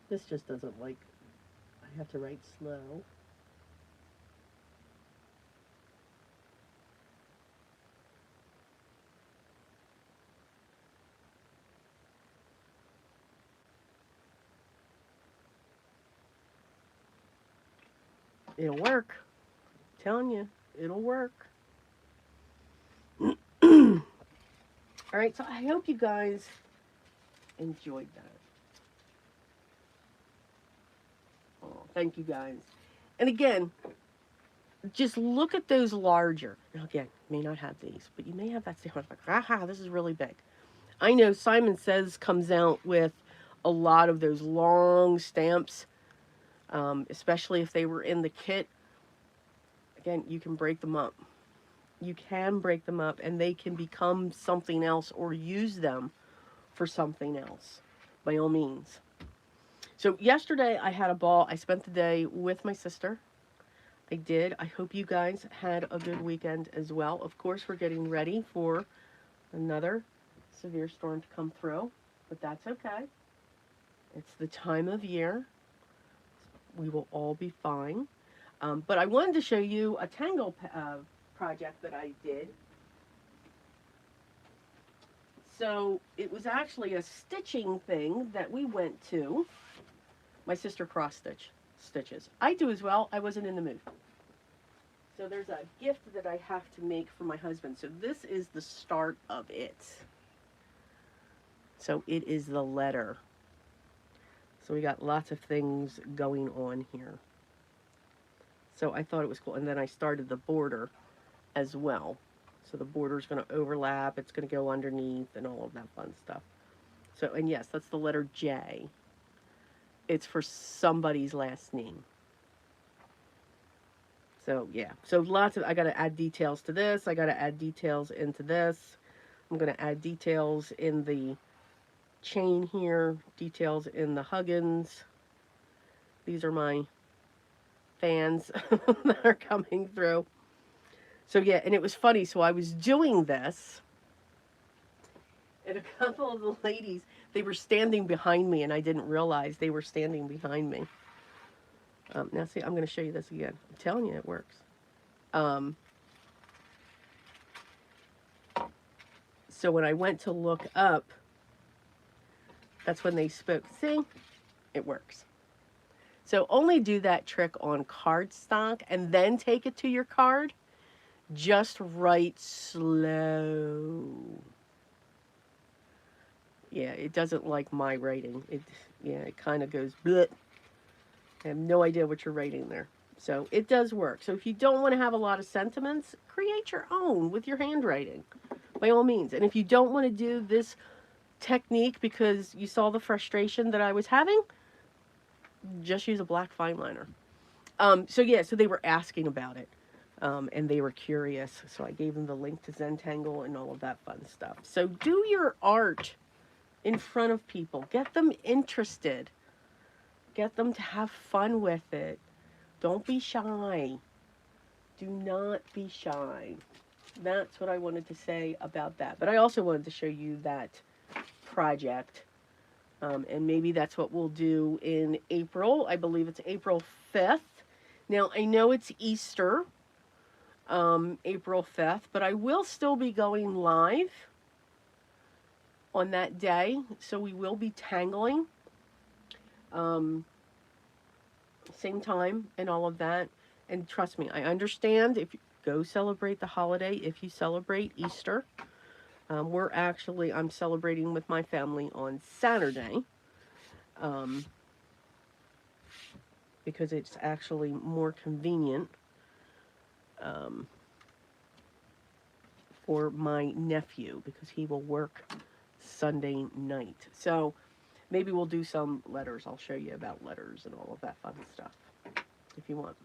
This just doesn't like, I have to write slow. It'll work. I'm telling you, it'll work. All right, so I hope you guys enjoyed that. Oh, thank you guys. And again, just look at those larger. Now again, you may not have these, but you may have that stamp. Like, aha, this is really big. I know Simon Says comes out with a lot of those long stamps, especially if they were in the kit. Again, you can break them up. You can break them up and they can become something else or use them for something else, by all means. So yesterday I had a ball. I spent the day with my sister. I did. I hope you guys had a good weekend as well. Of course, we're getting ready for another severe storm to come through, but that's okay. It's the time of year. We will all be fine. But I wanted to show you a tangle project that I did. So it was actually a stitching thing that we went to. My sister stitches. I do as well. I wasn't in the mood. So there's a gift that I have to make for my husband. So this is the start of it. So it is the letter. So we got lots of things going on here. So I thought it was cool. And then I started the border as well. So the border is going to overlap. It's going to go underneath and all of that fun stuff. So, and yes, that's the letter J. It's for somebody's last name. So, yeah. So lots of, I got to add details to this. I got to add details into this. I'm going to add details in the chain here. Details in the Huggins. These are my fans that are coming through. So yeah, and it was funny. So I was doing this, and a couple of the ladies, they were standing behind me, and I didn't realize they were standing behind me. Now see, I'm going to show you this again. I'm telling you, it works. Um, so when I went to look up, that's when they spoke. See, it works. So only do that trick on cardstock and then take it to your card. Just write slow. Yeah, it doesn't like my writing. It kind of goes bleh. I have no idea what you're writing there. So it does work. So if you don't want to have a lot of sentiments, create your own with your handwriting, by all means. And if you don't want to do this technique because you saw the frustration that I was having, just use a black fine liner. So yeah, so they were asking about it. And they were curious. So I gave them the link to Zentangle and all of that fun stuff. So do your art in front of people. Get them interested. Get them to have fun with it. Don't be shy. Do not be shy. That's what I wanted to say about that. But I also wanted to show you that project. And maybe that's what we'll do in April. I believe it's April 5th. Now, I know it's Easter, April 5th, but I will still be going live on that day. So we will be tangling. Same time and all of that. And trust me, I understand if you go celebrate the holiday, if you celebrate Easter. I'm celebrating with my family on Saturday because it's actually more convenient um, for my nephew because he will work Sunday night. So maybe we'll do some letters. I'll show you about letters and all of that fun stuff if you want.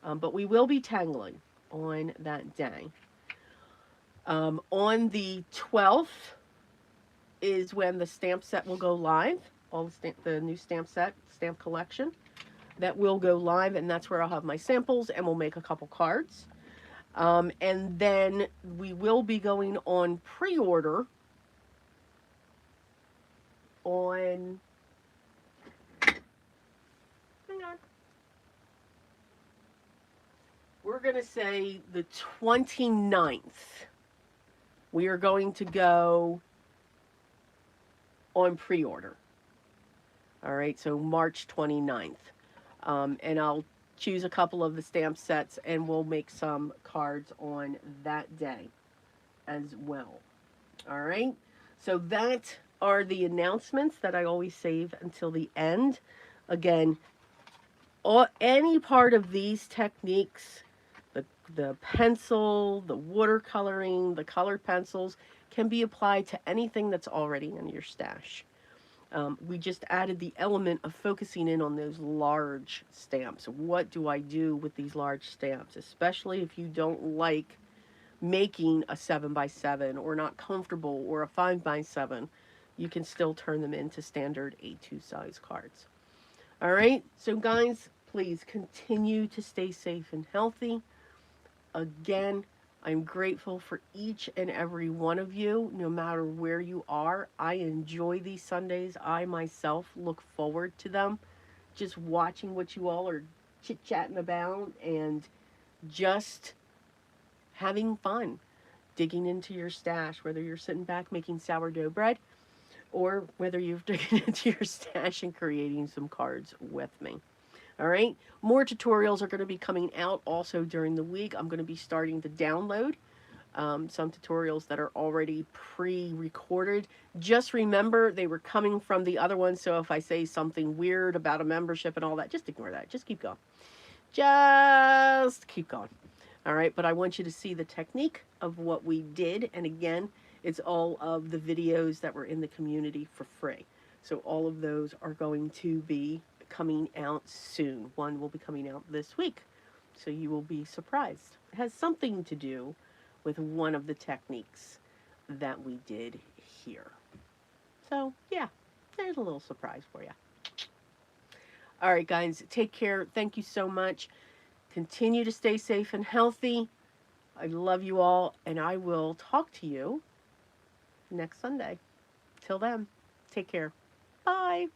But we will be tangling on that day. On the 12th is when the stamp set will go live. All the new stamp collection that will go live, and that's where I'll have my samples, and we'll make a couple cards. And then we will be going on pre-order on. Hang on. We're going to say the 29th. We are going to go on pre-order. All right, so March 29th. And I'll choose a couple of the stamp sets and we'll make some cards on that day as well. All right, so that are the announcements that I always save until the end. Again, any part of these techniques, the pencil, the watercoloring, the colored pencils, can be applied to anything that's already in your stash. We just added the element of focusing in on those large stamps. What do I do with these large stamps? Especially if you don't like making a 7x7 or not comfortable or a 5x7, you can still turn them into standard A2 size cards. All right, so guys, please continue to stay safe and healthy. Again, I'm grateful for each and every one of you, no matter where you are. I enjoy these Sundays. I myself look forward to them. Just watching what you all are chit-chatting about and just having fun, digging into your stash, whether you're sitting back making sourdough bread or whether you're digging into your stash and creating some cards with me. All right, more tutorials are going to be coming out also during the week. I'm going to be starting to download some tutorials that are already pre-recorded. Just remember they were coming from the other one, so if I say something weird about a membership and all that, just ignore that. Just keep going. Just keep going. All right, but I want you to see the technique of what we did, and again, it's all of the videos that were in the community for free. So all of those are going to be coming out soon. One will be coming out this week, so you will be surprised. It has something to do with one of the techniques that we did here. So yeah, there's a little surprise for you. All right, guys, take care. Thank you so much. Continue to stay safe and healthy. I love you all, and I will talk to you next Sunday. Till then, take care. Bye.